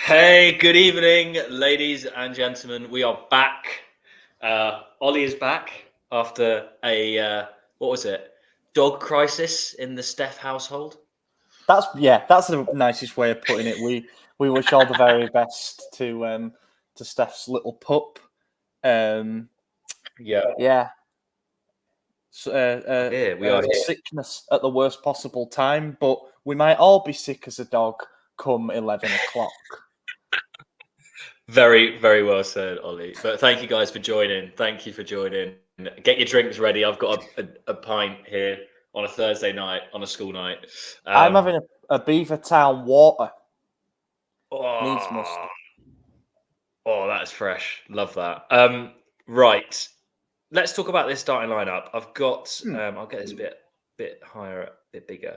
Hey, good evening, ladies and gentlemen. We are back. Ollie is back after a what was it? Dog crisis in the Steph household. That's the nicest way of putting it. We wish all the very best to Steph's little pup. Yeah, we are here. Sickness at the worst possible time, but we might all be sick as a dog come 11 o'clock. Very, very well said, Ollie. But thank you guys for joining. Thank you for joining. Get your drinks ready. I've got a pint here on a Thursday night, on a school night. I'm having a Beaver Town water. Needs must. Oh, that's fresh. Love that. Right. Let's talk about this starting lineup. I've got. I'll get this a bit higher, a bit bigger.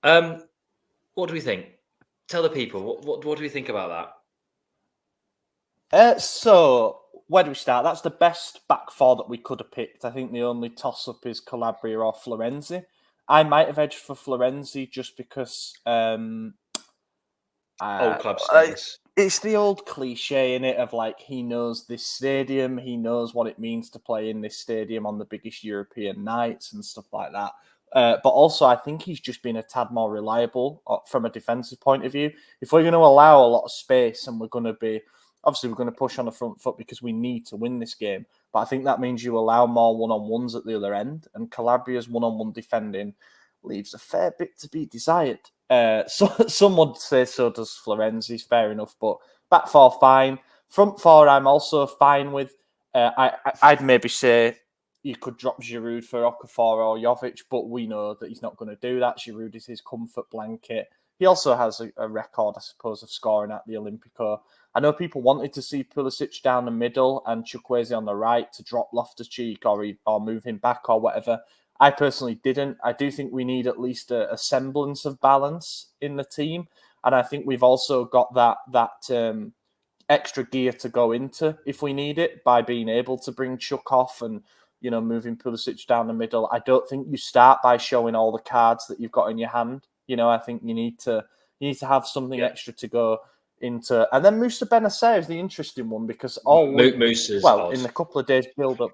What do we think? Tell the people what do we think about that? So where do we start? That's the best back four that we could have picked. I think the only toss-up is Calabria or Florenzi. I might have edged for Florenzi just because old club status. It's the old cliche in it of like he knows this stadium, he knows what it means to play in this stadium on the biggest European nights and stuff like that. But also, I think he's just been a tad more reliable from a defensive point of view. If we're going to allow a lot of space and we're going to push on the front foot because we need to win this game. But I think that means you allow more one-on-ones at the other end, and Calabria's one-on-one defending leaves a fair bit to be desired. So some would say so does Florenzi's, fair enough. But back four, fine. Front four, I'm also fine with. I'd maybe say you could drop Giroud for Okafor or Jovic, but we know that he's not going to do that. Giroud is his comfort blanket. He also has a record, I suppose, of scoring at the Olimpico. I know people wanted to see Pulisic down the middle and Chukwueze on the right to drop Loftus-Cheek or move him back or whatever. I personally didn't. I do think we need at least a semblance of balance in the team. And I think we've also got that extra gear to go into if we need it by being able to bring Chuck off and, moving Pulisic down the middle. I don't think you start by showing all the cards that you've got in your hand. I think you need to have something extra to go into. And then Moussa Benacer is the interesting one because in a couple of days build up.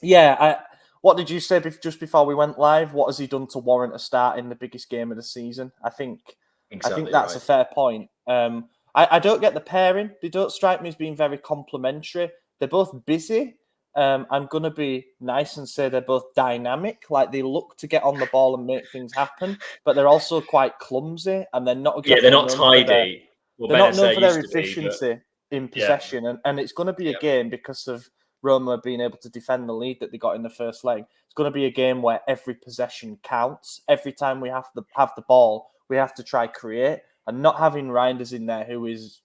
Yeah, what did you say just before we went live? What has he done to warrant a start in the biggest game of the season? I think that's a fair point. I don't get the pairing. They don't strike me as being very complimentary. They're both busy. I'm going to be nice and say they're both dynamic. Like they look to get on the ball and make things happen, but they're also quite clumsy and they're not. Exactly they're not tidy. They're not known for their efficiency in possession, and it's going to be a game because of Roma being able to defend the lead that they got in the first leg. It's going to be a game where every possession counts. Every time we have the ball, we have to try create. And not having Reinders in there, who is,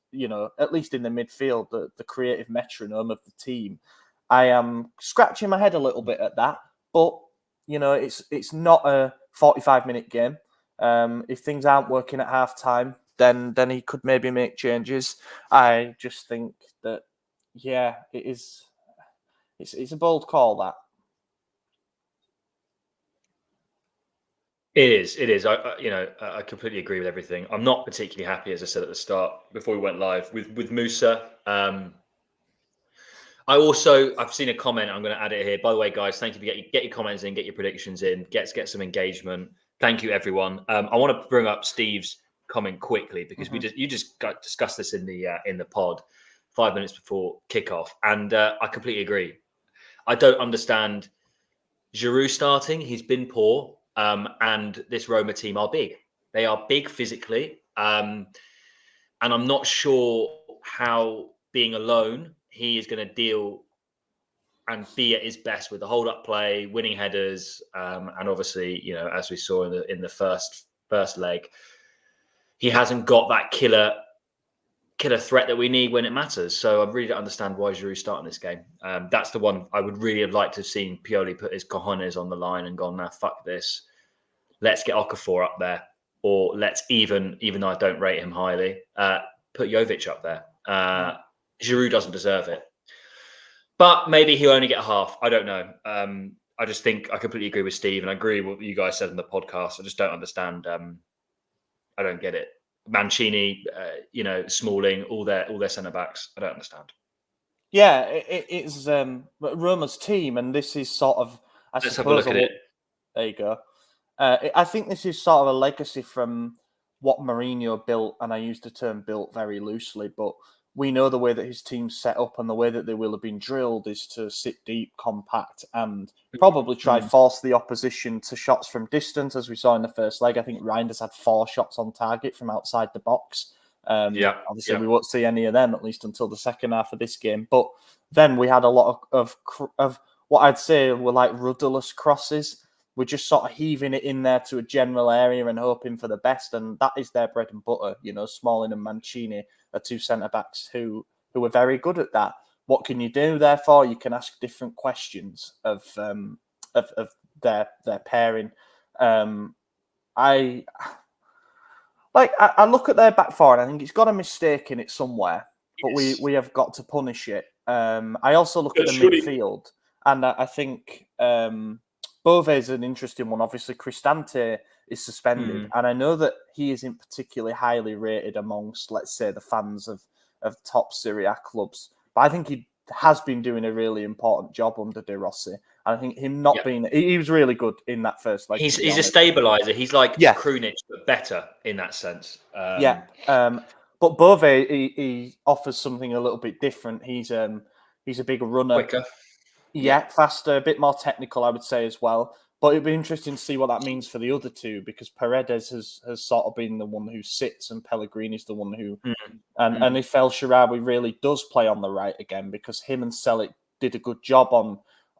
at least in the midfield, the creative metronome of the team, I am scratching my head a little bit at that. But, it's not a 45-minute game. If things aren't working at half-time, then he could maybe make changes. I just think that, it is... It's a bold call, that. It is. I completely agree with everything. I'm not particularly happy, as I said at the start, before we went live, with Moussa. I've seen a comment. I'm going to add it here. By the way, guys, thank you for get your comments in, get your predictions in, get some engagement. Thank you, everyone. I want to bring up Steve's comment quickly because you just discussed this in the pod 5 minutes before kickoff, and I completely agree. I don't understand Giroud starting. He's been poor, and this Roma team are big. They are big physically, and I'm not sure how being alone he is going to deal and be at his best with the hold-up play, winning headers, and obviously, as we saw in the first leg, he hasn't got that killer threat that we need when it matters. So I really don't understand why Giroud's starting this game. That's the one I would really have liked to have seen Pioli put his cojones on the line and gone, nah, fuck this. Let's get Okafor up there. Or let's even though I don't rate him highly, put Jovic up there. Giroud doesn't deserve it. But maybe he'll only get half. I don't know. I just think I completely agree with Steve, and I agree with what you guys said in the podcast. I just don't understand. I don't get it. Mancini, Smalling, all their centre backs. I don't understand. Yeah, it's Roma's team, and this is sort of, Let's have a look at it. There you go. I think this is sort of a legacy from what Mourinho built, and I use the term built very loosely, but we know the way that his team's set up and the way that they will have been drilled is to sit deep, compact, and probably try force the opposition to shots from distance, as we saw in the first leg. I think Reinders had 4 shots on target from outside the box. Obviously, we won't see any of them, at least until the second half of this game. But then we had a lot of what I'd say were like rudderless crosses. We're just sort of heaving it in there to a general area and hoping for the best. And that is their bread and butter. Smalling and Mancini are 2 centre-backs who are very good at that. What can you do, therefore? You can ask different questions of their pairing. I look at their back four and I think it's got a mistake in it somewhere, but we have got to punish it. I also look at the midfield, and I think Bove is an interesting one. Obviously, Cristante is suspended, and I know that he isn't particularly highly rated amongst, let's say, the fans of top Serie A clubs. But I think he has been doing a really important job under De Rossi. And I think him not being... He was really good in that first leg. He's a stabiliser. He's like Krunic, but better in that sense. But Bove, he offers something a little bit different. He's a bigger runner. Quicker. Faster, a bit more technical, I would say, as well. But it'd be interesting to see what that means for the other two, because Paredes has sort of been the one who sits and Pellegrini's the one who... And if El Shaarawy really does play on the right again, because him and Selic did a good job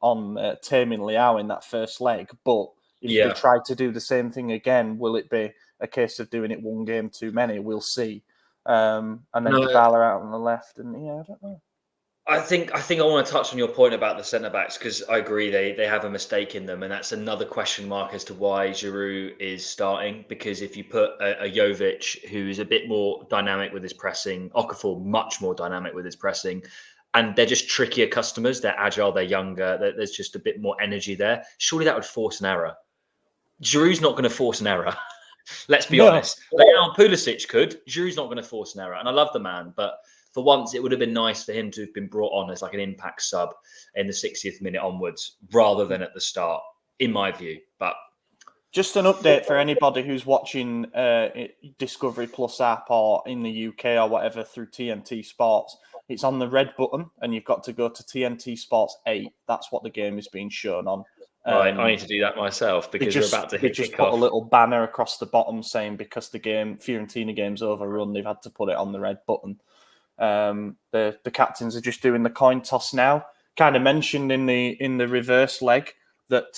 on taming Leao in that first leg. But if they try to do the same thing again, will it be a case of doing it one game too many? We'll see. And then Dybala out on the left. And I don't know. I think I want to touch on your point about the centre-backs, because I agree they have a mistake in them, and that's another question mark as to why Giroud is starting, because if you put a Jovic, who is a bit more dynamic with his pressing, Okafor much more dynamic with his pressing, and they're just trickier customers, they're agile, they're younger, there's just a bit more energy there, surely that would force an error. Giroud's not going to force an error. Let's be honest. Leon Pulisic could. Giroud's not going to force an error, and I love the man, but for once, it would have been nice for him to have been brought on as like an impact sub in the 60th minute onwards, rather than at the start, in my view. But just an update for anybody who's watching Discovery Plus app or in the UK or whatever through TNT Sports. It's on the red button, and you've got to go to TNT Sports 8. That's what the game is being shown on. Right, I need to do that myself because we're about to hit just put a little banner across the bottom saying because the Fiorentina game's overrun, they've had to put it on the red button. The captains are just doing the coin toss now. Kind of mentioned in the reverse leg that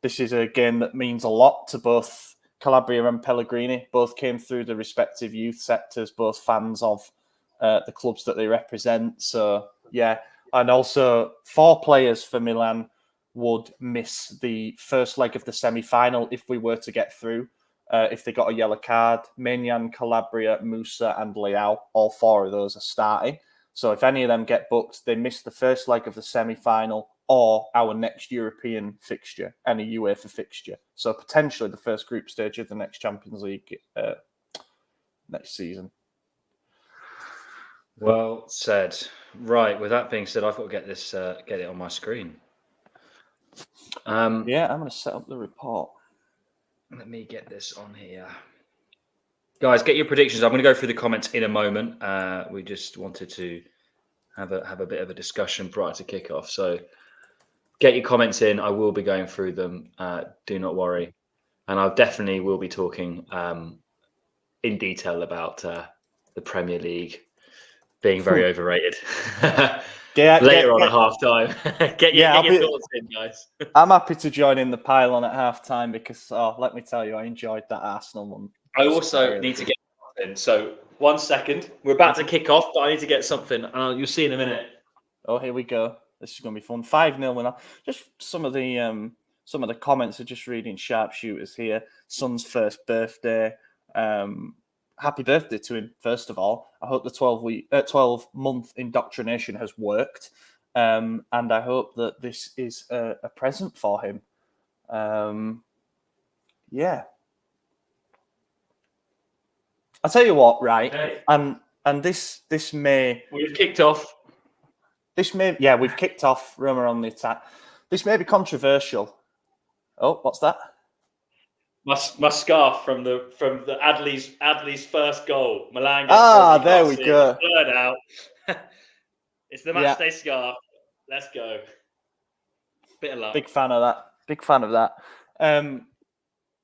this is a game that means a lot to both Calabria and Pellegrini. Both came through the respective youth sectors, both fans of the clubs that they represent. So and also 4 players for Milan would miss the first leg of the semi-final if we were to get through. If they got a yellow card, Maignan, Calabria, Musa and Leao, all 4 of those are starting. So if any of them get booked, they miss the first leg of the semi-final or our next European fixture, any UEFA fixture. So potentially the first group stage of the next Champions League next season. Well said. Right, with that being said, I've got to get it on my screen. I'm going to set up the report. Let me get this on here. Guys, get your predictions. I'm going to go through the comments in a moment. We just wanted to have a bit of a discussion prior to kickoff. So get your comments in. I will be going through them. Do not worry. And I definitely will be talking in detail about the Premier League being very overrated. Later on at half-time. Get your thoughts in, guys. I'm happy to join in the pile-on at half-time because, let me tell you, I enjoyed that Arsenal one. I also need to get something. So, 1 second. We're about to kick off, but I need to get something. You'll see in a minute. Oh, here we go. This is going to be fun. 5-0 winner. Just some of the comments are just reading sharpshooters here. Son's first birthday. Happy birthday to him, first of all. I hope the 12-month indoctrination has worked. And I hope that this is a present for him. I'll tell you what, right? Hey. And this may We've kicked off. We've kicked off. Roma on the attack. This may be controversial. Oh, what's that? My scarf from the Adley's first goal. Milan. There we go. Blurred out. It's the matchday scarf. Let's go. Bit of luck. Big fan of that. I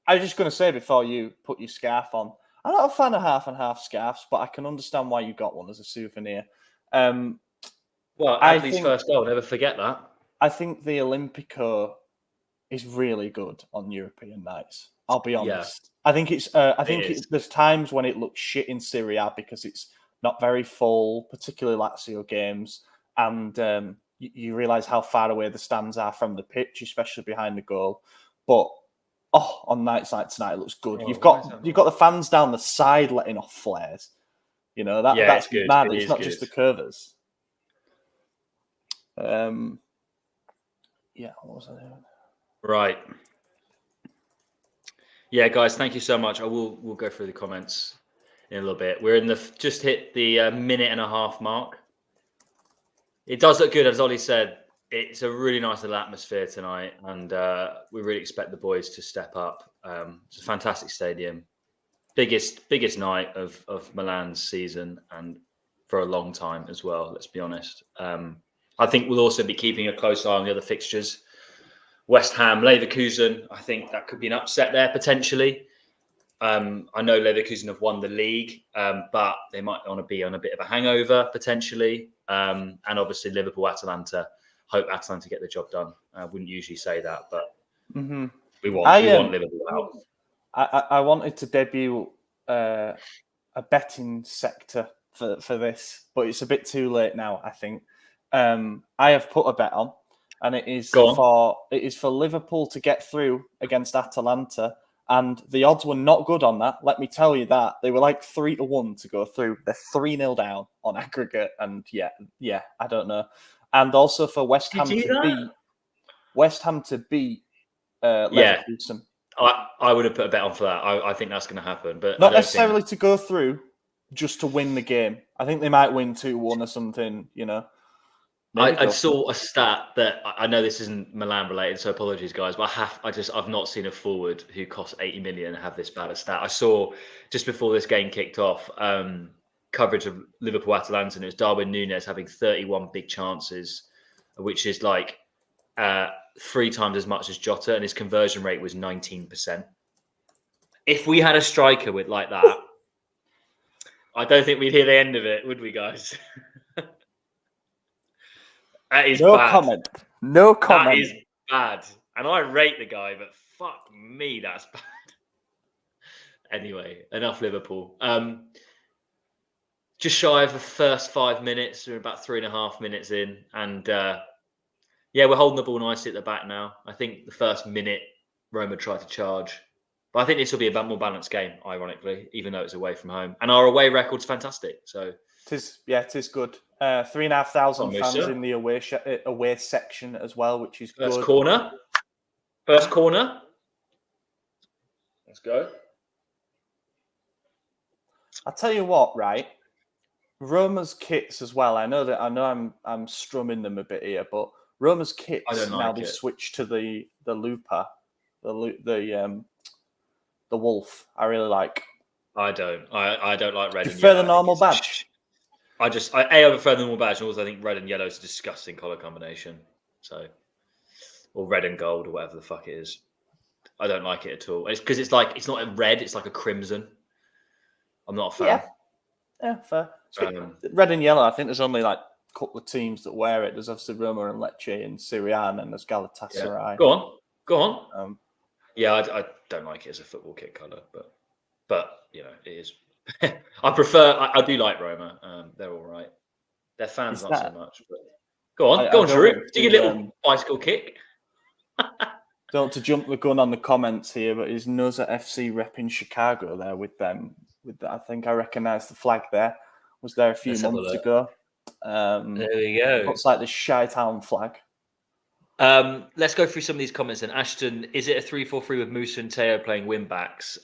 was just going to say before you put your scarf on, I'm not a fan of half and half scarves, but I can understand why you got one as a souvenir. Well, Adley's first goal. Never forget that. I think the Olimpico is really good on European nights. I'll be honest. Yeah. I think there's times when it looks shit in Serie A because it's not very full, particularly Lazio games, and you realise how far away the stands are from the pitch, especially behind the goal. But on nights like tonight, it looks good. You've got the fans down the side letting off flares. You know that's good. Mad. It's not just the curvers. What was I doing? Right. Yeah, guys, thank you so much. We'll go through the comments in a little bit. We're just hit the minute and a half mark. It does look good, as Ollie said. It's a really nice little atmosphere tonight, and we really expect the boys to step up. It's a fantastic stadium, biggest night of Milan's season, and for a long time as well. Let's be honest. I think we'll also be keeping a close eye on the other fixtures. West Ham, Leverkusen, I think that could be an upset there potentially. I know Leverkusen have won the league, but they might want to be on a bit of a hangover potentially. And obviously Liverpool, Atalanta, hope Atalanta get the job done. I wouldn't usually say that, but we want Liverpool out. I wanted to debut a betting sector for this, but it's a bit too late now, I think. I have put a bet on. And it is for Liverpool to get through against Atalanta, and the odds were not good on that. Let me tell you that they were like 3-1 to go through. They're 3-0 down on aggregate, and I don't know. And also for West Ham to beat Leverkusen. I would have put a bet on for that. I think that's going to happen, but not necessarily to go through, just to win the game. I think they might win 2-1 or something. You know. I saw a stat that I know this isn't Milan related, so apologies, guys. But I've not seen a forward who costs 80 million have this bad a stat. I saw just before this game kicked off coverage of Liverpool Atalanta, and it was Darwin Núñez having 31 big chances, which is like 3 times as much as Jota, and his conversion rate was 19%. If we had a striker with like that, I don't think we'd hear the end of it, would we, guys? That is no bad. Comment. No comment. That is bad. And I rate the guy, but fuck me, that's bad. Anyway, enough Liverpool. Just shy of the first 5 minutes. We're about 3.5 minutes in. And we're holding the ball nicely at the back now. I think the first minute, Roma tried to charge. But I think this will be a more balanced game, ironically, even though it's away from home. And our away record's fantastic. So it is good. 3,500 fans in the away section as well, which is good. First corner. Let's go. I'll tell you what, right? Roma's kits as well. I know I'm strumming them a bit here, but Roma's kits now they've switched to the Lupa, the wolf. I really like. I don't like red. Do you prefer the normal badge? I prefer the normal badge, and also I think red and yellow is a disgusting colour combination. So, or red and gold, or whatever the fuck it is. I don't like it at all. It's because it's not a red; it's like a crimson. I'm not a fan. Yeah, fair. Red and yellow. I think there's only like a couple of teams that wear it. There's obviously Roma and Lecce and Serie A, and then there's Galatasaray. Yeah. Go on. I don't like it as a football kit colour, but you know it is. I do like Roma. They're all right. Their fans not so much. But go on, Drew. Do your little bicycle kick. Don't want to jump the gun on the comments here, but is Noza FC repping Chicago there with them? I think I recognise the flag there. Was there a few months ago? There we go. Looks like the Chi-Town flag. Let's go through some of these comments then. Ashton, is it a 3-4-3 with Musa and Teo playing wing backs?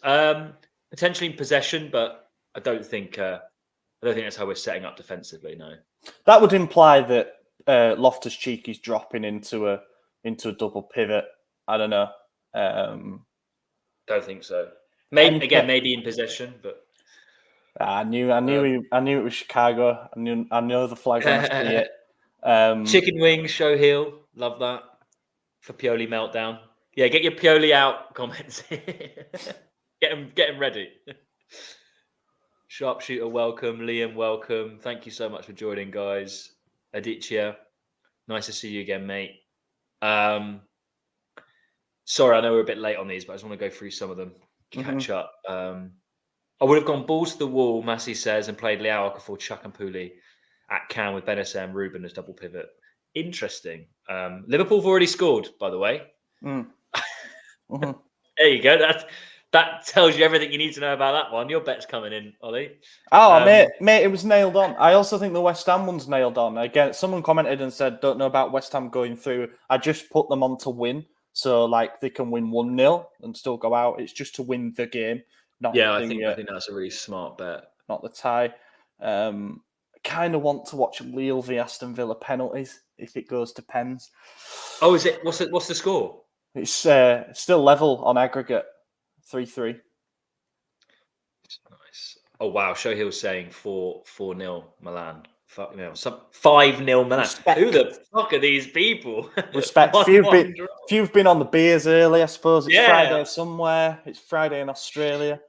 Potentially in possession, but I don't think that's how we're setting up defensively. No, that would imply that Loftus-Cheek is dropping into a double pivot. I don't know. Don't think so. Maybe in possession, but I knew it was Chicago. I know the flag when I see it. Chicken wings, show heel, love that for Pioli meltdown. Yeah, get your Pioli out comments. get him ready. Sharpshooter, welcome. Liam, welcome. Thank you so much for joining, guys. Aditya, nice to see you again, mate. Sorry, I know we're a bit late on these, but I just want to go through some of them, catch up. I would have gone balls to the wall, Massey says, and played Leao Okafor, Chakanpuli at Cannes with Benacer and Ruben as double pivot. Interesting. Liverpool have already scored, by the way. There you go. That tells you everything you need to know about that one. Your bet's coming in, Ollie. Oh, mate, it was nailed on. I also think the West Ham one's nailed on. Again, someone commented and said, don't know about West Ham going through. I just put them on to win. So, like, they can win 1-0 and still go out. It's just to win the game. I think that's a really smart bet. Not the tie. I kind of want to watch Lille v Aston Villa penalties if it goes to pens. Oh, is it? What's the score? It's still level on aggregate, 3-3. Nice. Oh wow, Shohil saying 4-0 Milan. Fuck no, 5-0 Milan. Respect. Who the fuck are these people? Respect. Few have been on the beers early, I suppose. It's Friday somewhere. It's Friday in Australia.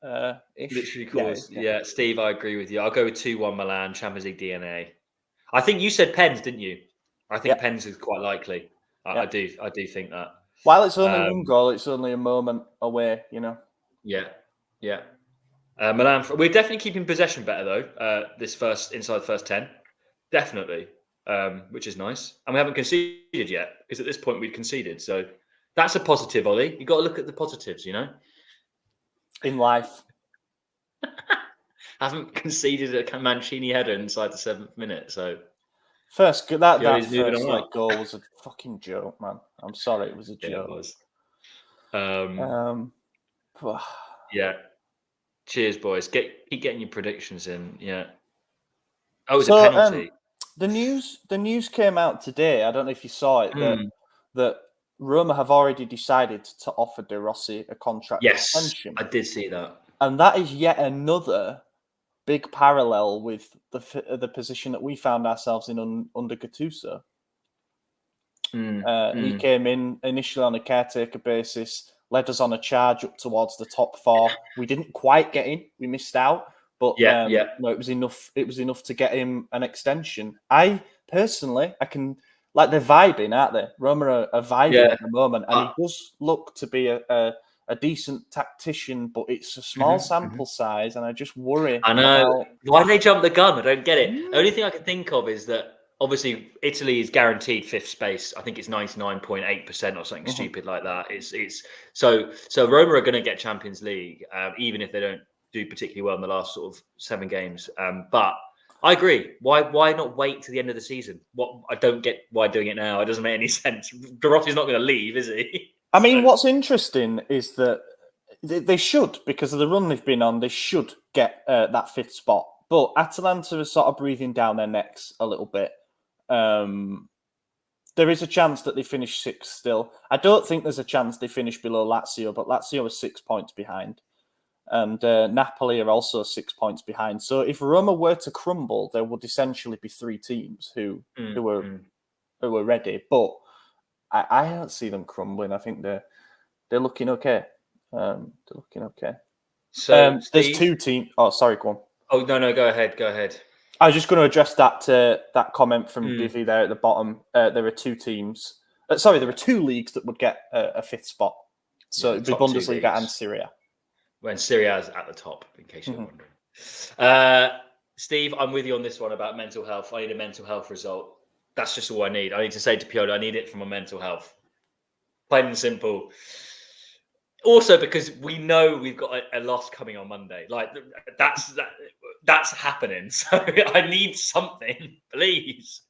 Literally calls. Yeah, Steve, I agree with you. I'll go with 2-1 Milan, Champions League DNA. I think you said pens, didn't you? I think pens is quite likely. I do think that. While it's only one goal, it's only a moment away, you know. Yeah. Milan, we're definitely keeping possession better though. Inside the first 10, definitely, which is nice. And we haven't conceded yet because at this point we've conceded. So that's a positive, Ollie. You got to look at the positives, you know. In life, haven't conceded a Mancini header inside the 7th minute. So that first goal was a fucking joke, man. I'm sorry, it was a joke. It was. Yeah. Cheers, boys. Keep getting your predictions in. Yeah. Oh, it's a penalty. The news came out today. I don't know if you saw it. That Roma have already decided to offer De Rossi a contract extension. I did see that. And that is yet another big parallel with the position that we found ourselves in under Gattuso. He came in initially on a caretaker basis, led us on a charge up towards the top 4. We didn't quite get in; we missed out. But it was enough. It was enough to get him an extension. I personally, like they're vibing, aren't they? Roma are vibing at the moment, and he does look to be a decent tactician, but it's a small sample size, and I just worry. I know. Why did they jump the gun? I don't get it. The only thing I can think of is that obviously Italy is guaranteed 5th space. I think it's 99.8% or something stupid like that. It's so Roma are going to get Champions League, even if they don't do particularly well in the last sort of 7 games. But I agree. Why not wait to the end of the season? I don't get why doing it now. It doesn't make any sense. De Rossi's not going to leave, is he? I mean, what's interesting is that they should, because of the run they've been on, they should get that 5th spot. But Atalanta is sort of breathing down their necks a little bit. There is a chance that they finish 6th still. I don't think there's a chance they finish below Lazio, but Lazio are 6 points behind. And Napoli are also 6 points behind. So if Roma were to crumble, there would essentially be 3 teams who were ready. But I don't see them crumbling. I think they're looking okay. So there's 2 teams. Oh, sorry, go on. Oh no, go ahead. I was just going to address that comment from Divvy there at the bottom. There are 2 teams. There are 2 leagues that would get a 5th spot. So it'd be Bundesliga and Serie A. When Serie A is at the top, in case you're wondering. Steve, I'm with you on this one about mental health. I need a mental health result. That's just all I need. I need to say to Pioli, I need it from my mental health. Plain and simple. Also, because we know we've got a loss coming on Monday. Like that's happening. So I need something, please.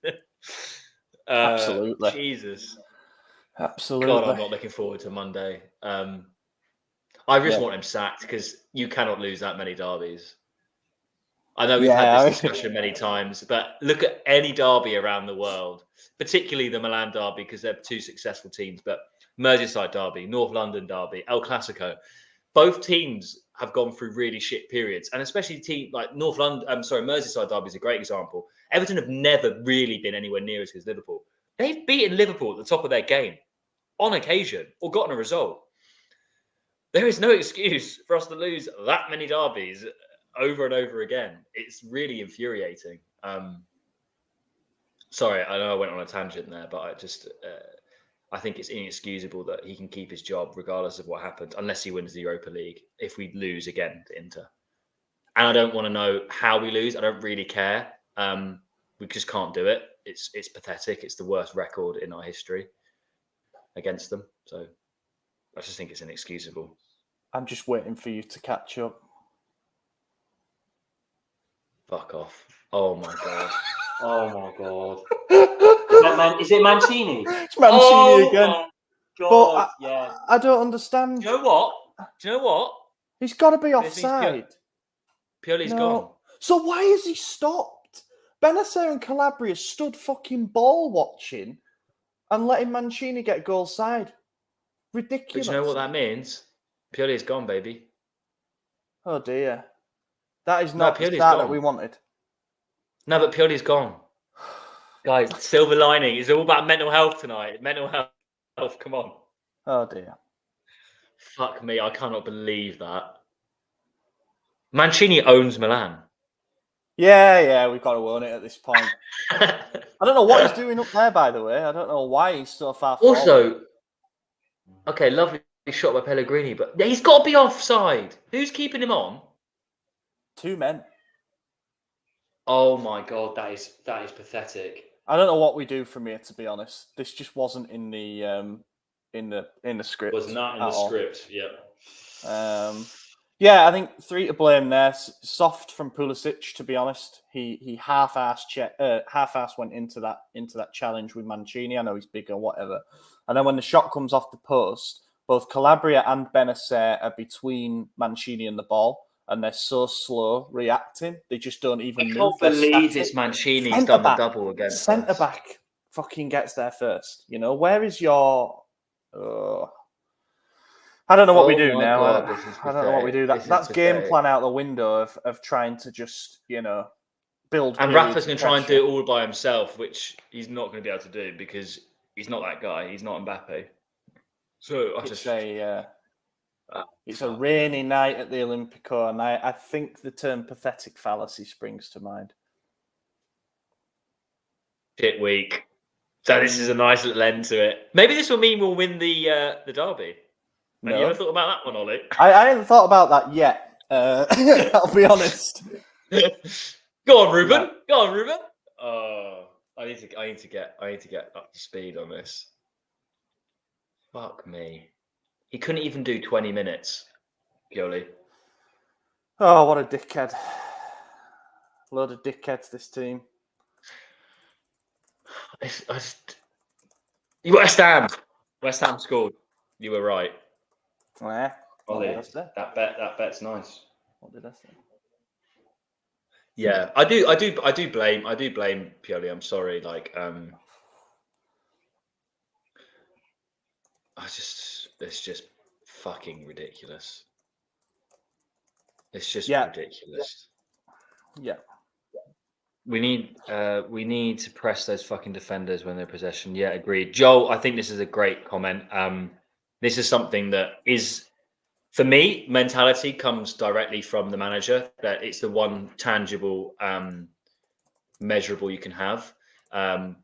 Absolutely. Jesus. Absolutely. God, I'm not looking forward to Monday. I just want him sacked because you cannot lose that many derbies. I know we've had this discussion many times, but look at any derby around the world, particularly the Milan derby because they're two successful teams, but Merseyside derby, North London derby, El Clasico. Both teams have gone through really shit periods, and especially team like Merseyside derby is a great example. Everton have never really been anywhere near as good as Liverpool. They've beaten Liverpool at the top of their game on occasion or gotten a result. There is no excuse for us to lose that many derbies over and over again. It's really infuriating. Sorry, I know I went on a tangent there, but I think it's inexcusable that he can keep his job regardless of what happens, unless he wins the Europa League, if we lose again to Inter. And I don't want to know how we lose. I don't really care. We just can't do it. It's pathetic. It's the worst record in our history against them. So I just think it's inexcusable. I'm just waiting for you to catch up. Fuck off. Oh my God. Oh my God. Is it Mancini? It's Mancini again. God, but I don't understand. Do you know what? He's got to be offside. Pioli's gone. So why has he stopped? Benacer and Calabria stood fucking ball watching and letting Mancini get goal side. Ridiculous. But you know what that means? Pioli's gone, baby. Oh dear. That is not the start that we wanted. No, but Pioli's gone. Guys, silver lining. It's all about mental health tonight. Mental health. Come on. Oh dear. Fuck me. I cannot believe that. Mancini owns Milan. Yeah, we've got to own it at this point. I don't know what he's doing up there, by the way. I don't know why he's so far forward. Also, okay, lovely shot by Pellegrini, but he's got to be offside. Who's keeping him on? 2 men. Oh my God, that is pathetic. I don't know what we do from here, to be honest. This just wasn't in the script. Was not in the script. Yeah. Yeah, I think 3 to blame there. Soft from Pulisic, to be honest. He half-ass went into that challenge with Mancini. I know he's bigger, whatever. And then when the shot comes off the post, both Calabria and Benacer are between Mancini and the ball, and they're so slow reacting. They just don't even move. I can't believe this Mancini's done the double against Centre back fucking gets there first. You know, where is your... I don't know what we do now. I don't know what we do. That's game plan out the window of trying to just, build. And Rafa's going to try and do it all by himself, which he's not going to be able to do because he's not that guy. He's not Mbappe. So it's a rainy night at the Olimpico, and I think the term pathetic fallacy springs to mind. Shit week. So this is a nice little end to it. Maybe this will mean we'll win the derby. Have you ever thought about that one, Ollie? I hadn't thought about that yet. I'll be honest. Go on, Ruben. Yeah. Go on, Ruben. I need to get up to speed on this. Fuck me. He couldn't even do 20 minutes, Pioli. Oh, what a dickhead. Load of dickheads, this team. West Ham scored. You were right. Yeah. Ollie, that bet's nice. What did I say? Yeah, I do blame Pioli. I'm sorry. It's just fucking ridiculous. It's just ridiculous. Yeah. We need to press those fucking defenders when they're in possession. Yeah, agreed. Joel, I think this is a great comment. This is something that is, for me, mentality comes directly from the manager. That it's the one tangible, measurable you can have. And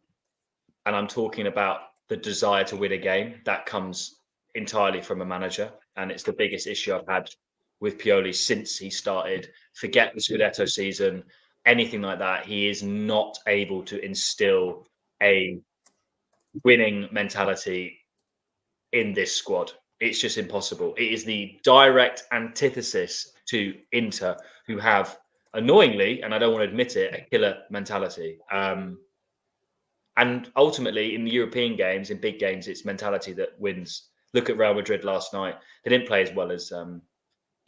I'm talking about the desire to win a game. That comes entirely from a manager. And it's the biggest issue I've had with Pioli since he started. Forget the Scudetto season, anything like that. He is not able to instill a winning mentality in this squad. It's just impossible. It is the direct antithesis to Inter, who have, annoyingly, and I don't want to admit it, a killer mentality. And ultimately, in the European games, in big games, it's mentality that wins. Look at Real Madrid last night. They didn't play as well as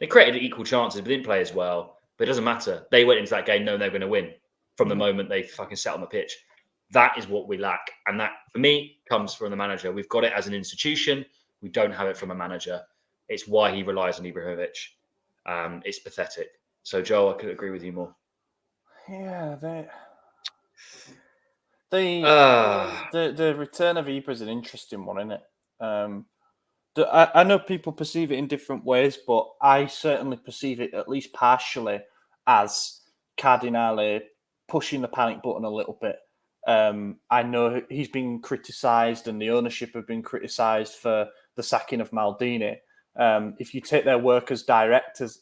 they created equal chances, but didn't play as well. But it doesn't matter. They went into that game knowing they were going to win from the moment they fucking sat on the pitch. That is what we lack. And that, for me, comes from the manager. We've got it as an institution. We don't have it from a manager. It's why he relies on Ibrahimovic. It's pathetic. So, Joel, I could agree with you more. Yeah, the return of Ibra is an interesting one, isn't it? I know people perceive it in different ways, but I certainly perceive it, at least partially, as Cardinale pushing the panic button a little bit. I know he's been criticised and the ownership have been criticised for the sacking of Maldini. If you take their work as directors...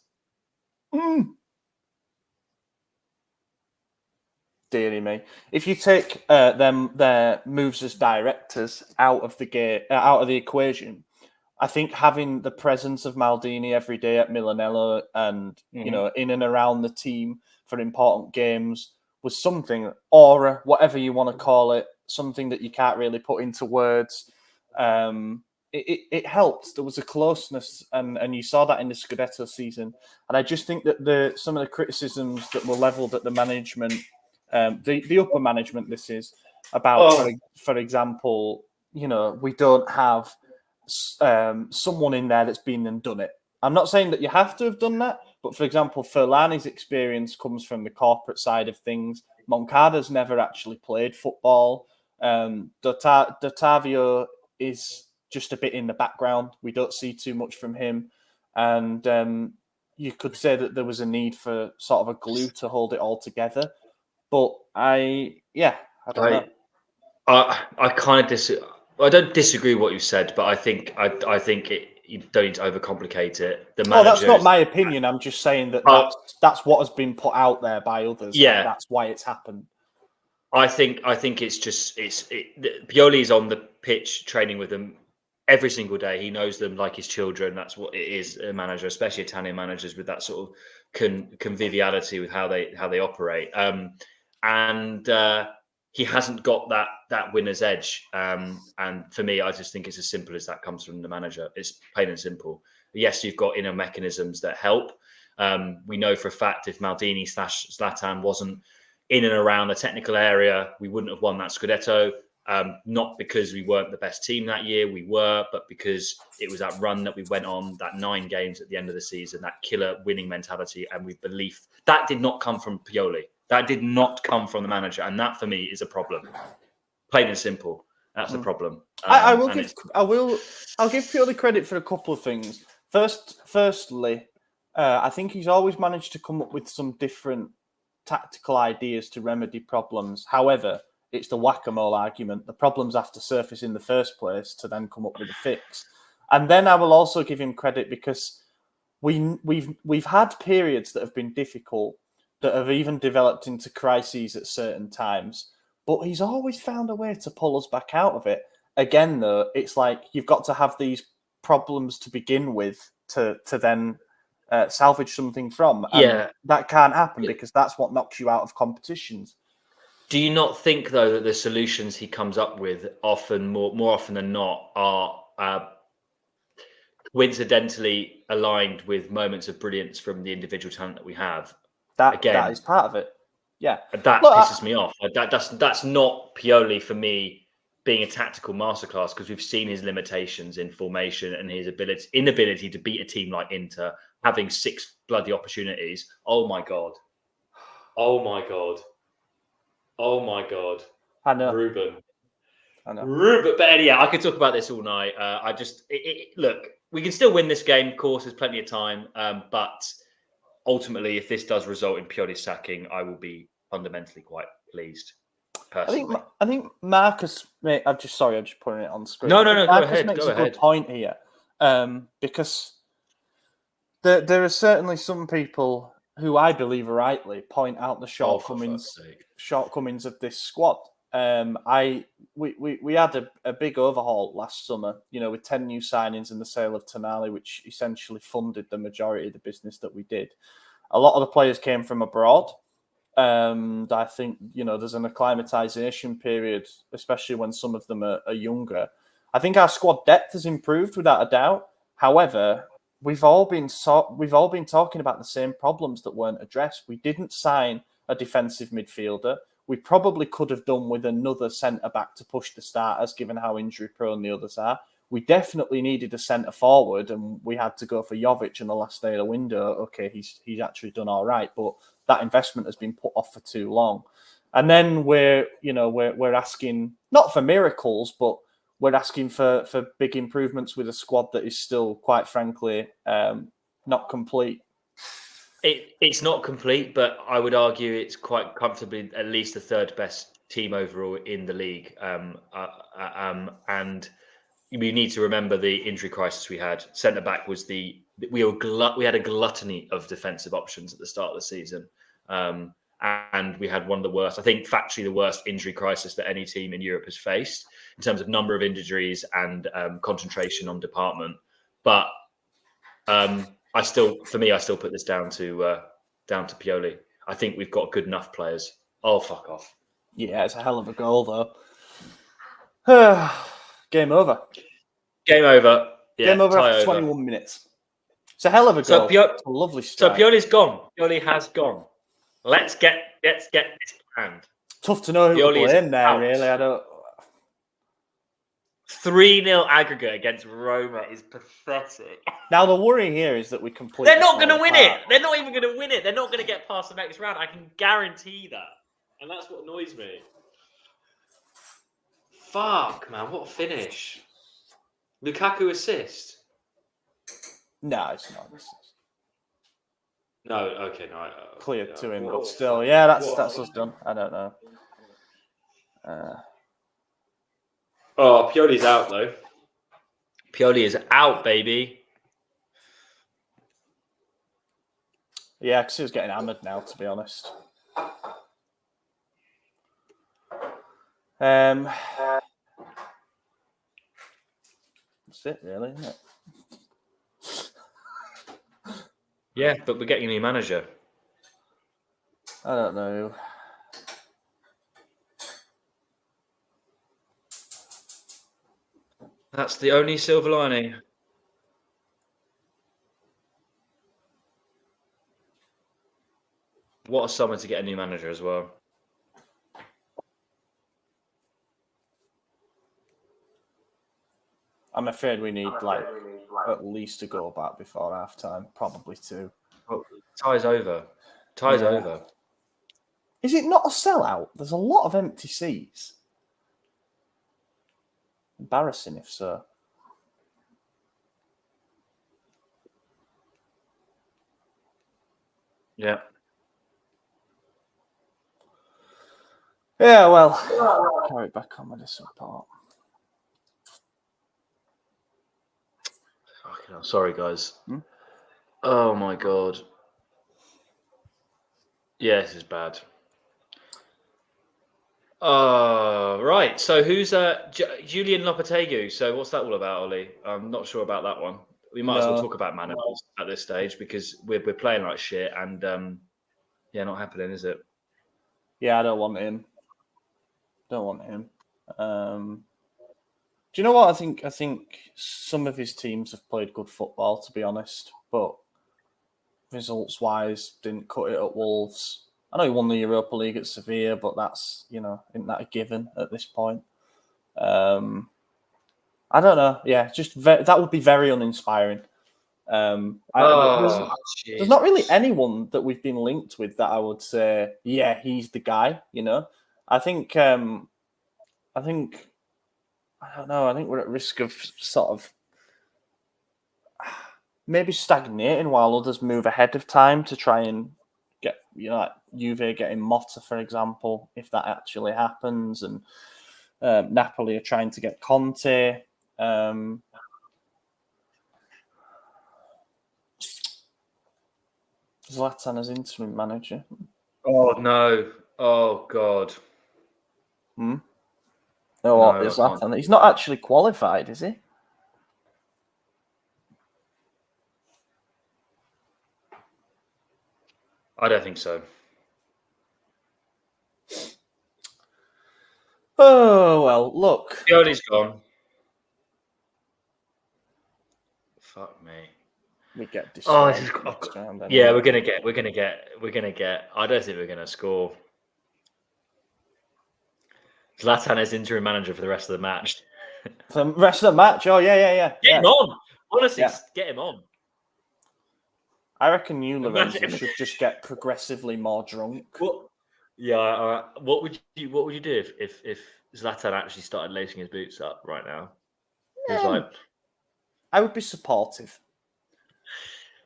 Dearie me. If you take their moves as directors out of the equation, I think having the presence of Maldini every day at Milanello and in and around the team for important games was something, aura, whatever you want to call it, something that you can't really put into words. It helped. There was a closeness, and you saw that in the Scudetto season. And I just think that some of the criticisms that were levelled at the management, the upper management, this is about, for example, we don't have someone in there that's been and done it. I'm not saying that you have to have done that, but for example, Furlani's experience comes from the corporate side of things. Moncada's never actually played football. D'Ottavio is just a bit in the background. We don't see too much from him. And you could say that there was a need for sort of a glue to hold it all together. But I don't know. I kind of disagree. I don't disagree with what you said, but I think you don't need to overcomplicate it. That's not my opinion. I'm just saying that that's what has been put out there by others. Yeah, that's why it's happened. I think it's just Pioli's on the pitch training with them every single day. He knows them like his children. That's what it is, a manager, especially Italian managers, with that sort of conviviality with how they operate. And he hasn't got that winner's edge. And for me, I just think it's as simple as that comes from the manager. It's plain and simple. Yes, you've got inner mechanisms that help. We know for a fact if Maldini / Zlatan wasn't in and around the technical area, we wouldn't have won that Scudetto. Not because we weren't the best team that year, we were, but because it was that run that we went on, that 9 games at the end of the season, that killer winning mentality, and we believe that did not come from Pioli. That did not come from the manager, and that for me is a problem. Plain and simple, that's the problem. I'll give Pioli credit for a couple of things. Firstly, I think he's always managed to come up with some different tactical ideas to remedy problems. However, it's the whack-a-mole argument. The problems have to surface in the first place to then come up with a fix. And then I will also give him credit because we've had periods that have been difficult, that have even developed into crises at certain times. But he's always found a way to pull us back out of it. Again, though, it's like you've got to have these problems to begin with to then salvage something from. And that can't happen because that's what knocks you out of competitions. Do you not think, though, that the solutions he comes up with often, more often than not, are coincidentally aligned with moments of brilliance from the individual talent that we have? That is part of it. Yeah, that pisses me off. That's not Pioli for me being a tactical masterclass, because we've seen his limitations in formation and his inability to beat a team like Inter, having 6 bloody opportunities. Oh my god. I know. Ruben. I know. Ruben. But yeah, I could talk about this all night. Look, we can still win this game. Of course, there's plenty of time. But ultimately, if this does result in Pioli's sacking, I will be fundamentally quite pleased. Personally. I think Marcus. Mate, I'm just putting it on screen. No. Marcus makes a good point here, because there are certainly some people who I believe rightly point out the shortcomings of this squad. We had a big overhaul last summer, with 10 new signings and the sale of Tonali, which essentially funded the majority of the business that we did. A lot of the players came from abroad. And I think, there's an acclimatization period, especially when some of them are younger. I think our squad depth has improved without a doubt. However, we've all been talking about the same problems that weren't addressed. We didn't sign a defensive midfielder. We probably could have done with another centre-back to push the starters, given how injury-prone the others are. We definitely needed a centre-forward, and we had to go for Jovic in the last day of the window. Okay, he's actually done all right, but that investment has been put off for too long. And then we're asking, not for miracles, but we're asking for big improvements with a squad that is still, quite frankly, not complete. It's not complete, but I would argue it's quite comfortably at least the third best team overall in the league. And we need to remember the injury crisis we had. Centre back was we had a gluttony of defensive options at the start of the season, and we had one of the worst. I think factually the worst injury crisis that any team in Europe has faced in terms of number of injuries and concentration on department. But I still put this down to Pioli. I think we've got good enough players. Oh, fuck off. Yeah, it's a hell of a goal, though. Game over. Game over. Yeah, Game over after 21 minutes. It's a hell of a goal. It's a lovely strike. So Pioli's gone. Pioli has gone. Let's get this planned. Tough to know who to blame there, really. I don't. 3-0 aggregate against Roma is pathetic. Now, the worry here is that we completely... They're not going to win it. They're not even going to win it. They're not going to get past the next round. I can guarantee that. And that's what annoys me. Fuck, man. What a finish. Lukaku assist? No, it's not. No, okay, no. Clear to him, but still. Yeah, that's us done. I don't know. Oh, Pioli's out, though. Pioli is out, baby. Yeah, because he was getting hammered now, to be honest. That's it, really, isn't it? Yeah, but we're getting a new manager. I don't know. That's the only silver lining. What a summer to get a new manager as well. I'm afraid we need at least a goal back before half time, probably two. Oh, tie's over. Tie's over. Is it not a sellout? There's a lot of empty seats. Embarrassing if so. Yeah. Yeah, well, carry it back on with the support. Fucking hell. Sorry, guys. Oh, my God. Yeah, this is bad. Right. So who's Julian Lopetegui? So what's that all about, Ollie? I'm not sure about that one. We might as well talk about managers at this stage because we're playing like shit and not happening, is it? Yeah, I don't want him. Do you know what? I think some of his teams have played good football, to be honest, but results-wise, didn't cut it at Wolves. I know he won the Europa League at Sevilla, but that's, isn't that a given at this point? I don't know. Yeah, that would be very uninspiring. There's not really anyone that we've been linked with that I would say, yeah, he's the guy. I think I don't know. I think we're at risk of sort of maybe stagnating while others move ahead of time to try and get, like Juve getting Motta, for example, if that actually happens, and Napoli are trying to get Conte. Zlatan as interim manager. Oh no! Oh God! No, what is Zlatan? He's not actually qualified, is he? I don't think so. Oh well, look. Pioli's gone. Fuck me. We get destroyed Oh, next round. Anyway. Yeah, we're gonna get. I don't think we're gonna score. Zlatan is interim manager for the rest of the match. For the rest of the match, Get him on. Honestly, get him on. I reckon you, Lorenzo, should just get progressively more drunk. What? Yeah. What would you do if Zlatan actually started lacing his boots up right now? He's like, I would be supportive.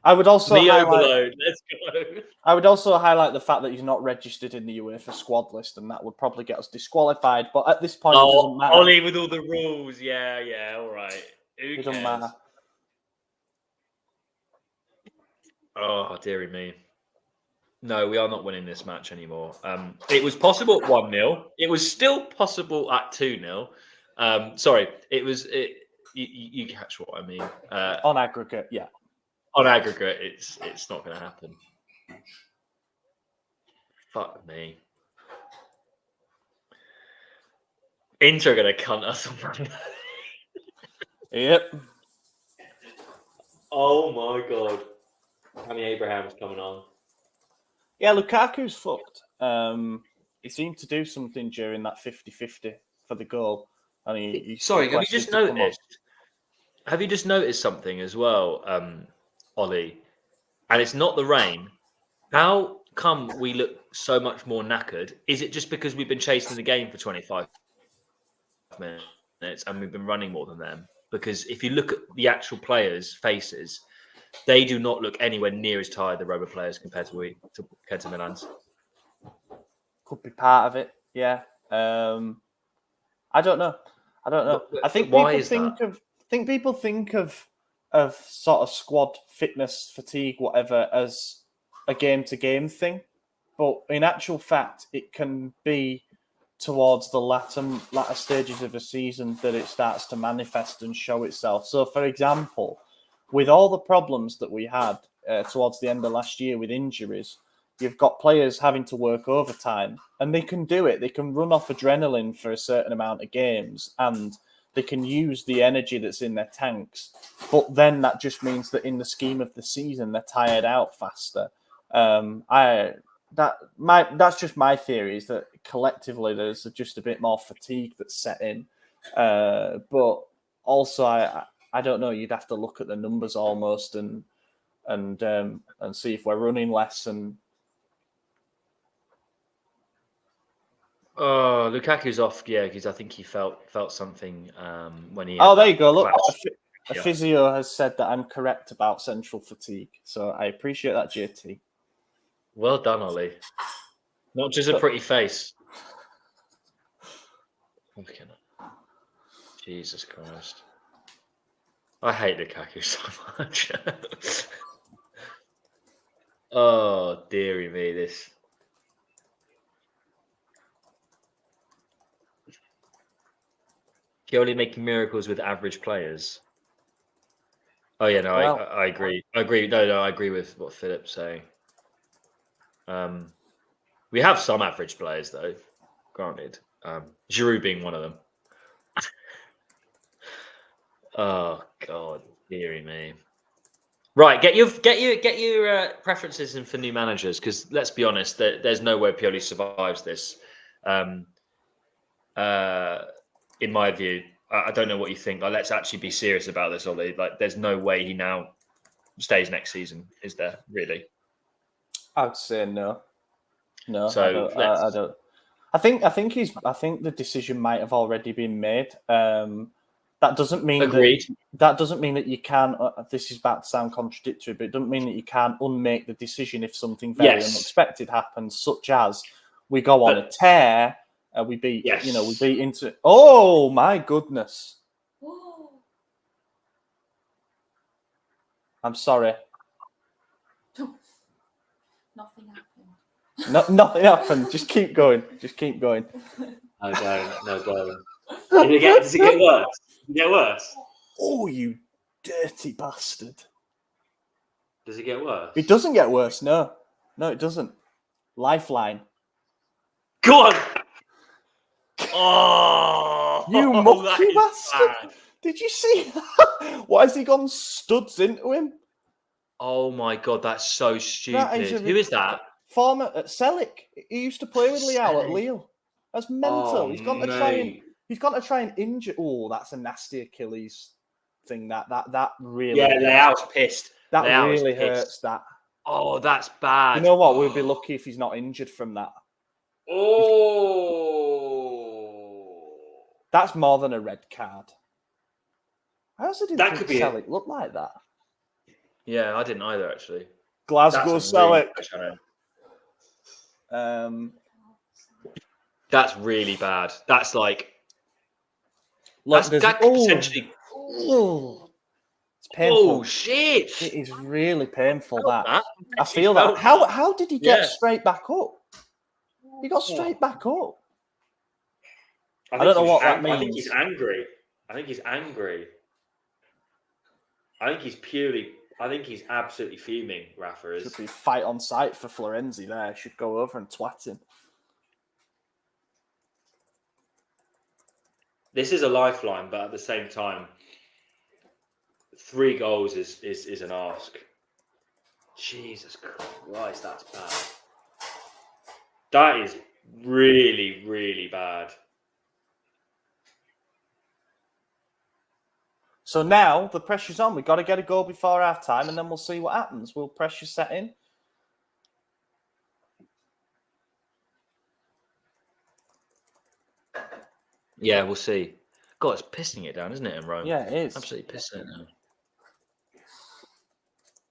I would also overload. Let's go. I would also highlight the fact that he's not registered in the UEFA squad list, and that would probably get us disqualified. But at this point, it doesn't matter. Ollie with all the rules. Yeah, all right. It doesn't matter. Oh, dearie me. No, we are not winning this match anymore. It was possible at 1-0. It was still possible at 2-0. Sorry, it was. You catch what I mean? On aggregate, yeah. On aggregate, it's not going to happen. Fuck me. Inter are going to cunt us on Monday. Yep. Oh my god. Tammy Abraham's coming on. Yeah, Lukaku's fucked. He seemed to do something during that 50-50 for the goal. And he Sorry, have you just noticed? Have you just noticed something as well, Ollie? And it's not the rain. How come we look so much more knackered? Is it just because we've been chasing the game for 25 minutes and we've been running more than them? Because if you look at the actual players' faces, they do not look anywhere near as tired, the Roma players, compared to Milan's. Could be part of it, yeah. I don't know. I think people think of sort of squad fitness, fatigue, whatever, as a game-to-game thing. But in actual fact, it can be towards the latter stages of a season that it starts to manifest and show itself. So, for example, with all the problems that we had towards the end of last year with injuries, you've got players having to work overtime, and they can do it. They can run off adrenaline for a certain amount of games, and they can use the energy that's in their tanks. But then that just means that in the scheme of the season, they're tired out faster. That's just my theory, is that collectively there's just a bit more fatigue that's set in. But also, I don't know. You'd have to look at the numbers almost and see if we're running less. And Lukaku's off, yeah, because I think he felt something when he. Oh, there you go. Look, a physio has said that I'm correct about central fatigue, so I appreciate that, JT. Well done, Ollie. Not just a pretty face. Fucking Jesus Christ. I hate Lukaku so much. Oh, dearie me, this. Pioli making miracles with average players. Oh yeah, no, well, I agree. I agree. No, I agree with what Philip's saying. We have some average players, though. Granted, Giroud being one of them. Oh God, dearie me. Right, get your preferences in for new managers, because let's be honest, there's no way Pioli survives this. In my view, I don't know what you think. Like, let's actually be serious about this, Ollie. Like, there's no way he now stays next season, is there? Really? I'd say no. No, so I don't. I think the decision might have already been made. That doesn't mean that you can. This is about to sound contradictory, but it doesn't mean that you can't unmake the decision if something very unexpected happens, such as we go on a tear. We beat into. Oh my goodness! I'm sorry. Nothing happened. Nothing happened. Just keep going. No, darling. Does it get worse? Get worse? Oh, you dirty bastard! Does it get worse? It doesn't get worse. No, it doesn't. Lifeline. Go on. Oh, you mucky bastard! Bad. Did you see that? Why has he gone studs into him? Oh my god, that's so stupid. That is Who is that? Former at Selic. He used to play with Leao at Lille. That's mental. Oh, He's gone to try and injure. Oh, that's a nasty Achilles thing. That really. Yeah, Leao's pissed. That Leao really is pissed. hurts. That. Oh, that's bad. You know what? We'll be lucky if he's not injured from that. Oh, That's more than a red card. How does it That could be Selic look like that? Yeah, I didn't either actually. Glasgow Selic. That's really bad. That's like Look, that could potentially. It's painful. Oh shit! It is really painful. That I feel that. How did he get straight back up? He got straight back up. I don't know what that means. I think he's angry. I think he's absolutely fuming, Rafa is. Should be fight on site for Florenzi there. Should go over and twat him. This is a lifeline, but at the same time, 3 goals is an ask. Jesus Christ, that's bad. That is really, really bad. So now the pressure's on. We've got to get a goal before half time, and then we'll see what happens. Will pressure set in? Yeah, we'll see. God, it's pissing it down, isn't it, in Rome? Yeah, it is. Absolutely pissing it down.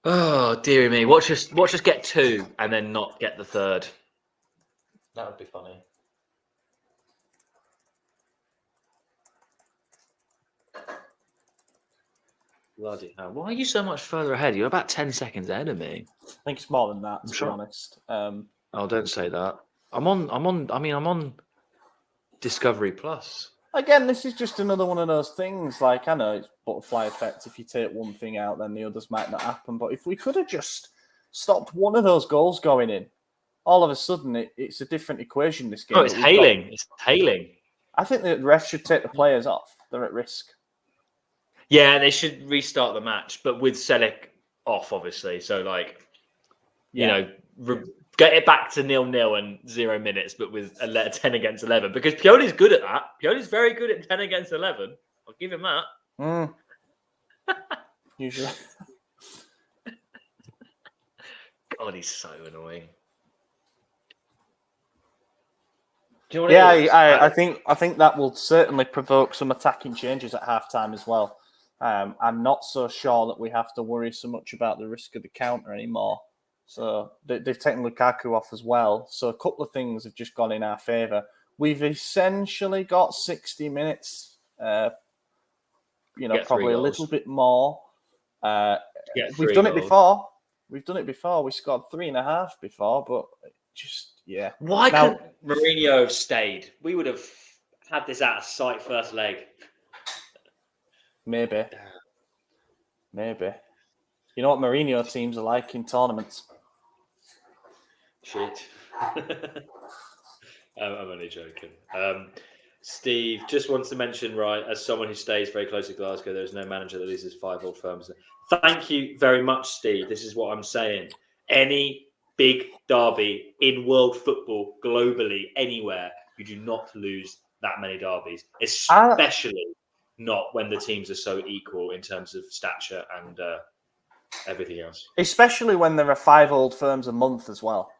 Oh, dearie me. Watch us get 2 and then not get the 3rd. That would be funny. Bloody hell. Why are you so much further ahead? You're about 10 seconds ahead of me. I think it's more than that, to be honest. Oh, don't say that. I'm on Discovery Plus. Again, this is just another one of those things. Like, I know it's butterfly effect. If you take one thing out, then the others might not happen. But if we could have just stopped one of those goals going in, all of a sudden it's a different equation this game. Oh, it's hailing. It's hailing. I think the refs should take the players off. They're at risk. Yeah, they should restart the match, but with Selic off, obviously. So, like, you know, get it back to 0-0 and 0 minutes, but with 10 against 11. Because Pioli's good at that. Pioli's very good at 10 against 11. I'll give him that. Usually. God, he's so annoying. Do you know what it is? I think that will certainly provoke some attacking changes at halftime as well. I'm not so sure that we have to worry so much about the risk of the counter anymore. So they've taken Lukaku off as well. So a couple of things have just gone in our favour. We've essentially got 60 minutes, probably a little bit more. We've done it before. We scored 3.5 before, but just, yeah. Why couldn't Mourinho have stayed? We would have had this out of sight first leg. Maybe. You know what Mourinho teams are like in tournaments? Shit. I'm only joking. Steve just wants to mention, right, as someone who stays very close to Glasgow, there's no manager that loses 5 Old Firms. Thank you very much, Steve. This is what I'm saying. Any big derby in world football, globally, anywhere, you do not lose that many derbies, especially not when the teams are so equal in terms of stature and everything else. Especially when there are 5 Old Firms a month as well.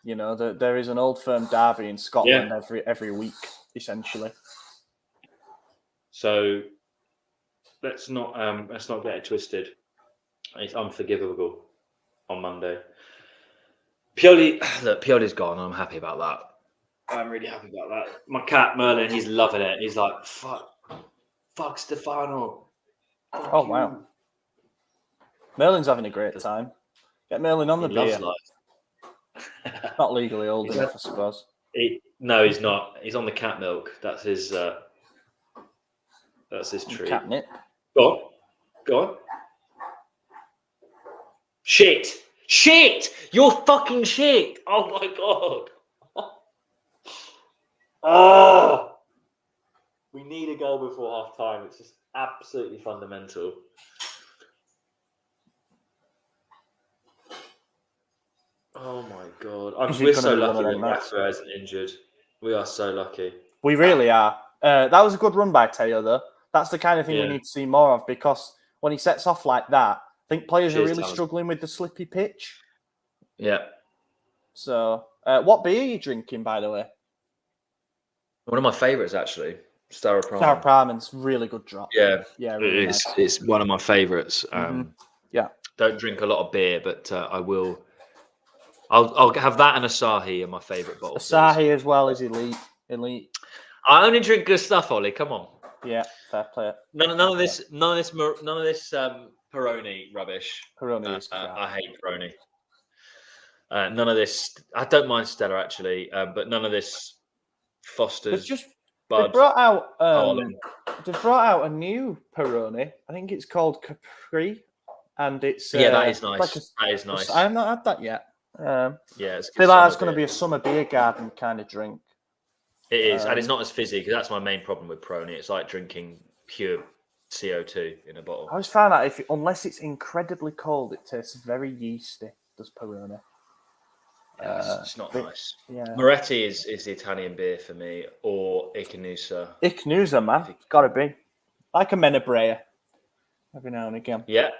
You know, there is an Old Firm derby in Scotland every week, essentially. So let's not get it twisted. It's unforgivable on Monday. Pioli's gone. I'm happy about that. I'm really happy about that. My cat Merlin, he's loving it. He's like, fuck Stefano. Oh wow. Merlin's having a great time. Get Merlin on the beer. Not legally old enough, I suppose. No, he's not. He's on the cat milk. That's his treat. Catnip. Go on. Shit! You're fucking shit! Oh my god! Oh! We need a goal before half time. It's just absolutely fundamental. Oh my god! We're so lucky that Rafa isn't injured. We are so lucky. We really are. That was a good run by Teo, though. That's the kind of thing we need to see more of, because when he sets off like that, I think players are really struggling with the slippy pitch. Yeah. So, what beer are you drinking, by the way? One of my favourites, actually. Staropramen's really good drop. Yeah, really nice. It's one of my favourites. Yeah. Don't drink a lot of beer, but I will. I'll have that and Asahi are my favourite bottles. Asahi as well is elite. I only drink good stuff, Ollie. Come on. Yeah, fair play. None of this Peroni rubbish. Peroni is crap. I hate Peroni. None of this. I don't mind Stella actually, but none of this Foster's. They brought out a new Peroni. I think it's called Capri, and it's that is nice. That is nice. I have not had that yet. Yeah, it's I feel like that's going to be a summer beer garden kind of drink. It is, and it's not as fizzy, because that's my main problem with Peroni. It's like drinking pure CO2 in a bottle. I always found that unless it's incredibly cold, it tastes very yeasty. Does Peroni? It's not nice. Yeah. Moretti is the Italian beer for me, or Ichnusa. Ichnusa, man, it's got to be like a Menabrea every now and again. Yeah.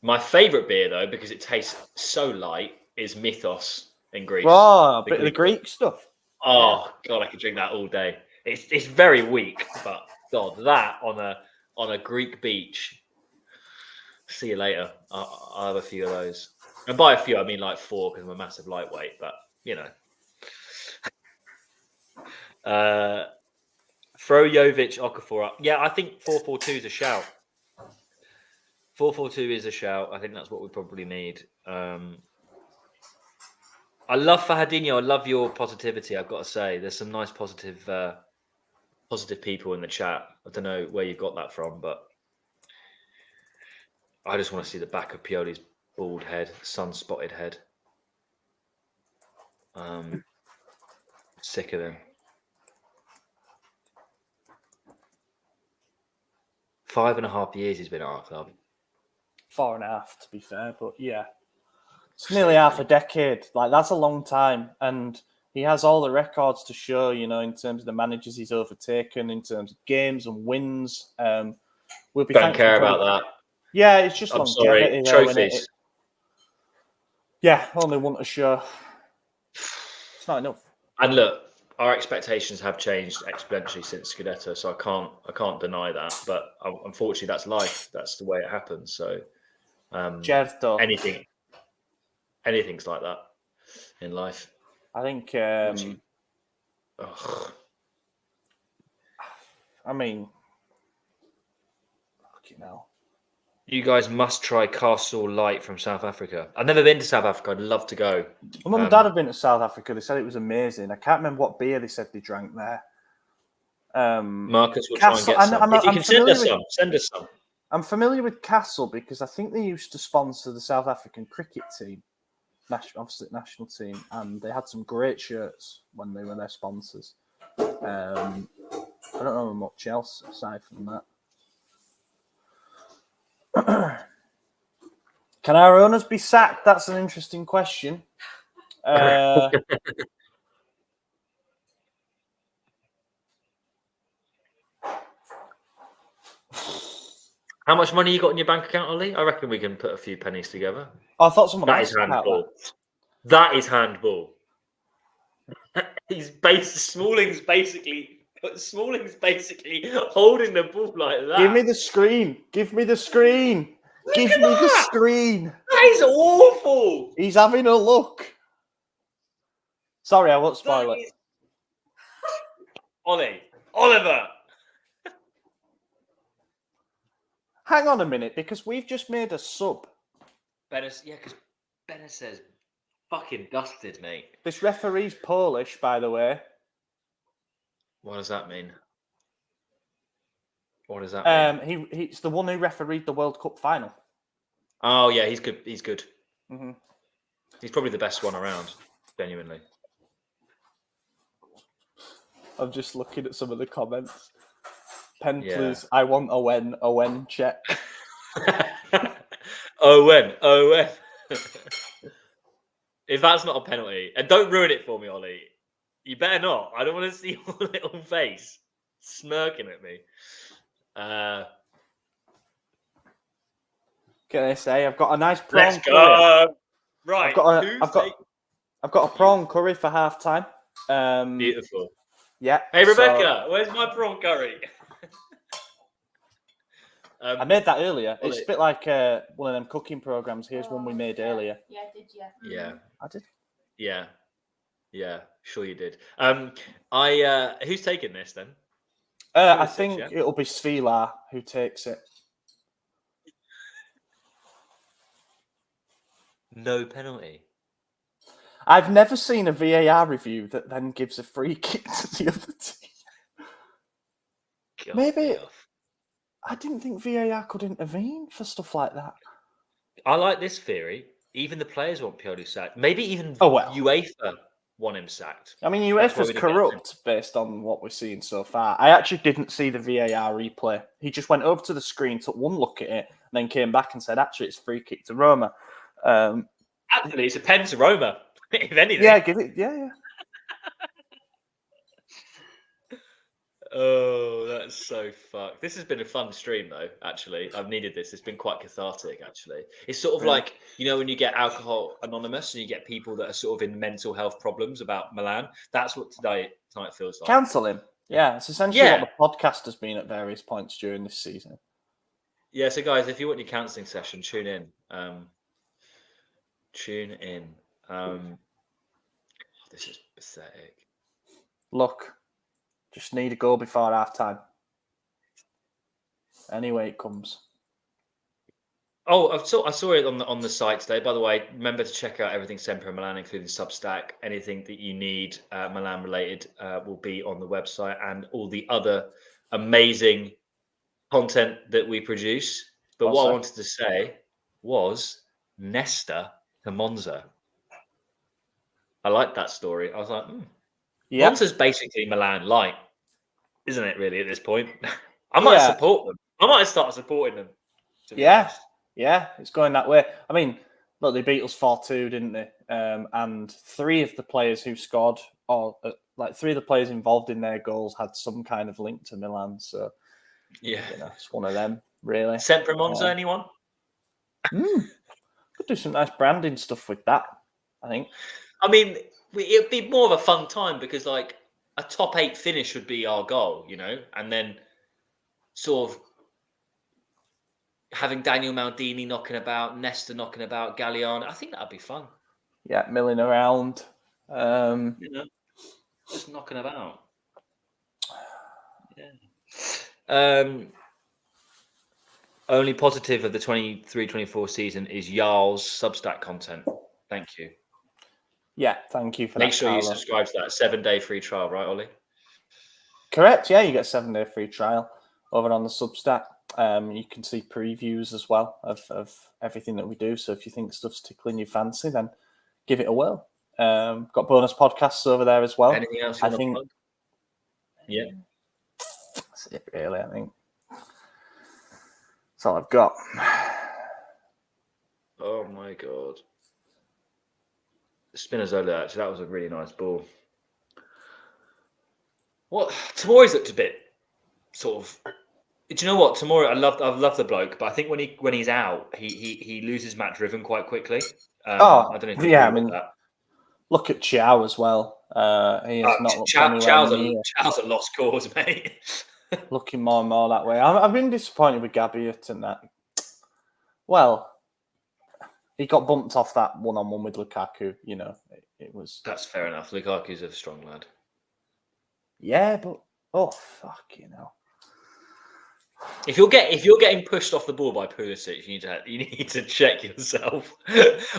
My favourite beer, though, because it tastes so light, is Mythos in Greece. Oh, a bit of the Greek stuff. Oh God, I could drink that all day. It's very weak, but God, that on a Greek beach. See you later. I'll have a few of those, and by a few I mean like 4, because I'm a massive lightweight. But you know, throw Jovic, Okafor up. Yeah, I think 4-4-2 is a shout. 4-4-2 is a shout. I think that's what we probably need. I love Fahadinho. I love your positivity. I've got to say, there's some nice positive people in the chat. I don't know where you got that from, but I just want to see the back of Pioli's bald head, sun-spotted head. Sick of him. 5.5 years he's been at our club. 4.5 to be fair, but yeah. It's nearly half a decade. Like, that's a long time. And he has all the records to show, you know, in terms of the managers he's overtaken, in terms of games and wins. We'll be Don't care about that. Yeah, it's just longevity. Trophies. Yeah, only one to show. It's not enough. And look, our expectations have changed exponentially since Scudetto, so I can't deny that. But unfortunately, that's life. That's the way it happens. So, Certo. Anything's like that in life. I think. I mean, fucking hell. You guys must try Castle Light from South Africa. I've never been to South Africa. I'd love to go. My mum and dad have been to South Africa. They said it was amazing. I can't remember what beer they said they drank there. Marcus will try and get some. If you can send us some. I'm familiar with Castle because I think they used to sponsor the South African cricket team, national team, and they had some great shirts when they were their sponsors. I don't know much else aside from that. Can our owners be sacked? That's an interesting question. How much money you got in your bank account, Ollie? I reckon we can put a few pennies together. I thought someone that is handball. That is handball. Smalling's basically holding the ball like that. Give me the screen. Give me the screen. Give me the screen. That is awful. He's having a look. Sorry, I won't spoil it. Oliver. Hang on a minute, because we've just made a sub. Because Bennett says fucking dusted, mate. This referee's Polish, by the way. What does that mean? He's the one who refereed the World Cup final. Oh yeah, he's good. He's good. Mm-hmm. He's probably the best one around, genuinely. I'm just looking at some of the comments. Pen, please. I want a when check. Owen. If that's not a penalty, and don't ruin it for me, Ollie. You better not. I don't want to see your little face smirking at me. Can I say I've got a nice prawn Let's curry. go. Right. I've got a prawn curry for half time. Beautiful. Yeah. Hey Rebecca, where's my prawn curry? I made that earlier. It's a bit like one of them cooking programs. Here's one we made earlier. Yeah, did you? Yeah, I did. Yeah. Sure, you did. Who's taking this then? I think it'll be Svilar who takes it. No penalty. I've never seen a VAR review that then gives a free kick to the other team. Maybe I didn't think VAR could intervene for stuff like that. I like this theory. Even the players want Pioli sacked. Maybe even UEFA want him sacked. I mean, UEFA's corrupt based on what we're seeing so far. I actually didn't see the VAR replay. He just went over to the screen, took one look at it, and then came back and said, actually, it's free kick to Roma. Actually, it's a pen to Roma, if anything. Yeah, give it. Yeah. Oh, that's so fucked. This has been a fun stream, though, actually. I've needed this. It's been quite cathartic, actually. It's sort of like, when you get Alcohol Anonymous and you get people that are sort of in mental health problems about Milan. That's what tonight feels like. Cancel him. Yeah, it's essentially what the podcast has been at various points during this season. Yeah, so guys, if you want your counselling session, tune in. This is pathetic. Look, just need a goal before half time. Anyway, it comes. Oh, I saw it on the site today. By the way, remember to check out everything SempreMilan, including Substack. Anything that you need Milan related will be on the website, and all the other amazing content that we produce. But what I wanted to say was Nesta to Monza. I like that story. I was like, Monza's basically Milan light, isn't it? Really, at this point, I might support them. I might start supporting them. Yeah, it's going that way. I mean, look, they beat us 4-2, didn't they? And three of the players who scored, or three of the players involved in their goals, had some kind of link to Milan. So, it's one of them, really. SempreMonza, anyone? Could do some nice branding stuff with that, I think. I mean, it'd be more of a fun time because, like, a top 8 finish would be our goal, and then sort of having Daniel Maldini knocking about, Nesta knocking about, Galliano. I think that'd be fun. Yeah, milling around. Just knocking about. Yeah. Only positive of the 23-24 season is Jarl's Substack content. Thank you. Yeah, thank you for that. Make sure you subscribe to that 7-day free trial, right, Ollie? Correct. Yeah, you get a 7-day free trial over on the Substack. You can see previews as well of everything that we do. So if you think stuff's tickling your fancy, then give it a whirl. Got bonus podcasts over there as well. Anything else you want to plug? Yeah. That's it, really, I think. That's all I've got. Oh, my God. Spinazzola, actually, that was a really nice ball. What? Tomori's looked a bit sort of... Do you know what? Tomori, I love the bloke, but I think when he's out, he loses match rhythm quite quickly. I don't know if you agree with that. Look at Chow as well. He has not looked Chow's a lost cause, mate. Looking more and more that way. I've been disappointed with Gabiot and that. Well, he got bumped off that one-on-one with Lukaku. It was. That's fair enough. Lukaku's a strong lad. Yeah, but fuck, If you're getting pushed off the ball by Pulisic, you need to check yourself.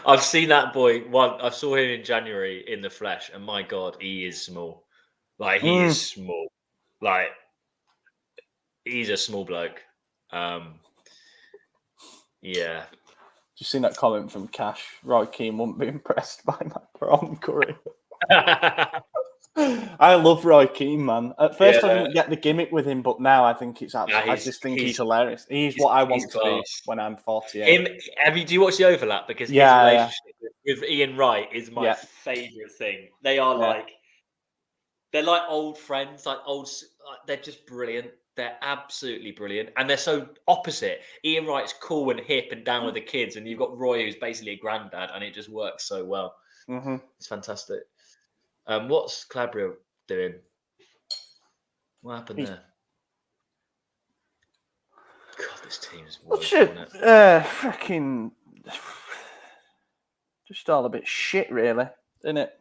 I've seen that boy. I saw him in January in the flesh, and my God, he is small. Like he is small. Like he's a small bloke. Yeah. Did you see that comment from Cash? Roy Keane wouldn't be impressed by my prawn curry. I love Roy Keane, man. At first, I Yeah. didn't get the gimmick with him, but now I think it's absolutely. I just think he's hilarious. He's what I want to be when I'm 48. Do you watch the overlap? Because his Yeah, relationship with Ian Wright is my favorite thing. They are they're like old friends, they're just brilliant. They're absolutely brilliant, and they're so opposite. Ian Wright's cool and hip and down with the kids, and you've got Roy, who's basically a granddad, and it just works so well. Mm-hmm. It's fantastic. What's Calabria doing? What happened there? God, this team's worse, isn't it? Freaking just all a bit shit, really, isn't it?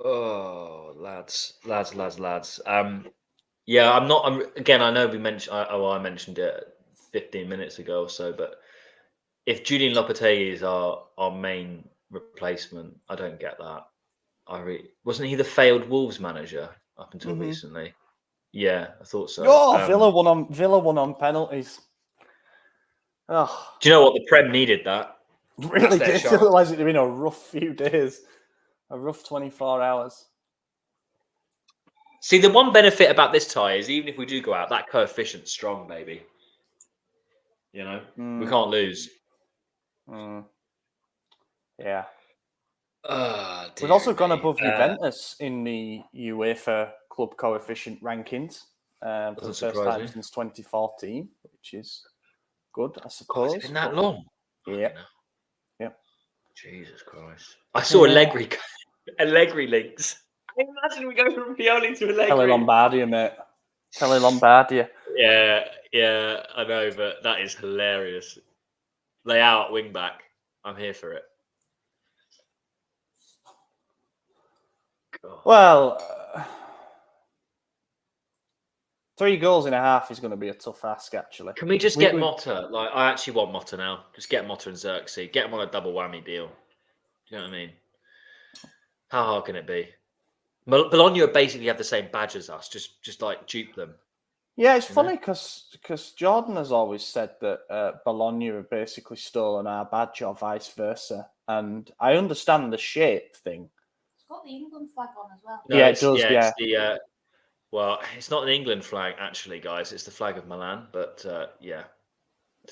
Oh, lads. Yeah, I'm not. Again, I know we mentioned. I mentioned it 15 minutes ago or so, but if Julian Lopetegui is our main replacement, I don't get that. Wasn't he the failed Wolves manager up until recently? Yeah, I thought so. Oh, Villa won on penalties. Oh, do you know what? The Prem needed that. Really did. Otherwise, it'd have been a rough few days, a rough 24 hours. See, the one benefit about this tie is even if we do go out, that coefficient's strong, baby. You know, we can't lose. Yeah. We've also gone above Juventus in the UEFA club coefficient rankings for the first time since 2014, which is good, I suppose. It's been that long. Yeah. Yeah. Jesus Christ. I saw Allegri links. Imagine we go from Pioli to Allegri. Telly Lombardia, mate. Telly Lombardia. Yeah, I know, but that is hilarious. Lay out wing back. I'm here for it. God. Well, 3 goals in a half is going to be a tough ask, actually. Can we just get Motta? Like, I actually want Motta now. Just get Motta and Xerxes. Get them on a double whammy deal. Do you know what I mean? How hard can it be? Bologna basically have the same badge as us. Just like dupe them. Yeah, it's funny because Jordan has always said that Bologna have basically stolen our badge or vice versa. And I understand the shape thing. It's got the England flag on as well. No, yeah, it does, yeah. It's well, it's not an England flag, actually, guys. It's the flag of Milan, but yeah.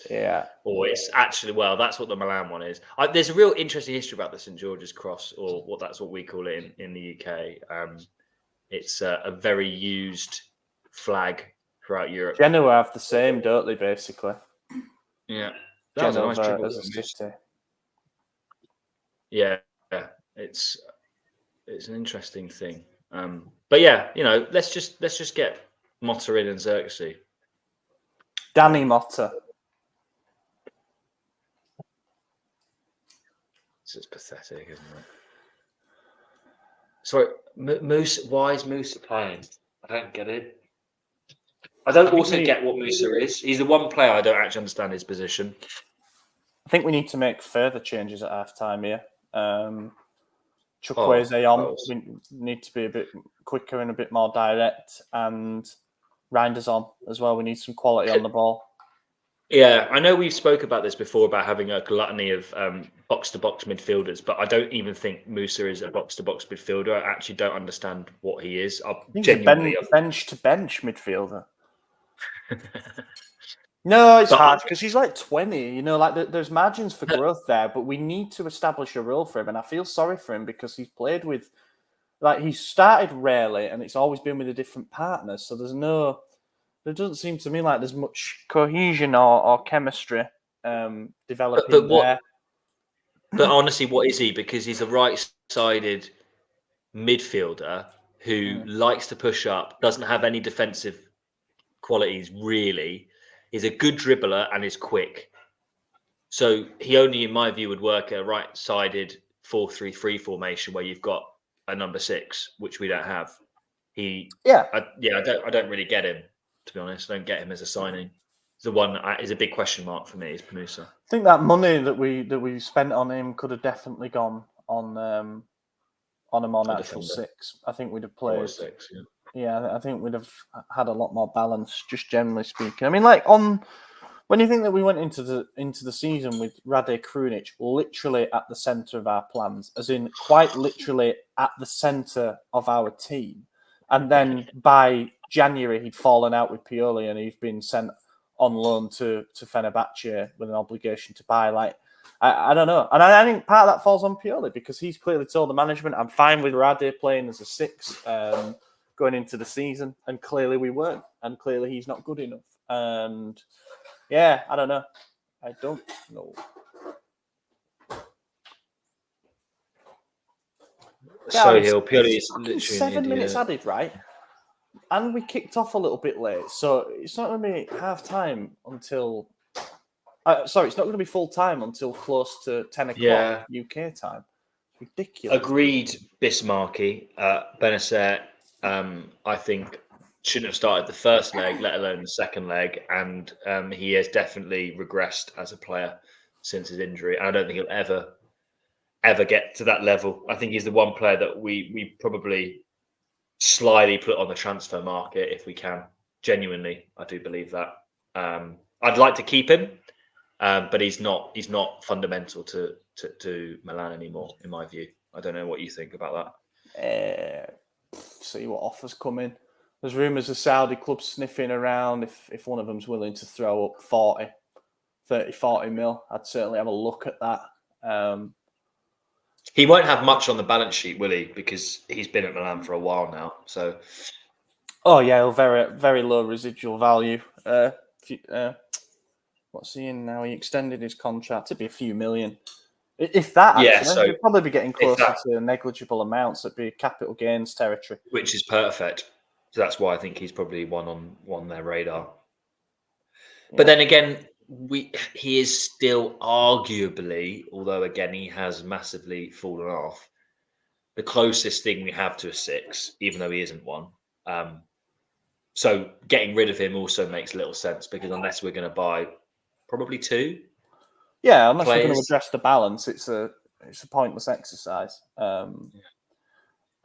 Yeah. Or it's actually, well, that's what the Milan one is. There's a real interesting history about the St. George's Cross, or that's what we call it in the UK. It's a very used flag throughout Europe. Genoa have the same, don't they, basically? Yeah. Genoa as a city. Yeah. It's an interesting thing. But yeah, let's just get Motta in and Xerxes. Danny Motta. This is pathetic, isn't it? Sorry, Moose. Why is Moose playing? I don't get it. I don't also get what Musa is. He's the one player I don't actually understand his position. I think we need to make further changes at half-time here. Chukwueze on. We need to be a bit quicker and a bit more direct. And Reinders on as well. We need some quality on the ball. Yeah, I know we've spoke about this before about having a gluttony of box-to-box midfielders, but I don't even think Musa is a box-to-box midfielder. I actually don't understand what he is. He's a bench-to-bench midfielder. No, it's hard because he's like 20. There's margins for growth there, but we need to establish a role for him. And I feel sorry for him because he's played with, he's started rarely, and it's always been with a different partner. So there doesn't seem to me like there's much cohesion or chemistry developing there. But honestly, what is he? Because he's a right-sided midfielder who likes to push up, doesn't have any defensive qualities really, is a good dribbler and is quick. So he only, in my view, would work a right-sided 4-3-3 formation where you've got a number 6, which we don't have. I don't really get him, to be honest. I don't get him as a signing. The one that is a big question mark for me is Musa. I think that money that we spent on him could have definitely gone on a more natural 6. I think we'd have played 6. Yeah, I think we'd have had a lot more balance, just generally speaking. I mean, like on When you think that we went into the season with Rade Krunic literally at the centre of our plans, as in quite literally at the centre of our team, and then by January he'd fallen out with Pioli and he'd been sent on loan to Fenerbahce with an obligation to buy. Like, I don't know, and I think part of that falls on Pioli because he's clearly told the management, "I'm fine with Rade playing as a 6 going into the season," and clearly we weren't, and clearly he's not good enough, and. Yeah, I don't know. I don't know. So Hill, Pioli is literally 7 minutes added, right? And we kicked off a little bit late, so it's not going to be half time until. It's not going to be full time until close to 10 o'clock UK time. Ridiculous. Agreed, Bismarcky. Benacer, I think, shouldn't have started the first leg, let alone the second leg, and he has definitely regressed as a player since his injury. I don't think he'll ever get to that level. I think he's the one player that we probably slyly put on the transfer market if we can. Genuinely, I do believe that. I'd like to keep him, but he's not fundamental to Milan anymore, in my view. I don't know what you think about that. See what offers come in. There's rumours of Saudi clubs sniffing around. If one of them's willing to throw up 40 mil, I'd certainly have a look at that. He won't have much on the balance sheet, will he? Because he's been at Milan for a while now. So, oh yeah, very very low residual value. What's he in now? He extended his contract. It'd be a few million, if that. Actually, so he'd probably be getting closer to negligible amounts. It'd be capital gains territory, which is perfect. So that's why I think he's probably one on their radar. Yeah. But then again, he is still arguably, although again he has massively fallen off, the closest thing we have to a 6, even though he isn't one. So getting rid of him also makes little sense because unless we're going to buy probably 2. Yeah, unless we're going to address the balance, it's a pointless exercise.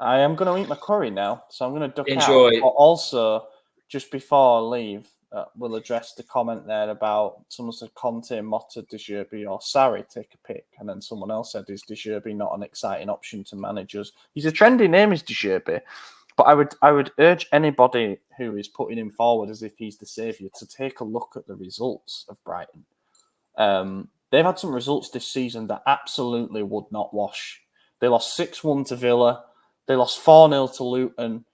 I am going to eat my curry now, so I'm going to duck out. But also, just before I leave, we'll address the comment there about someone said Conte, Motta, De Zerbi or Sarri, take a pick. And then someone else said, is De Zerbi not an exciting option to managers? He's a trendy name, is De Zerbi. But I would urge anybody who is putting him forward as if he's the saviour to take a look at the results of Brighton. They've had some results this season that absolutely would not wash. They lost 6-1 to Villa. They lost 4-0 to Luton.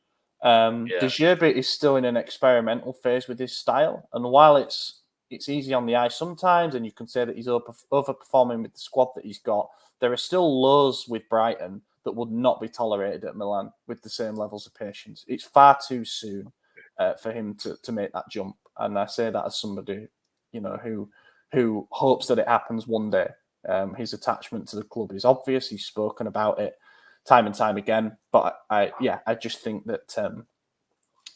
De Zerbi is still in an experimental phase with his style. And while it's easy on the eye sometimes, and you can say that he's overperforming with the squad that he's got, there are still lows with Brighton that would not be tolerated at Milan with the same levels of patience. It's far too soon for him to make that jump. And I say that as somebody, who hopes that it happens one day. His attachment to the club is obvious. He's spoken about it time and time again. But I just think that I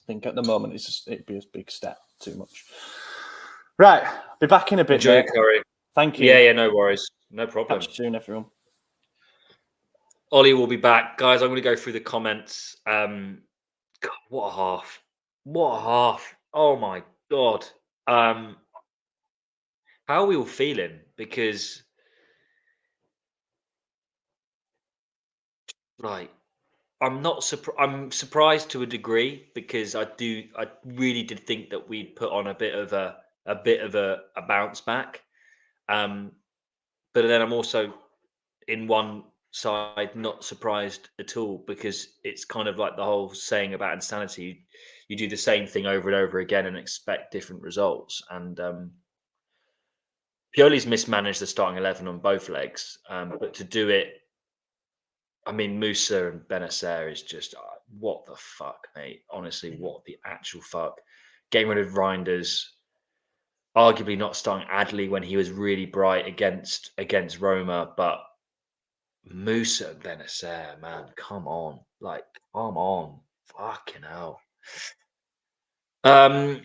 think at the moment it'd be a big step too much. Right, be back in a bit. Enjoy curry. Thank you. Yeah, no worries, no problem. Catch you soon, everyone. Ollie will be back, guys. I'm going to go through the comments. God, what a half! What a half! Oh my god! How are we all feeling? Because, right, I'm surprised to a degree because I really did think that we'd put on a bit of a bounce back. But then I'm also in one side not surprised at all because it's kind of like the whole saying about insanity. You do the same thing over and over again and expect different results. And Pioli's mismanaged the starting 11 on both legs, but to do it, I mean, Musa and Benacer is just what the fuck, mate. Honestly, what the actual fuck. Getting rid of Reinders, arguably not starting Adley when he was really bright against Roma, but Musa and Benacer, man, come on, fucking hell. I'm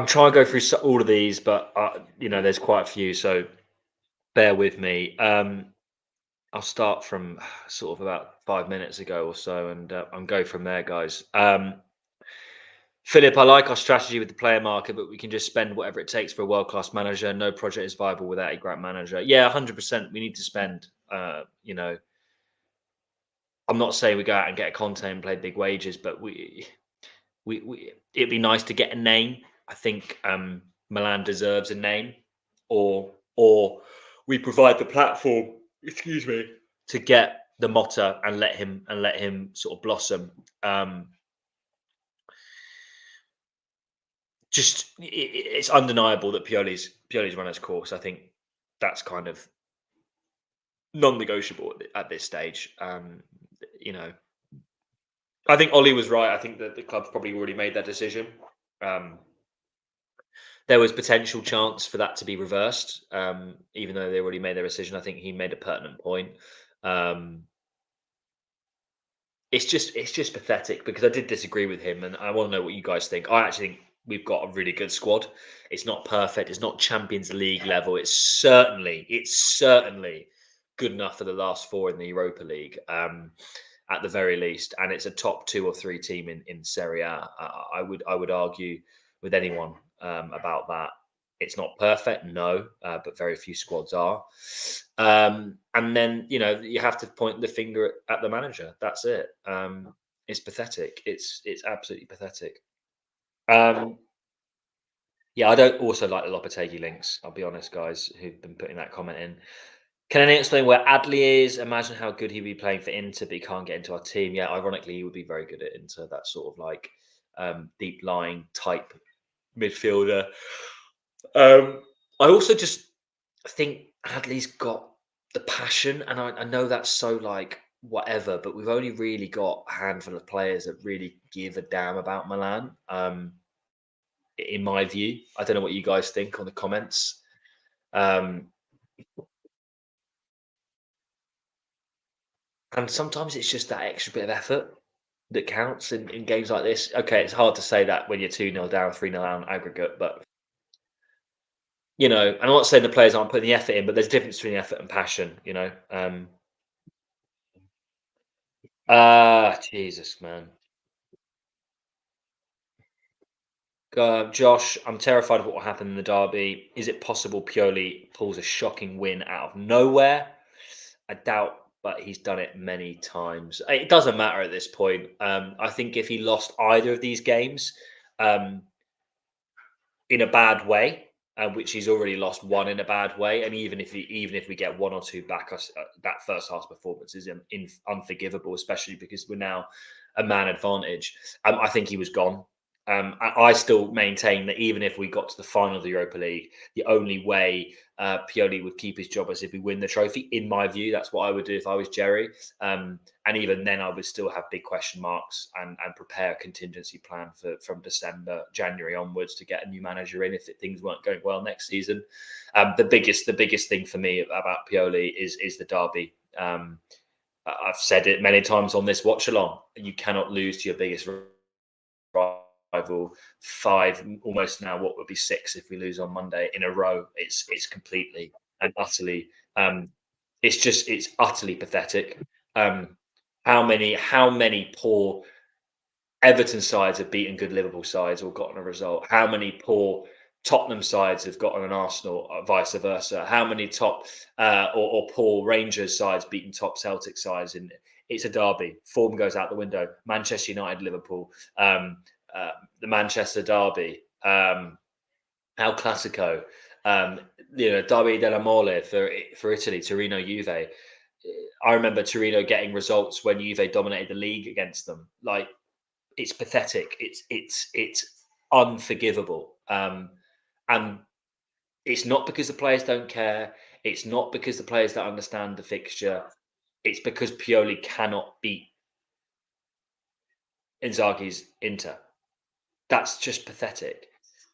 trying to go through all of these, but there's quite a few, so bear with me. I'll start from sort of about 5 minutes ago or so, and go from there, guys. Philip, I like our strategy with the player market, but we can just spend whatever it takes for a world-class manager. No project is viable without a great manager. Yeah, 100%. We need to spend, you know, I'm not saying we go out and get a Conte and play big wages, but we it'd be nice to get a name. I think Milan deserves a name, or we provide the platform, excuse me, to get the Motta and let him sort of blossom. It's undeniable that Pioli's run his course. I think that's kind of non-negotiable at this stage. You know, I think Ollie was right. I think that the club's probably already made their decision. There was potential chance for that to be reversed, even though they already made their decision. I think he made a pertinent point. It's just pathetic because I did disagree with him, and I want to know what you guys think. I actually think we've got a really good squad. It's not perfect. It's not Champions League level. It's certainly good enough for the last four in the Europa League, at the very least, and it's a top 2 or 3 team in Serie A. I would argue with anyone about that. It's not perfect, no, but very few squads are. And then, you know, you have to point the finger at the manager. That's it. It's pathetic. It's absolutely pathetic. Yeah, I don't also like the Lopetegui links. I'll be honest, guys, who've been putting that comment in. Can anyone explain where Adli is? Imagine how good he'd be playing for Inter, but he can't get into our team. Yeah, ironically, he would be very good at Inter, that sort of like deep lying type midfielder. I also just think Adley's got the passion, and I know that's so like whatever, but we've only really got a handful of players that really give a damn about Milan. In my view, I don't know what you guys think on the comments. And sometimes it's just that extra bit of effort that counts in games like this. Okay, it's hard to say that when you're 2-0 down, 3-0 down aggregate, but you know, and I'm not saying the players aren't putting the effort in, but there's a difference between effort and passion, you know. Jesus, man. Josh, I'm terrified of what will happen in the derby. Is it possible Pioli pulls a shocking win out of nowhere? I doubt, but he's done it many times. It doesn't matter at this point. I think if he lost either of these games in a bad way, which he's already lost one in a bad way, and even if we get 1 or 2 back, that first half performance is unforgivable, especially because we're now a man advantage. I think he was gone. I still maintain that even if we got to the final of the Europa League, the only way Pioli would keep his job is if we win the trophy. In my view, that's what I would do if I was Jerry. And even then, I would still have big question marks and prepare a contingency plan from December, January onwards to get a new manager in if things weren't going well next season. The biggest thing for me about Pioli is the derby. I've said it many times on this watch along. You cannot lose to your biggest rival 5, almost now what would be 6 if we lose on Monday in a row. It's completely and utterly it's utterly pathetic. How many poor Everton sides have beaten good Liverpool sides or gotten a result? How many poor Tottenham sides have gotten an Arsenal, or vice versa? How many top or poor Rangers sides beaten top Celtic sides? And it's a derby. Form goes out the window. Manchester United, Liverpool, the Manchester derby, El Clasico, Derby della Mole for Italy, Torino, Juve. I remember Torino getting results when Juve dominated the league against them. Like, it's pathetic. It's unforgivable. And it's not because the players don't care. It's not because the players don't understand the fixture. It's because Pioli cannot beat Inzaghi's Inter. That's just pathetic.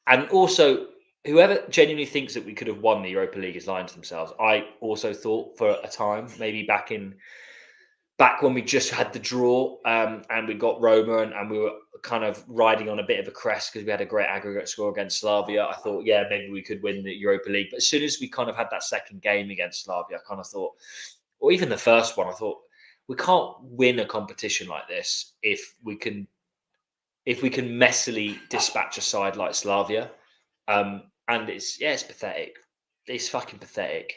And also, whoever genuinely thinks that we could have won the Europa League is lying to themselves. I also thought for a time, maybe back when we just had the draw and we got Roma and we were kind of riding on a bit of a crest because we had a great aggregate score against Slavia. I thought, yeah, maybe we could win the Europa League. But as soon as we kind of had that second game against Slavia, I kind of thought, or even the first one, I thought, we can't win a competition like this if we can if we can messily dispatch a side like Slavia, and it's pathetic. It's fucking pathetic.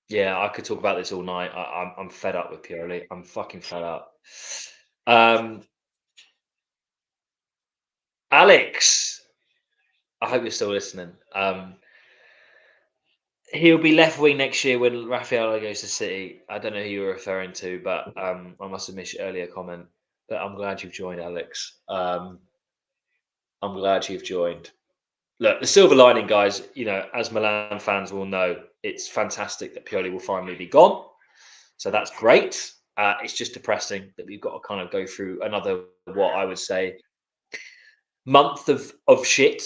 Yeah, I could talk about this all night. I'm fed up with Pioli. I'm fucking fed up. Alex, I hope you're still listening. He'll be left wing next year when Rafael goes to City. I don't know who you were referring to, but I must have missed your earlier comment. But I'm glad you've joined, Alex. I'm glad you've joined. Look, the silver lining, guys, as Milan fans will know, it's fantastic that Pioli will finally be gone. So that's great. It's just depressing that we've got to kind of go through another, what I would say, month of shit,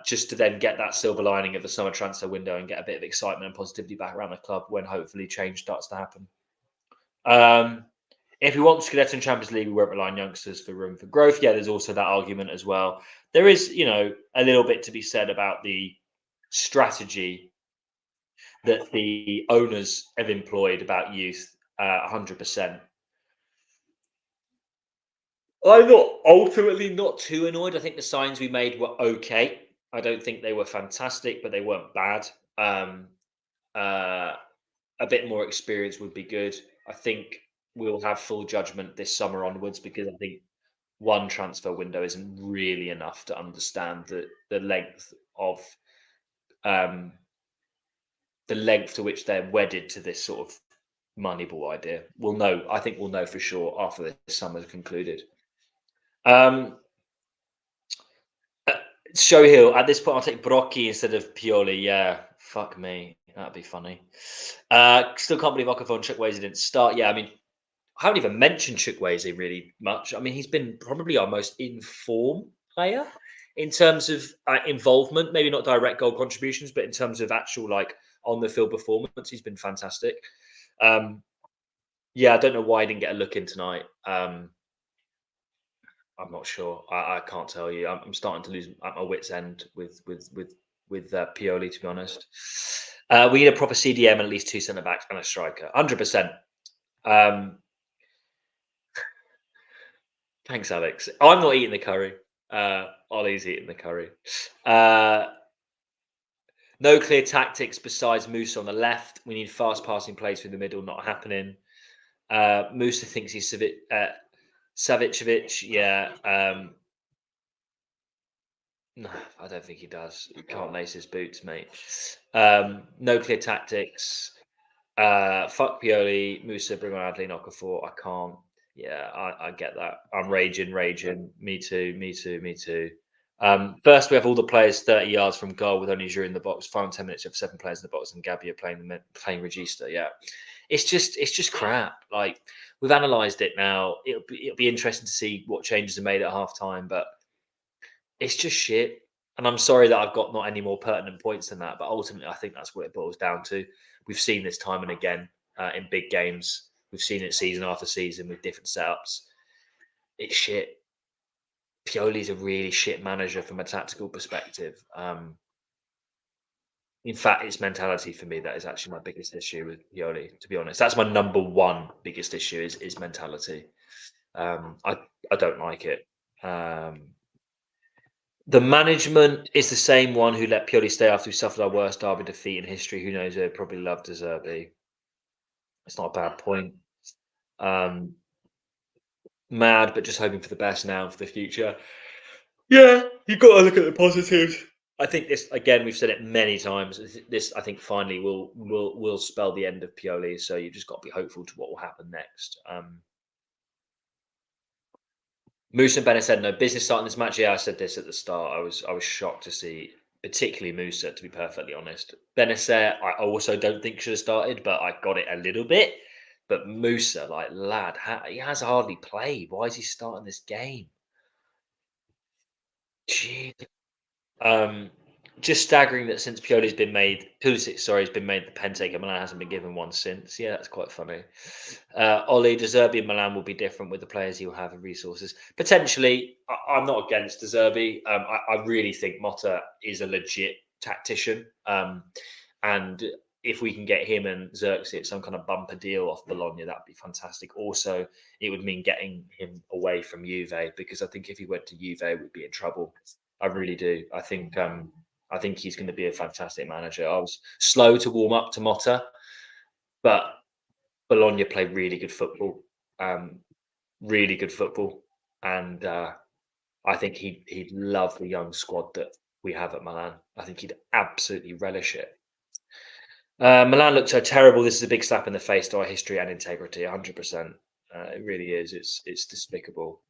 just to then get that silver lining of the summer transfer window and get a bit of excitement and positivity back around the club when hopefully change starts to happen. If we want Scudetto and Champions League, we won't rely on youngsters for room for growth. Yeah, there's also that argument as well. There is, a little bit to be said about the strategy that the owners have employed about youth, 100%. I'm ultimately not too annoyed. I think the signs we made were okay. I don't think they were fantastic, but they weren't bad. A bit more experience would be good. I think we'll have full judgment this summer onwards, because I think one transfer window isn't really enough to understand the length of the length to which they're wedded to this sort of Moneyball idea. We'll know. I think we'll know for sure after this summer's concluded. Show Hill, at this point, I'll take Brocchi instead of Pioli. Yeah, fuck me. That'd be funny. Still can't believe Okafor and Chukwueze didn't start. Yeah, I mean, I haven't even mentioned Chukwueze really much. I mean, he's been probably our most in-form player in terms of involvement, maybe not direct goal contributions, but in terms of actual, on-the-field performance, he's been fantastic. Yeah, I don't know why I didn't get a look in tonight. I'm not sure. I can't tell you. I'm starting to lose at my wits' end with Pioli, to be honest. We need a proper CDM and at least 2 centre backs and a striker. 100%. Thanks, Alex. I'm not eating the curry. Ollie's eating the curry. No clear tactics besides Musa on the left. We need fast passing plays through the middle. Not happening. Musa thinks he's Savicevic, yeah. No, I don't think he does. He can't lace his boots, mate. No clear tactics. Fuck Pioli. Musa, bring on Adley, Okafor. I can't. Yeah, I get that. I'm raging. Me too. First, we have all the players 30 yards from goal with only Giroud in the box. Final 10 minutes, you have 7 players in the box, and Gabbia playing Regista. Yeah, it's just crap. We've analysed it now. It'll be interesting to see what changes are made at halftime, but it's just shit. And I'm sorry that I've got not any more pertinent points than that, but ultimately, I think that's what it boils down to. We've seen this time and again in big games. We've seen it season after season with different setups. It's shit. Pioli's a really shit manager from a tactical perspective. In fact, it's mentality for me that is actually my biggest issue with Pioli, to be honest. That's my number one biggest issue is mentality. I don't like it. The management is the same one who let Pioli stay after we suffered our worst derby defeat in history. Who knows? They probably love De Zerbi. It's not a bad point. Mad, but just hoping for the best now for the future. Yeah, you've got to look at the positives. I think this, again, we've said it many times. This, I think, finally will spell the end of Pioli. So you've just got to be hopeful to what will happen next. Musa and Bennett said no business starting this match. Yeah, I said this at the start. I was shocked to see, particularly Musa, to be perfectly honest. Benacer, I also don't think should have started, but I got it a little bit. But Musa, lad, he has hardly played. Why is he starting this game? Gee. Just staggering that since Pulisic has been made the pen taker, Milan hasn't been given one since. Yeah, that's quite funny. Oli, De Zerbi and Milan will be different with the players he will have and resources. Potentially, I'm not against De Zerbi. I really think Motta is a legit tactician. And if we can get him and Xerxes some kind of bumper deal off Bologna, that'd be fantastic. Also, it would mean getting him away from Juve, because I think if he went to Juve, we'd be in trouble. I really do. I think he's going to be a fantastic manager. I was slow to warm up to Motta, but Bologna play really good football, and I think he'd love the young squad that we have at Milan. I think he'd absolutely relish it. Milan looked so terrible. This is a big slap in the face to our history and integrity. 100%. It really is. It's despicable.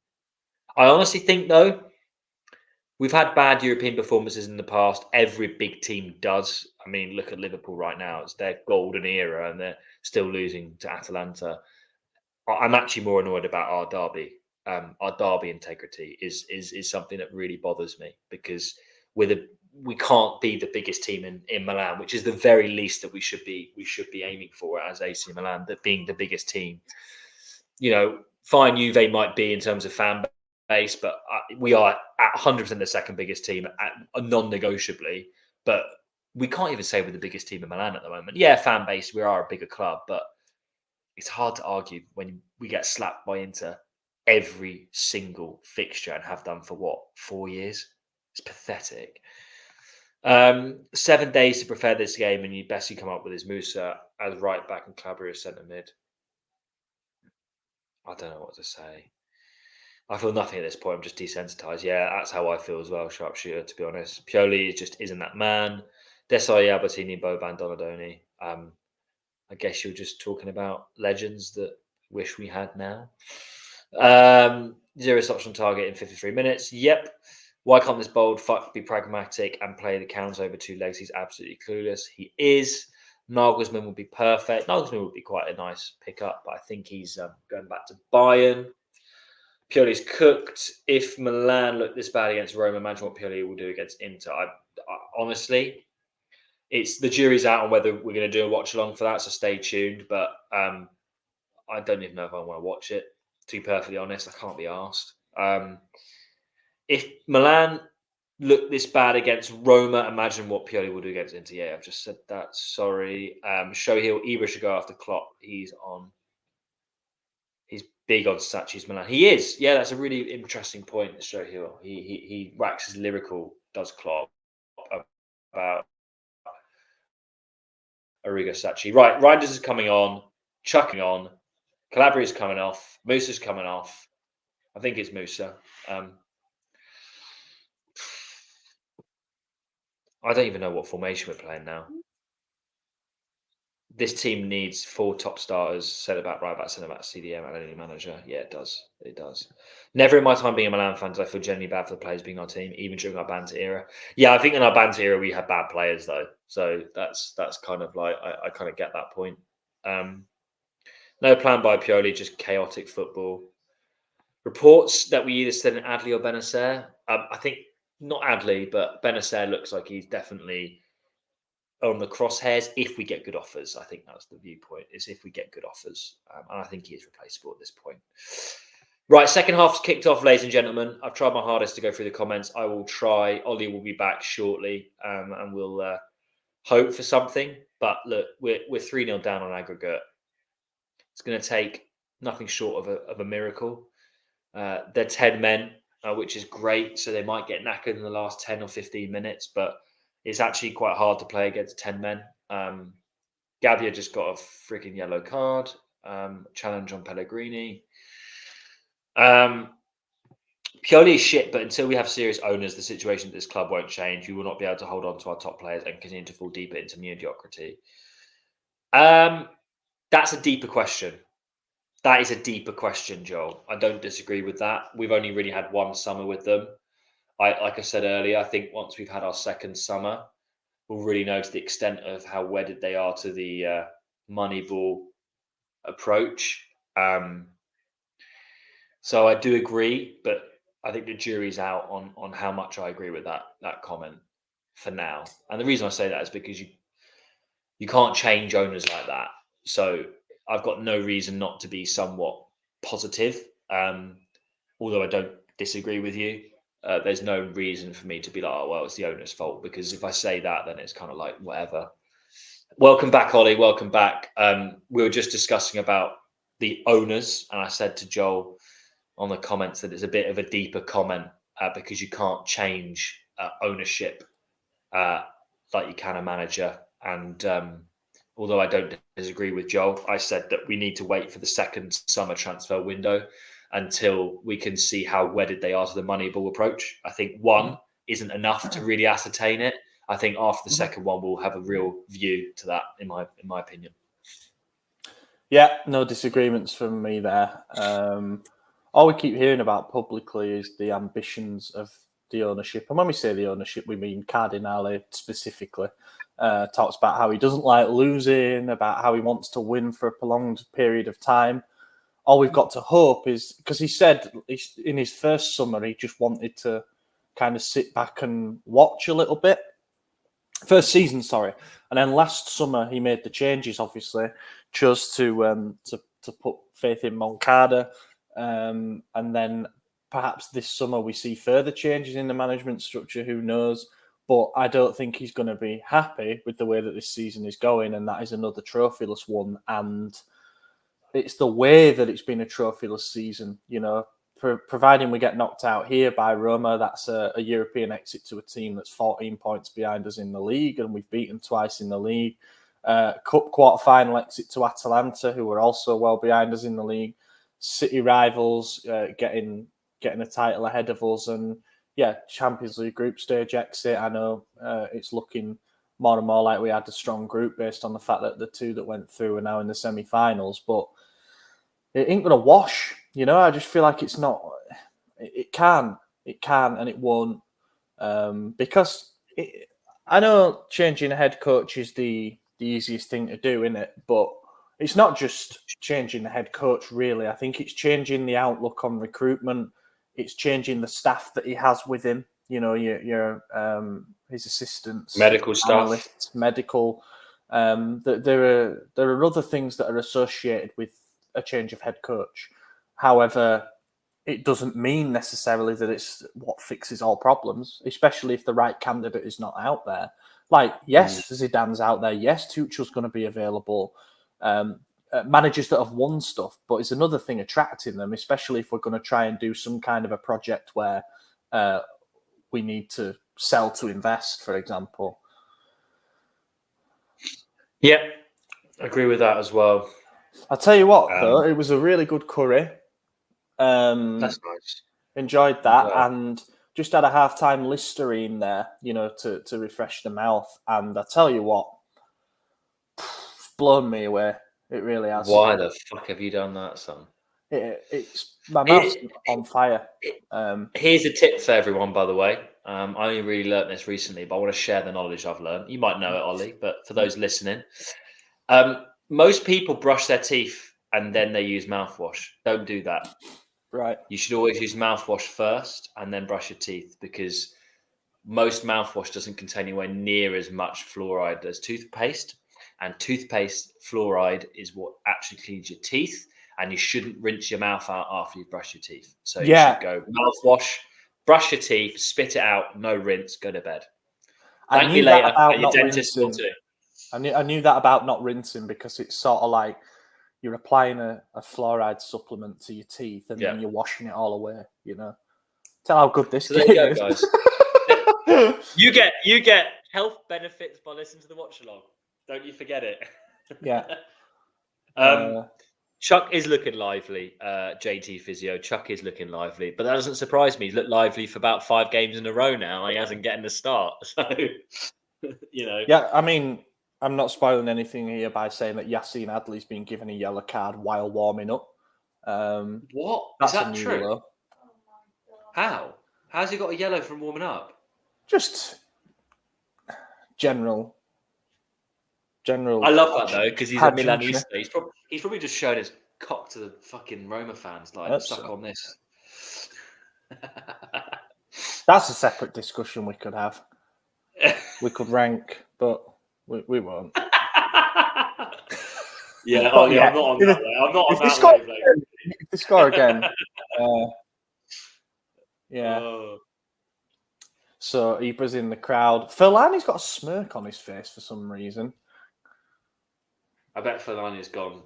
I honestly think, though, we've had bad European performances in the past. Every big team does. I mean, look at Liverpool right now. It's their golden era, and they're still losing to Atalanta. I'm actually more annoyed about our derby. Our derby integrity is something that really bothers me, because we can't be the biggest team in Milan, which is the very least that we should be aiming for as AC Milan, that being the biggest team. Fine, Juve might be in terms of fan base, but we are at 100% the second biggest team, non-negotiably. But we can't even say we're the biggest team in Milan at the moment. Yeah, fan base, we are a bigger club, but it's hard to argue when we get slapped by Inter every single fixture and have done for 4 years. It's pathetic. 7 days to prepare this game, and you best you come up with is Musa as right back and Calabria as centre mid. I don't know what to say. I feel nothing at this point. I'm just desensitized. Yeah, that's how I feel as well, sharpshooter, to be honest. Pioli just isn't that man. Desai, Albertini, Boban, Donadoni. I guess you're just talking about legends that wish we had now. 0 shots on target in 53 minutes. Yep. Why can't this bold fuck be pragmatic and play the counts over 2 legs? He's absolutely clueless. He is. Nagelsmann would be perfect. Nagelsmann would be quite a nice pickup, but I think he's going back to Bayern. Pioli's cooked. If Milan look this bad against Roma, imagine what Pioli will do against Inter. I honestly, it's the jury's out on whether we're going to do a watch along for that, so stay tuned. But I don't even know if I want to watch it, to be perfectly honest. I can't be asked. If Milan look this bad against Roma, imagine what Pioli will do against Inter. Yeah, I've just said that. Sorry. Shohil Ibra should go after Klopp. He's big on Sacchi's Milan. He is. Yeah, that's a really interesting point, Shohil. He waxes lyrical, does Klopp, about Arrigo Sacchi. Right, Reinders is coming on, chucking on. Calabria's coming off. Musa's coming off. I think it's Musa. I don't even know what formation we're playing now. This team needs 4 top starters, centre back, right back, centre back, CDM, and any manager. Yeah, it does. It does. Never in my time being a Milan fan did I feel genuinely bad for the players being our team, even during our banter era. Yeah, I think in our banter era we had bad players though, so that's kind of like I kind of get that point. No plan by Pioli, just chaotic football. Reports that we either send Adli or Benacer. I think not Adli, but Benacer looks like he's definitely on the crosshairs if we get good offers. I think that's the viewpoint, is if we get good offers. And I think he is replaceable at this point. Right, second half's kicked off, ladies and gentlemen. I've tried my hardest to go through the comments. I will try. Ollie will be back shortly, and we'll hope for something. But look, we're 3-0 down on aggregate. It's going to take nothing short of a miracle. They're 10 men, which is great. So they might get knackered in the last 10 or 15 minutes, but it's actually quite hard to play against 10 men. Gabbia just got a freaking yellow card. Challenge on Pellegrini. Pioli is shit, but until we have serious owners, the situation at this club won't change. We will not be able to hold on to our top players and continue to fall deeper into mediocrity. That's a deeper question. That is a deeper question, Joel. I don't disagree with that. We've only really had one summer with them. Like I said earlier, I think once we've had our second summer, we'll really know to the extent of how wedded they are to the Moneyball approach. So I do agree, but I think the jury's out on how much I agree with that comment for now. And the reason I say that is because you can't change owners like that. So I've got no reason not to be somewhat positive, although I don't disagree with you. There's no reason for me to be like, oh, well, it's the owner's fault, because if I say that, then it's kind of like whatever. Welcome back, Ollie. Welcome back. We were just discussing about the owners, and I said to Joel on the comments that it's a bit of a deeper comment because you can't change ownership like you can a manager. And although I don't disagree with Joel, I said that we need to wait for the second summer transfer window until we can see how wedded they are to the Moneyball approach. I think one isn't enough to really ascertain it. I think after the second one, we'll have a real view to that, in my opinion. Yeah, no disagreements from me there. All we keep hearing about publicly is the ambitions of the ownership. And when we say the ownership, we mean Cardinale specifically. Talks about how he doesn't like losing, about how he wants to win for a prolonged period of time. All we've got to hope is, because he said in his first summer, he just wanted to kind of sit back and watch a little bit. First season, sorry. And then last summer, he made the changes, obviously, chose to put faith in Moncada. And then perhaps this summer we see further changes in the management structure, who knows? But I don't think he's going to be happy with the way that this season is going, and that is another trophyless one. And it's the way that it's been a trophyless season, you know, providing we get knocked out here by Roma. That's a European exit to a team that's 14 points behind us in the league, and we've beaten twice in the league. Cup quarter-final exit to Atalanta, who were also well behind us in the league. City rivals getting a title ahead of us, and yeah, Champions League group stage exit. I know it's looking more and more like we had a strong group based on the fact that the two that went through are now in the semi-finals, but it ain't going to wash. You know, I just feel like it's not. It can, and it won't, because I know changing a head coach is the easiest thing to do, isn't it? But it's not just changing the head coach, really. I think it's changing the outlook on recruitment. It's changing the staff that he has with him. You know, your his assistants, medical staff, analysts, medical. There are other things that are associated with a change of head coach. However, it doesn't mean necessarily that it's what fixes all problems, especially if the right candidate is not out there. Like, yes, Zidane's out there. Yes, Tuchel's going to be available. Managers that have won stuff, but it's another thing attracting them, especially if we're going to try and do some kind of a project where we need to sell to invest, for example. Yep, I agree with that as well. I'll tell you what, though, it was a really good curry. That's nice. Enjoyed that, and just had a half-time Listerine there, you know, to refresh the mouth. And I tell you what, it's blown me away. It really has. Why the fuck have you done that, son? It's my mouth's on fire. Here's a tip for everyone, by the way. I only really learnt this recently, but I want to share the knowledge I've learned. You might know it, Ollie, but for those listening, most people brush their teeth and then they use mouthwash. Don't do that. Right. You should always use mouthwash first and then brush your teeth, because most mouthwash doesn't contain anywhere near as much fluoride as toothpaste. And toothpaste fluoride is what actually cleans your teeth. And you shouldn't rinse your mouth out after you've brushed your teeth. So you should go mouthwash, brush your teeth, spit it out, no rinse, go to bed. Thank me later. Your dentist will too. I knew that about not rinsing, because it's sort of like you're applying a fluoride supplement to your teeth and then you're washing it all away, you know. Tell how good this game is. Guys. You get health benefits by listening to the Watchalong. Don't you forget it. Yeah. Chuck is looking lively, JT Physio. Chuck is looking lively, but that doesn't surprise me. He's looked lively for about 5 games in a row now. He hasn't getting the start. So, you know. Yeah, I mean, I'm not spoiling anything here by saying that Yassine Adli's been given a yellow card while warming up. What? Is that true? Low. How? How's he got a yellow from warming up? Just general. I love that though, because he's a Milanista. He's probably just showing his cock to the fucking Roma fans, like suck on this. That's a separate discussion we could have. We could rank, but we won't. Yeah, I'm not on that way. I'm not on that way. If they score again, yeah. Oh. So Ibra's in the crowd. Fellaini's got a smirk on his face for some reason. I bet Fellaini's gone.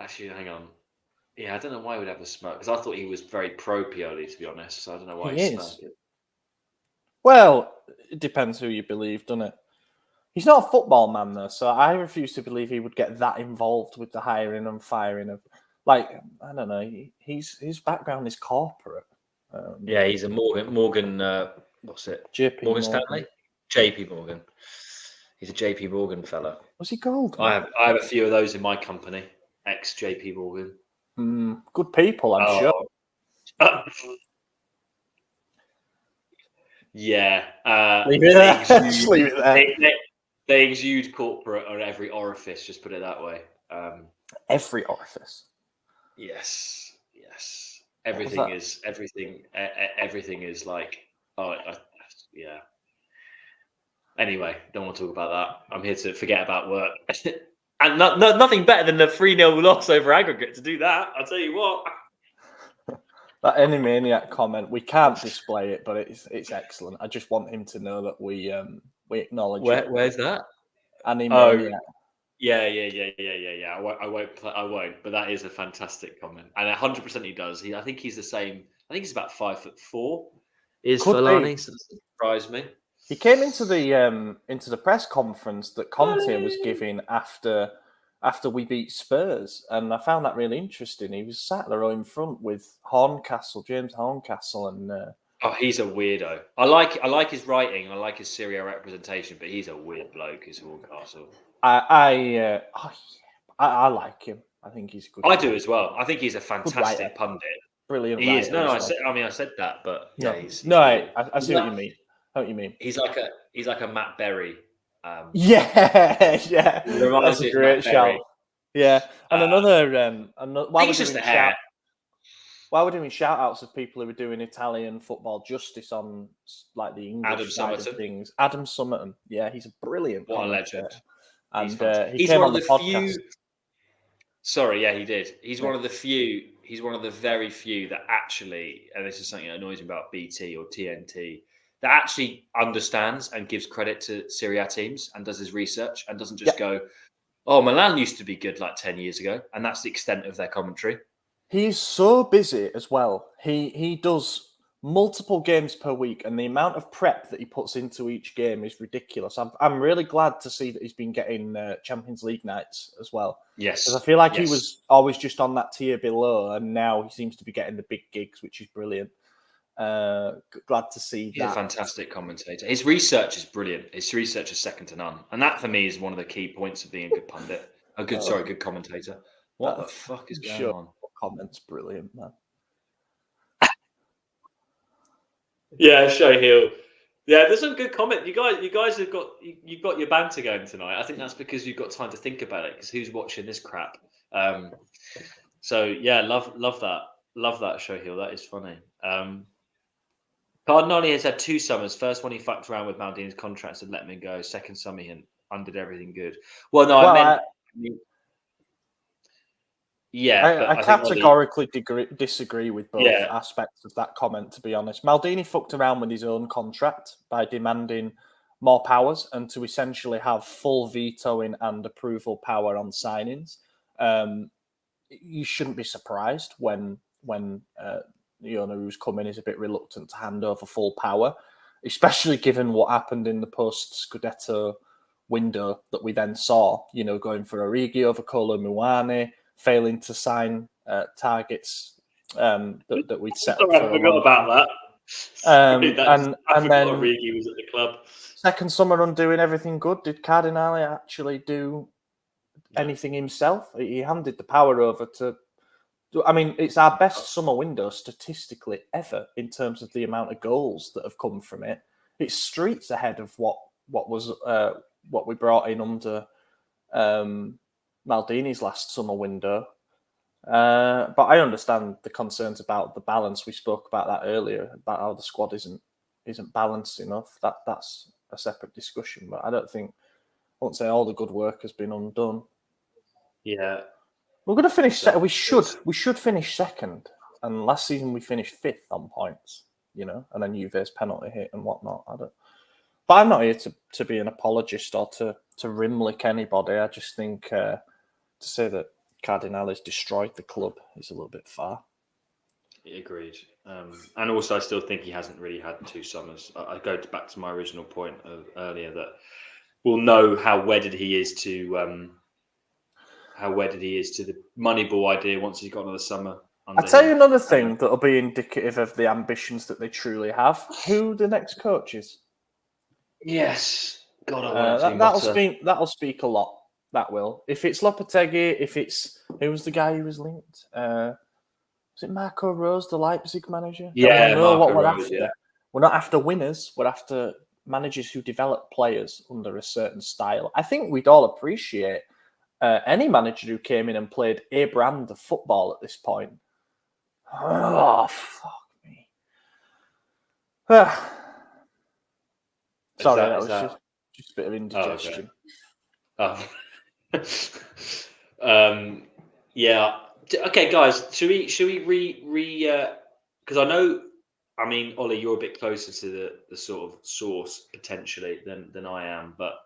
Actually, hang on. Yeah, I don't know why he would have a smirk because I thought he was very pro Pioli, to be honest. So I don't know why He he's is. smirking. Well, it depends who you believe, doesn't it? He's not a football man, though, so I refuse to believe he would get that involved with the hiring and firing of, like, I don't know. His background is corporate. Yeah, he's a Morgan. What's it? JP Morgan Morgan. Stanley. JP Morgan. He's a JP Morgan fella. Was he gold? I have a few of those in my company. Ex JP Morgan. Good people, I'm sure. Yeah. Leave it there. Just leave it there. They exude corporate on every orifice. Just put it that way. Every orifice. Yes. Everything is like. Yeah. Anyway, don't want to talk about that. I'm here to forget about work. And nothing better than the 3-0 loss over aggregate to do that. I'll tell you what. That Animaniac comment, we can't display it, but it's excellent. I just want him to know that we acknowledge it. Where's that? Animaniac. Yeah. I won't. But that is a fantastic comment, and 100% he does. I think he's the same. I think he's about 5'4". Is Could Fellaini? So that surprised me. He came into the press conference that Conte was giving after we beat Spurs, and I found that really interesting. He was sat there in front with James Horncastle, and he's a weirdo. I like his writing. I like his Serie A representation, but he's a weird bloke. Is Horncastle. I like him. I think he's good. I do as well. I think he's a fantastic pundit. Brilliant. He is. No, I said that, but yeah, I see what you mean. I know what you mean. He's like a Matt Berry. Yeah. That's a great shout. Yeah, and another. Why just the hair. Why we're doing shout outs of people who are doing Italian football justice on like the English side of things? Adam Summerton. Yeah, he's a brilliant. What a legend. And he's came one on of the podcast. few. Sorry, yeah, he did. He's one of the few. He's one of the very few that actually, and this is something that annoys me about BT or TNT, that actually understands and gives credit to Serie A teams and does his research and doesn't just go, "Oh, Milan used to be good like 10 years ago," and that's the extent of their commentary. He's so busy as well. He does multiple games per week, and the amount of prep that he puts into each game is ridiculous. I'm really glad to see that he's been getting Champions League nights as well. Yes, because I feel like he was always just on that tier below, and now he seems to be getting the big gigs, which is brilliant. Glad to see He's a fantastic commentator. His research is brilliant. His research is second to none, and that for me is one of the key points of being a good pundit. Good commentator. What the fuck is going on? Comments brilliant, man. Yeah, show heel. Yeah, there's some good comment. You guys have got you've got your banter going tonight. I think that's because you've got time to think about it. Because who's watching this crap? So yeah, love that show heel. That is funny. Cardinale has had 2 summers. First one he fucked around with Maldini's contracts and let him go. Second summer he undid everything good. Well, no, I categorically disagree with both aspects of that comment, to be honest. Maldini fucked around with his own contract by demanding more powers and to essentially have full vetoing and approval power on signings. You shouldn't be surprised when the owner who's coming is a bit reluctant to hand over full power, especially given what happened in the post-Scudetto window that we then saw, going for Origi over Kolo Muani, failing to sign targets that we'd set up. I forgot about that. I forgot Origi was at the club. Second summer undoing everything good. Did Cardinale actually do anything himself? He handed the power over to... I mean, it's our best summer window statistically ever in terms of the amount of goals that have come from it. It's streets ahead of what we brought in under Maldini's last summer window. But I understand the concerns about the balance. We spoke about that earlier, about how the squad isn't balanced enough. That's a separate discussion. But I won't say all the good work has been undone. Yeah. We're going to finish. We should finish second. And last season we finished 5th on points, and then Juve's penalty hit and whatnot. But I'm not here to be an apologist or to rimlick anybody. I just think to say that Cardinale has destroyed the club is a little bit far. Agreed. And also, I still think he hasn't really had 2 summers. I go back to my original point earlier that we'll know how wedded he is to the Moneyball idea once he's got another summer. I'll tell you another thing that'll be indicative of the ambitions that they truly have. Who the next coach is? Yes, God, that'll speak a lot. That will. If it's Lopetegui, who was the guy who was linked? Was it Marco Rose, the Leipzig manager? Yeah, we know what Marco we're Rose, after. yeah. We're not after winners. We're after managers who develop players under a certain style. I think we'd all appreciate any manager who came in and played a brand of football at this point. Oh, fuck me. Sorry, that was just a bit of indigestion. Oh, okay. Yeah. Okay, guys. Should we because I know. I mean, Ollie, you're a bit closer to the sort of source potentially than I am, but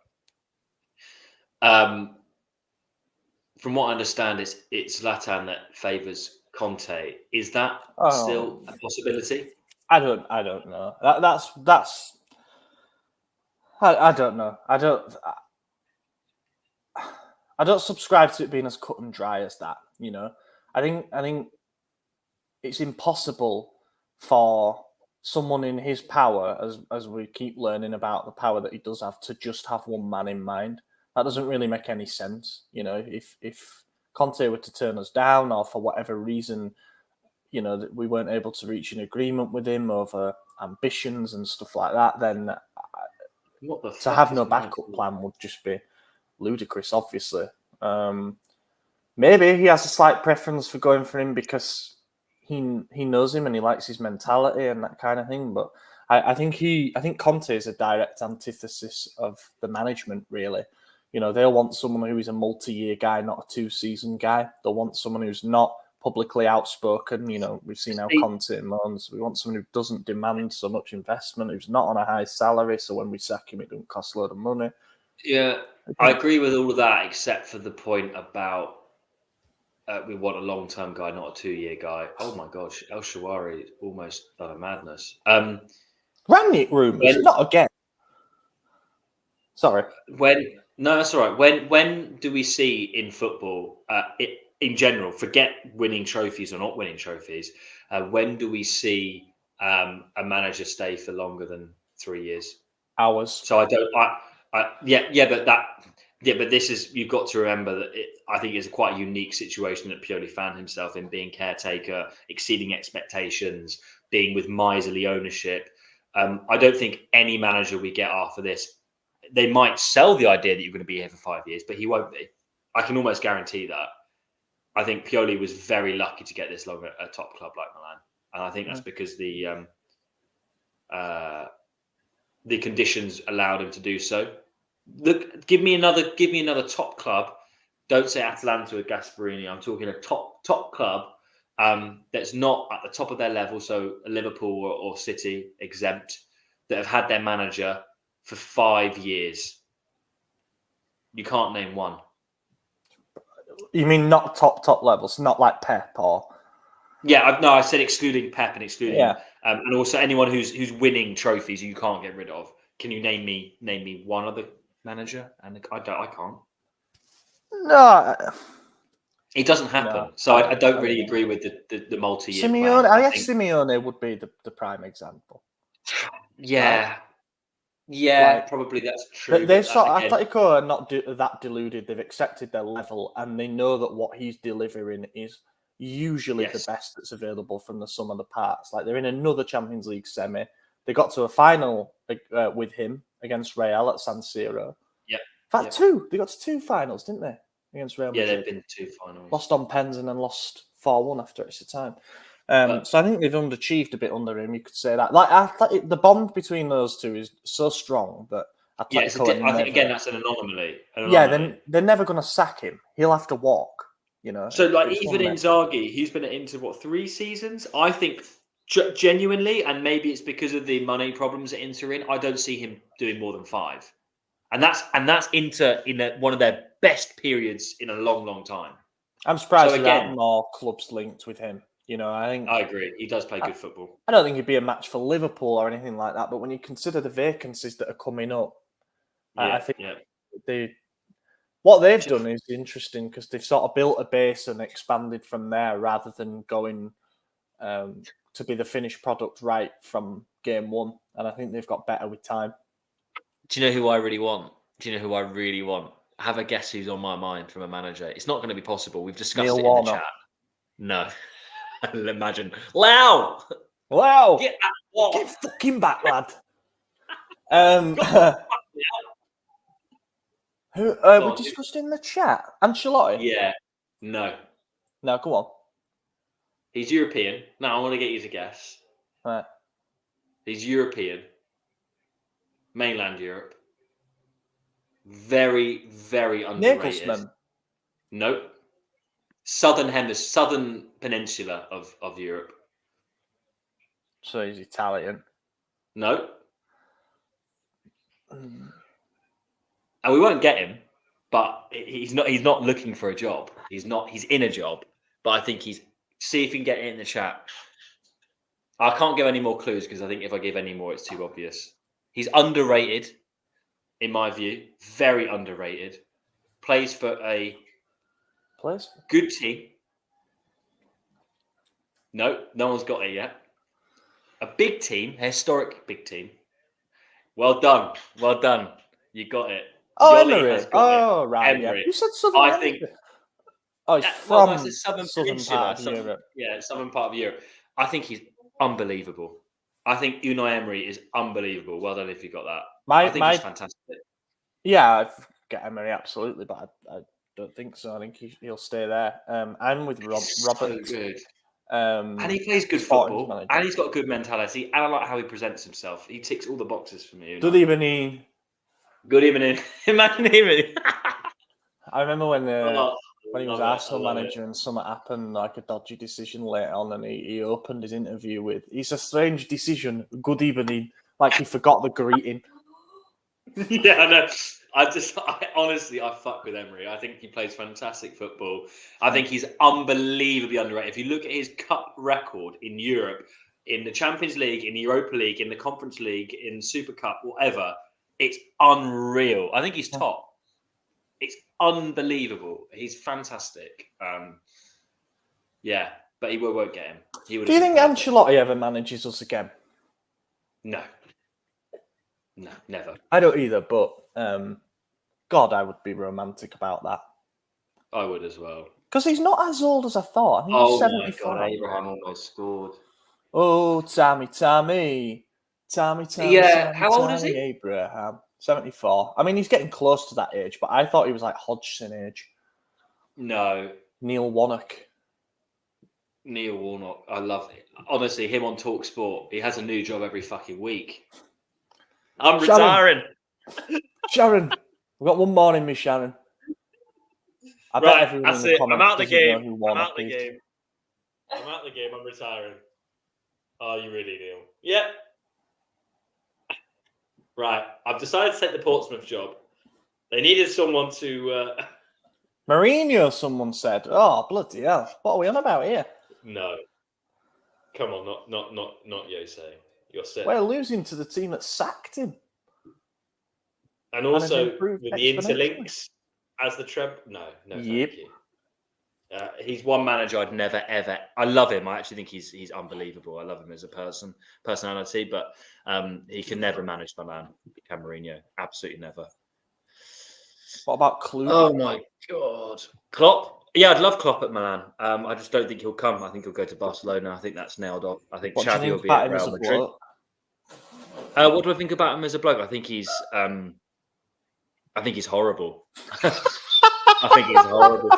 from what I understand, it's Zlatan that favours Conte. Is that still a possibility? I don't know. That's. I don't know. I don't subscribe to it being as cut and dry as that. You know, I think it's impossible for someone in his power, as we keep learning about the power that he does have, to just have one man in mind. That doesn't really make any sense. You know, if Conte were to turn us down, or for whatever reason, you know, that we weren't able to reach an agreement with him over ambitions and stuff like that, then to have no backup plan would just be ludicrous, obviously. Maybe he has a slight preference for going for him because he knows him and he likes his mentality and that kind of thing. But I think Conte is a direct antithesis of the management, really. You know, they'll want someone who is a multi-year guy, not a 2-season guy. They'll want someone who's not publicly outspoken. You know, we've seen how Conte moans. We want someone who doesn't demand so much investment, who's not on a high salary, so when we sack him, it doesn't cost a load of money. Yeah, I agree with all of that, except for the point about we want a long-term guy, not a 2-year guy. Oh my gosh, El Shawari almost done a madness. Rangnick rumours, not again. Sorry. No, that's all right. When do we see in football, in general, forget winning trophies or not winning trophies, when do we see a manager stay for longer than 3 years? Hours. So but this is, you've got to remember that I think it's quite a unique situation that Pioli found himself in, being caretaker, exceeding expectations, being with miserly ownership. I don't think any manager we get after this, they might sell the idea that you're going to be here for 5 years, but he won't be. I can almost guarantee that. I think Pioli was very lucky to get this long at a top club like Milan, and I think that's because the conditions allowed him to do so. Look, give me another top club. Don't say Atalanta or Gasperini. I'm talking a top club that's not at the top of their level. So Liverpool or City exempt, that have had their manager for 5 years. You can't name one. You mean not top levels, not like Pep or? Yeah, I said excluding Pep and excluding, and also anyone who's winning trophies you can't get rid of. Can you name me one other manager? And I can't. No, it doesn't happen. No, so I don't really agree with the multi-year Simeone. plan. I guess Simeone would be the prime example. Yeah. Right? Yeah, probably that's true. Atletico are not that deluded. They've accepted their level, and they know that what he's delivering is usually the best that's available from the sum of the parts. Like, they're in another Champions League semi. They got to a final with him against Real at San Siro. Yeah. In fact, two. They got to 2 finals, didn't they? Against Real Madrid. Yeah, they've been 2 finals. Lost on pens and then lost 4-1 after extra time. So I think they've underachieved a bit under him. You could say that. Like, the bond between those two is so strong that Atletico I think again that's an anomaly. Then they're never going to sack him. He'll have to walk. You know. So like, even Inzaghi, he's been into 3 seasons. I think Genuinely, and maybe it's because of the money problems at Inter in, I don't see him doing more than 5. And that's Inter in one of their best periods in a long, long time. I'm surprised So there again- aren't more clubs linked with him. You know, I agree. He does play good football. I don't think it'd be a match for Liverpool or anything like that. But when you consider the vacancies that are coming up, I think what they've done is interesting because they've sort of built a base and expanded from there rather than going to be the finished product right from game one. And I think they've got better with time. Do you know who I really want? Have a guess who's on my mind from a manager. It's not going to be possible. We've discussed Neil it Warnock. in the chat. No. Imagine. Lau! Wow! Get that wall. Get fucking back, lad. Who we discussed in the chat? Ancelotti? Yeah. No. No, go on. He's European. Now I want to get you to guess. Right. He's European. Mainland Europe. Very, very underrated. Nagelsmann. Nope. Southern peninsula of Europe. So he's Italian. No. And we won't get him, but he's not looking for a job. He's in a job. But I think see if you can get it in the chat. I can't give any more clues because I think if I give any more, it's too obvious. He's underrated, in my view. Very underrated. Plays for a good team. No one's got it yet. A big team, a historic big team. Well done. You got it. Oh, Yoli Emery. has got Oh, it. right. Emery. Yeah. You said Southern. I think. Oh, he's Well, from the southern southern peninsula, part of Europe. Yeah, southern part of Europe. I think he's unbelievable. I think Unai Emery is unbelievable. Well done if you got that. I think he's fantastic. Yeah, I get Emery absolutely, but I don't think so. I think he'll stay there. I'm with Robert. So good. And he plays good football, and he's got a good mentality, and I like how he presents himself. He ticks all the boxes for me. Good evening. Good evening. Imagine him. I remember when he was Arsenal love manager and something happened, like a dodgy decision later on, and he opened his interview with, "It's a strange decision. Good evening." Like he forgot the greeting. Yeah, I know. I honestly fuck with Emery. I think he plays fantastic football. I think he's unbelievably underrated. If you look at his cup record in Europe, in the Champions League, in the Europa League, in the Conference League, in Super Cup, whatever, it's unreal. I think he's top. It's unbelievable. He's fantastic. Yeah, but we won't get him. Do you think Ancelotti ever manages us again? No, never. I don't either, but God, I would be romantic about that. I would as well. Because he's not as old as I thought. I think he's 75. My God, Abraham almost scored. Oh, Tommy. Yeah, how old is he? Abraham, 74. I mean, he's getting close to that age, but I thought he was like Hodgson age. No. Neil Warnock. I love it. Honestly, him on Talk Sport, he has a new job every fucking week. I'm retiring. Sharon, we've got one more in me, Sharon. I bet everyone in the comments I'm out the game. I'm out the game. I'm retiring. Are you really, Neil? Yep. Right. I've decided to take the Portsmouth job. They needed someone to... Mourinho, someone said. Oh, bloody hell. What are we on about here? No. Come on, not Jose. You're sick. We're losing to the team that sacked him. And also with the interlinks as the treble. No, thank you. He's one manager I'd never ever. I love him. I actually think he's unbelievable. I love him as a personality, but he can never manage Milan. Mourinho, absolutely never. What about Klopp? Oh my God, Klopp. Yeah, I'd love Klopp at Milan. I just don't think he'll come. I think he'll go to Barcelona. I think that's nailed on. I think Xavi will be at Real Madrid. What do I think about him as a bloke? I think he's horrible. I think he's horrible.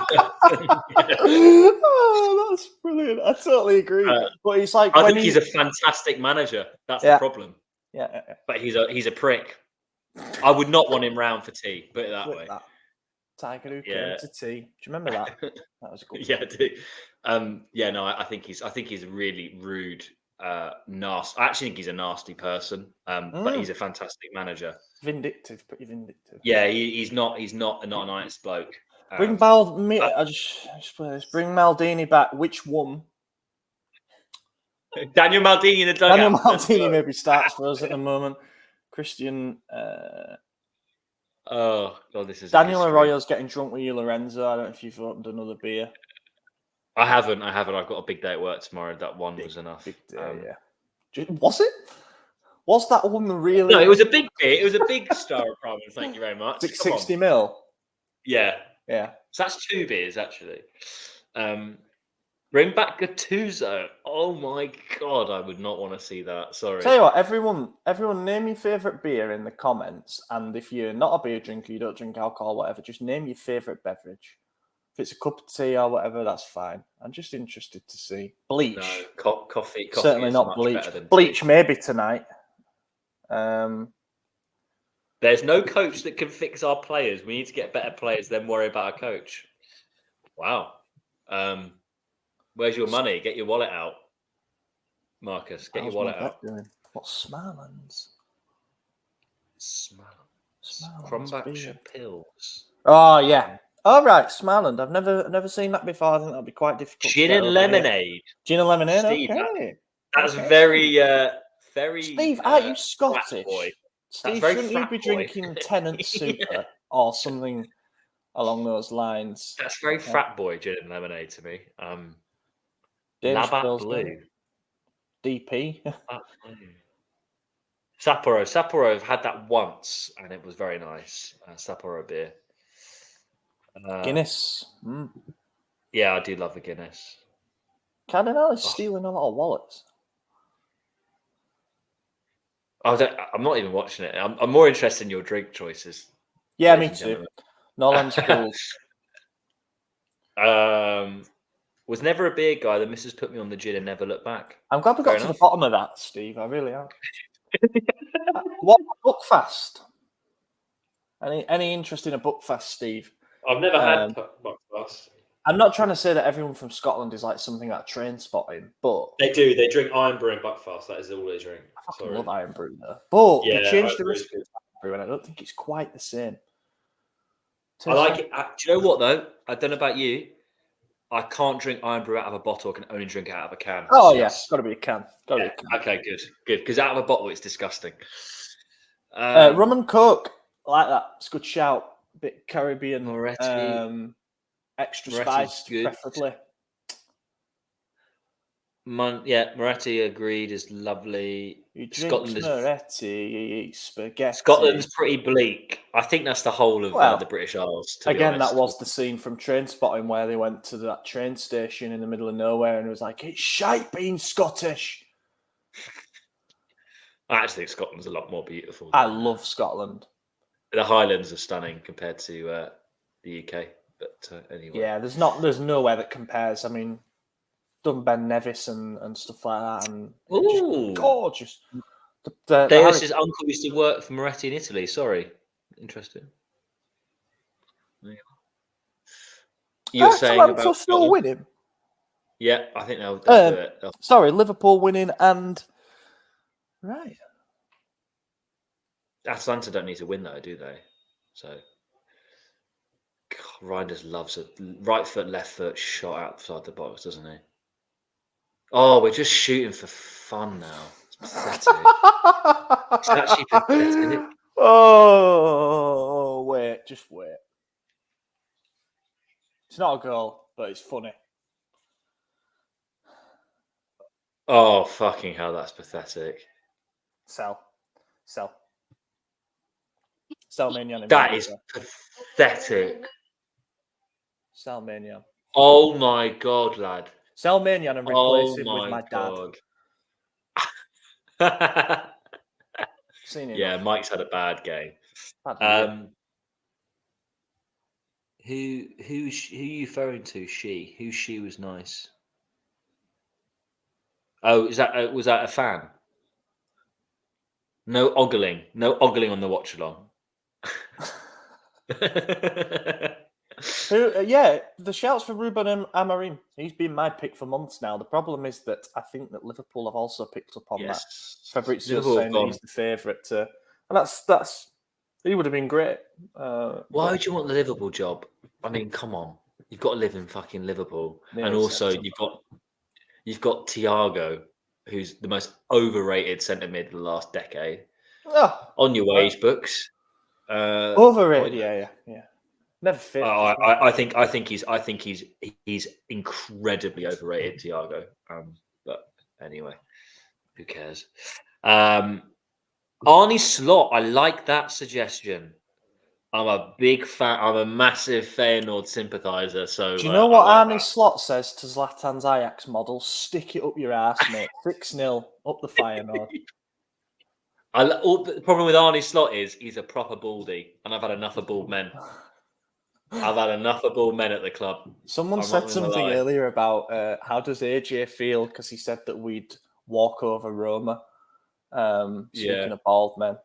Oh, that's brilliant. I totally agree. But he's like, I think he's a fantastic manager. That's the problem. Yeah. But he's a prick. I would not want him round for tea. Put it that way. Tiger who came to tea. Do you remember that? That was a good. Yeah, I do. I think he's really rude. nasty. I actually think he's a nasty person, but he's a fantastic manager. Vindictive, pretty vindictive. Yeah, he's not a nice bloke. Bring I just bring Maldini back. Which one? Daniel Maldini in the dugout. Daniel Maldini maybe starts for us at the moment. Christian. Oh God, this is Daniel Arroyo's getting drunk with you, Lorenzo. I don't know if you've opened another beer. I haven't. I've got a big day at work tomorrow. That one was enough. Big day, yeah. Was it? Was that one really? No, it was a big beer. It was a big star of ramen. Thank you very much. 660 ml. Yeah. Yeah. So that's 2 beers actually. Bring back Gattuso. Oh my God, I would not want to see that. Sorry. Tell you what, everyone name your favourite beer in the comments. And if you're not a beer drinker, you don't drink alcohol, whatever, just name your favourite beverage. If it's a cup of tea or whatever, that's fine. I'm just interested to see. Bleach. No, coffee. Certainly is not much bleach. better than Bleach tea. maybe tonight. There's no coach that can fix our players. We need to get better players, then worry about a coach. Wow. Where's your money? Get your wallet out, Marcus. Get your wallet out. What's Smilan's? Krombacher pills. Oh yeah. All right, Smiland. I've never seen that before. I think that'll be quite difficult. Gin and lemonade. Gin and lemonade. Steve, okay. That's very. Steve, aren't you Scottish? Steve, shouldn't you be drinking Tennant Super or something along those lines? That's very frat boy gin and lemonade to me. Labatt Blue. DP. Sapporo. I've had that once and it was very nice. Sapporo beer. Guinness. Yeah, I do love the Guinness. Cardinal is stealing a lot of wallets. I'm not even watching it. I'm more interested in your drink choices. Yeah, me too. Nolan's cool. Was never a beer guy. The missus put me on the gin and never looked back. I'm glad we got to the bottom of that, Steve. I really am. What Buckfast? Any interest in a Buckfast, Steve? I've never had Buckfast. I'm not trying to say that everyone from Scotland is like something that train spotting, but they do. They drink Iron Brew and Buckfast. That is all they drink. I fucking love Iron Brew though. But yeah, they changed the recipe to Iron Brew, and I don't think it's quite the same. I like it. Do you know what though? I don't know about you. I can't drink Iron Brew out of a bottle. I can only drink it out of a can. Oh yes, got to be a can. Okay, good. Because out of a bottle, it's disgusting. Rum and Coke, I like that. It's a good shout. Bit Caribbean. Moretti. Extra Moretti's spiced, good. preferably. Moretti agreed is lovely. Scotland is Moretti, you eat spaghetti. Scotland's pretty bleak. I think that's the whole of the British Isles. Again, that was the scene from Train Spotting where they went to that train station in the middle of nowhere and it was like, it's shite being Scottish. I actually think Scotland's a lot more beautiful. I love Scotland. The Highlands are stunning compared to the UK. But anyway, yeah, there's nowhere that compares. I mean, done Ben Nevis and stuff like that, and just gorgeous. Davis's uncle used to work for Moretti in Italy. Sorry, interesting. Yeah. You were saying about still winning. Yeah, I think they'll do it. Sorry, Liverpool winning and right. Atalanta don't need to win though, do they? So. God, Reinders loves a right foot, left foot shot outside the box, doesn't he? Oh, we're just shooting for fun now. It's pathetic. It's actually pathetic. Oh, wait, just wait. It's not a goal, but it's funny. Oh, fucking hell, that's pathetic. Sell Mignon. That is pathetic. Sell Mignon. Oh my God, lad. Sell Mignon and replace him with my dad. Yeah, Mike's had a bad game. Who are you referring to? Whose she was nice? Oh, was that a fan? No ogling on the watch along. The shouts for Ruben Amorim. He's been my pick for months now. The problem is that I think that Liverpool have also picked up on that. Fabrizio saying that he's the favourite, and that's he would have been great. Why would you want the Liverpool job? I mean, come on, you've got to live in fucking Liverpool, and also you've got Thiago, who's the most overrated centre mid of the last decade, on your wage books. Overrated, yeah. Never fit. I think he's incredibly overrated, Thiago. But anyway, who cares? Arnie Slot, I like that suggestion. I'm a big fan. I'm a massive Feyenoord sympathiser. So do you know what Arnie Slot says to Zlatan's Ajax model? Stick it up your ass, mate. 6-0 up the Feyenoord. The problem with Arnie Slot is he's a proper baldy, and I've had enough of bald men. I've had enough of bald men at the club. Someone said something earlier about how does AJ feel because he said that we'd walk over Roma. Speaking of bald men,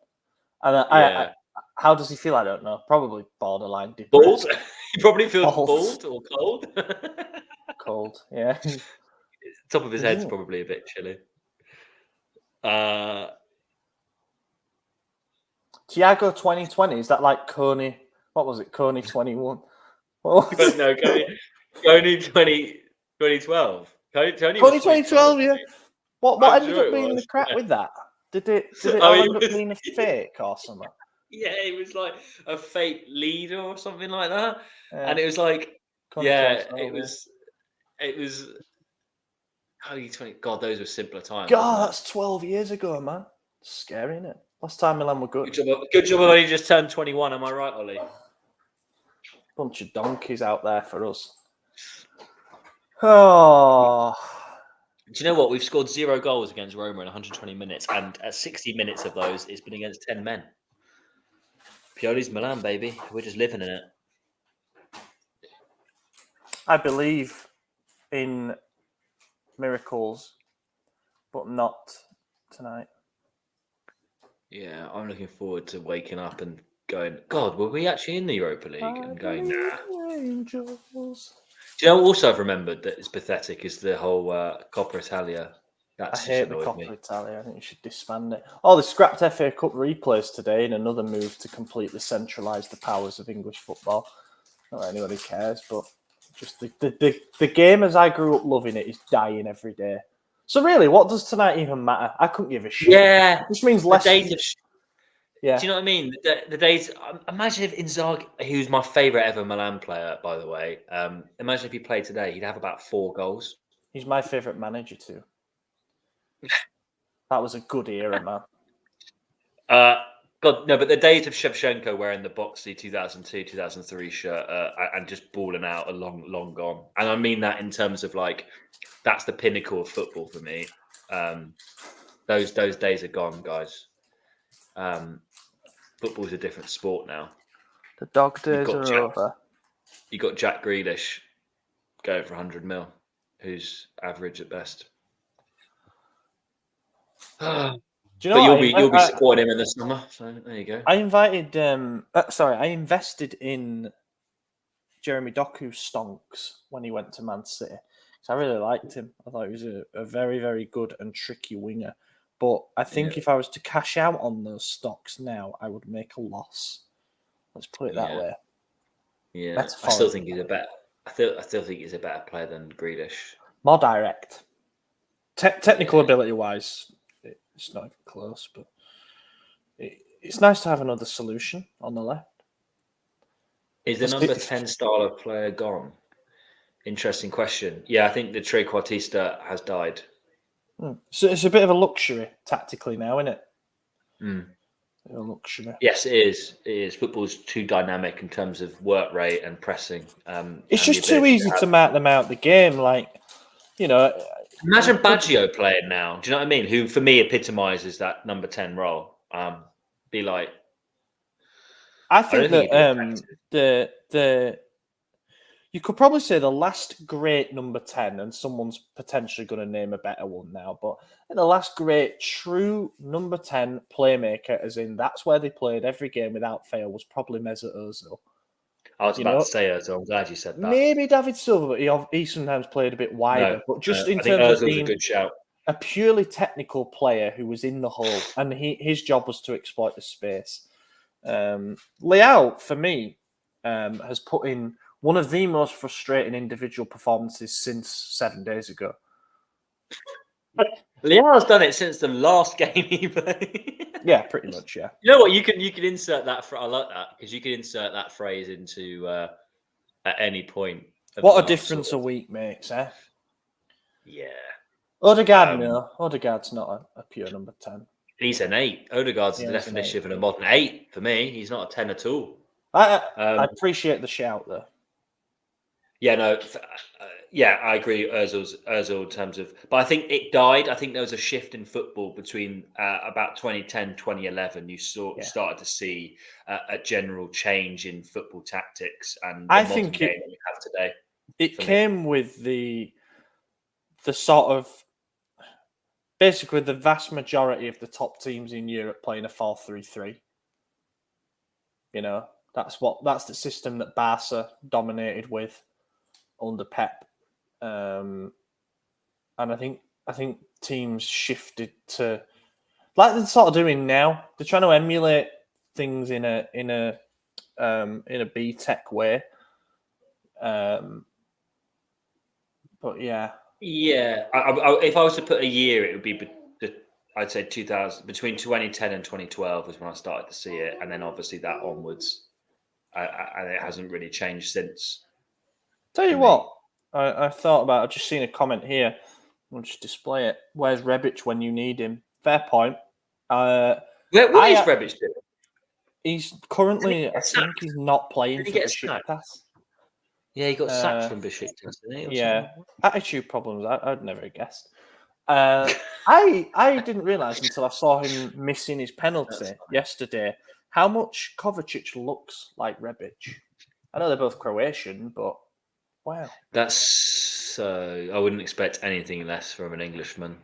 and I, how does he feel? I don't know. Probably borderline depressed. Bald. He probably feels bald or cold. Cold, yeah. Top of his head's probably a bit chilly. Thiago 2020, is that like Coney? What was it? Coney 21? No, Coney 2012. Coney 2012, yeah. What ended up being the crap with that? Did it all end up being a fake or something? Yeah, it was like a fake leader or something like that. Yeah. And it was like, it was Coney 20. God, those were simpler times. God, that's 12 years ago, man. Scary, isn't it? Last time Milan were good. Good job of only just turned 21. Am I right, Ollie? Bunch of donkeys out there for us. Oh. Do you know what? We've scored 0 goals against Roma in 120 minutes, and at 60 minutes of those, it's been against 10 men. Pioli's Milan, baby. We're just living in it. I believe in miracles, but not tonight. Yeah, I'm looking forward to waking up and going, God, were we actually in the Europa League? And going, nah. Angels. Do you know what also I've remembered that is pathetic is the whole Coppa Italia. I hate the Coppa Italia. I think you should disband it. Oh, they scrapped FA Cup replays today in another move to completely centralise the powers of English football. Not that anybody cares, but just the game as I grew up loving it is dying every day. So really, what does tonight even matter? I couldn't give a shit. Yeah. This means less. Yeah. Do you know what I mean? The days. Imagine if Inzaghi, who's my favourite ever Milan player, by the way. Imagine if he played today, he'd have about 4 goals. He's my favourite manager too. That was a good era, man. God, no, but the days of Shevchenko wearing the boxy 2002-2003 shirt and just balling out are long gone. And I mean that in terms of like, that's the pinnacle of football for me. Those days are gone, guys. Football's a different sport now. The dog days are over. You got Jack Grealish going for 100 mil, who's average at best. Do you know? But you'll be supporting him in the summer. So there you go. I invested in Jeremy Doku stonks when he went to Man City. So I really liked him. I thought he was a very, very good and tricky winger. But I think if I was to cash out on those stocks now, I would make a loss. Let's put it that way. Yeah, I still think he's a better. I still think he's a better player than Grealish. More direct, technical ability wise, it's not even close. But it's nice to have another solution on the left. Is the number 10 style of player gone? Interesting question. Yeah, I think the trequartista has died. So it's a bit of a luxury tactically now, isn't it? A luxury. Yes, it is. It is. Football's too dynamic in terms of work rate and pressing. It's just too easy to mark them out the game. Like, imagine Baggio playing now. Do you know what I mean? Who, for me, epitomises that number 10 role. Be like, I think that you could probably say the last great number 10, and someone's potentially going to name a better one now, but the last great true number 10 playmaker, as in that's where they played every game without fail, was probably Mesut Ozil. I was You about know, to say it, so I'm glad you said that. maybe David Silva, but he sometimes played a bit wider. But just in I think terms of Ozil's being a good shout. a purely technical player who was in the hull, and his job was to exploit the space. Leao, for me, has put in one of the most frustrating individual performances since 7 days ago. Leao's done it since the last game he played. Yeah, pretty much, yeah. You know what? You can insert that. I like that because you can insert that phrase into at any point. What a difference a week makes, eh? Yeah. Odegaard, no. Odegaard's not a pure number 10. He's an 8. Odegaard's the Yeah, he's an definition 8. of a modern 8 for me. He's not a 10 at all. I appreciate the shout, though. Yeah, no. I agree, Ozil in terms of... But I think it died. I think there was a shift in football between about 2010, 2011. You started to see a general change in football tactics and the modern game that we have today. It came with the sort of... Basically, the vast majority of the top teams in Europe playing a 4-3-3. You know, that's the system that Barca dominated with under Pep. And I think teams shifted to like they're sort of doing now. They're trying to emulate things in a B-Tech way. But yeah. Yeah, if I was to put a year, it would be I'd say 2000 between 2010 and 2012 was when I started to see it, and then obviously that onwards, and it hasn't really changed since. Tell you what, I thought about. I've just seen a comment here. I'll just display it. Where's Rebic when you need him? Fair point. What is Rebic doing? He's currently, I think he's not playing for Besiktas. Yeah, he got sacked from Besiktas, didn't he? Yeah, attitude problems. I'd never have guessed. I didn't realise until I saw him missing his penalty yesterday how much Kovacic looks like Rebic. I know they're both Croatian, but wow. That's I wouldn't expect anything less from an Englishman.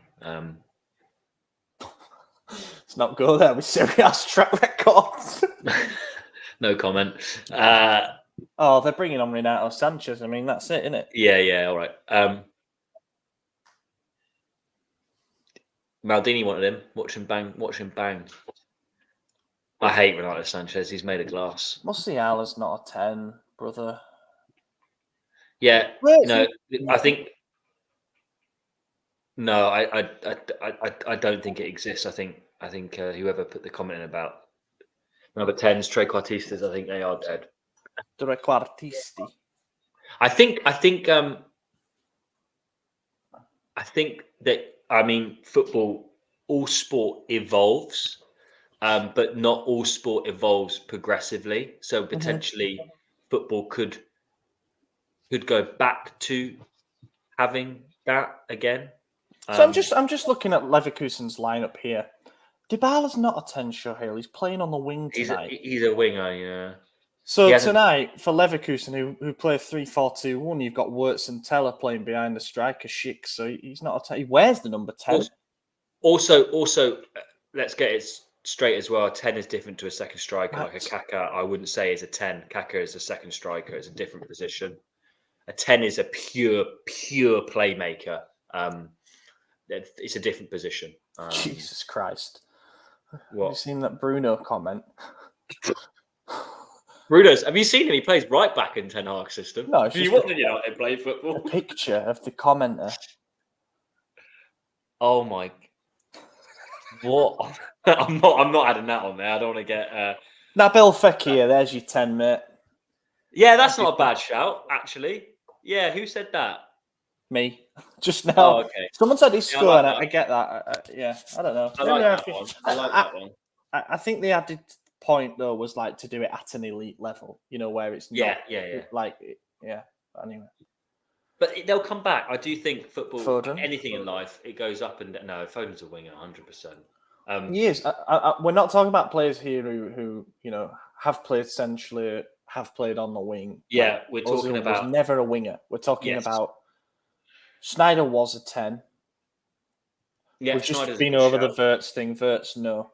Let's not go there with serious track records. No comment. They're bringing on Renato Sanchez. I mean, that's it, isn't it? Yeah, all right. Maldini wanted him. Watch him bang. I hate Renato Sanchez. He's made of glass. Musiala's not a 10, brother. Yeah, I think... No, I don't think it exists. I think whoever put the comment in about number 10s, trequartistas, I think they are dead. Trequartisti. I think that, I mean, football, all sport evolves, but not all sport evolves progressively. So potentially football could go back to having that again. So I'm just looking at Leverkusen's lineup here. Dybala's not a 10, Shohil. He's playing on the wing tonight. He's a winger, yeah. So tonight, for Leverkusen, who play 3-4-2-1, you've got Wirtz and Teller playing behind the striker, Schick. So he's not a 10. He wears the number 10. Also, let's get it straight as well. A 10 is different to a second striker. Like a Kaka, I wouldn't say is a 10. Kaka is a second striker. It's a different position. A 10 is a pure playmaker. It's a different position. Jesus Christ. What? Have you seen that Bruno comment? Have you seen him? He plays right back in Ten Hag's system. No, you want to United play football? A picture of the commenter. Oh my! What? I'm not adding that on there. I don't want to get. Nabil Fekir, there's your 10, mate. Yeah, that's not a bad shout, actually. Yeah, who said that? Me. Just now. Oh, okay. Someone said his score, like and I get that. Yeah, I don't know. I like that one. I like that one. I think the added point, though, was like to do it at an elite level, where it's not. Yeah. Anyway. But they'll come back. I do think football, Foden. Anything in life, it goes up and down. No, Foden's a winger, 100%. Yes, we're not talking about players here who have played centrally, have played on the wing. Yeah, we're talking Ozil about was never a winger. We're talking about Sneijder was a 10. Yeah, we've just been over the Wirtz thing. Wirtz, no.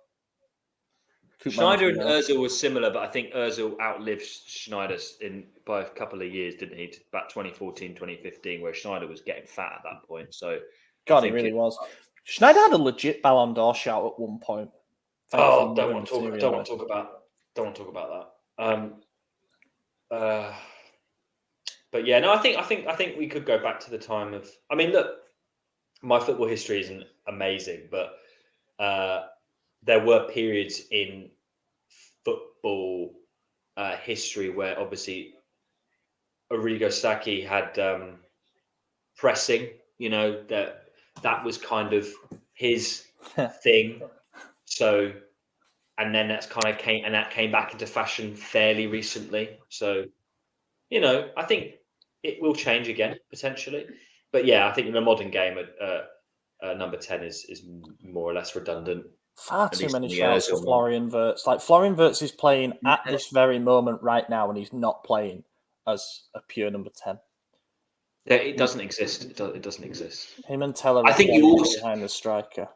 Schneider and Ozil was similar, but I think Ozil outlived Schneider by a couple of years, didn't he? About 2014, 2015, where Schneider was getting fat at that point. So, God, he really was. Schneider had a legit Ballon d'Or shout at one point. Don't want to talk about that. But yeah, no, I think we could go back to the time of. I mean, look, my football history isn't amazing, but there were periods in football history where obviously Arrigo Sacchi had pressing. You know, that was kind of his thing. So, and then that came back into fashion fairly recently. So, you know, I think it will change again potentially. But yeah, I think in the modern game, number 10 is more or less redundant. Far too many shouts for Florian Wirtz. Like, Florian Wirtz is playing at this very moment right now, and he's not playing as a pure number 10. Yeah, it doesn't exist. It doesn't exist. Him and Teller I think you also behind the striker.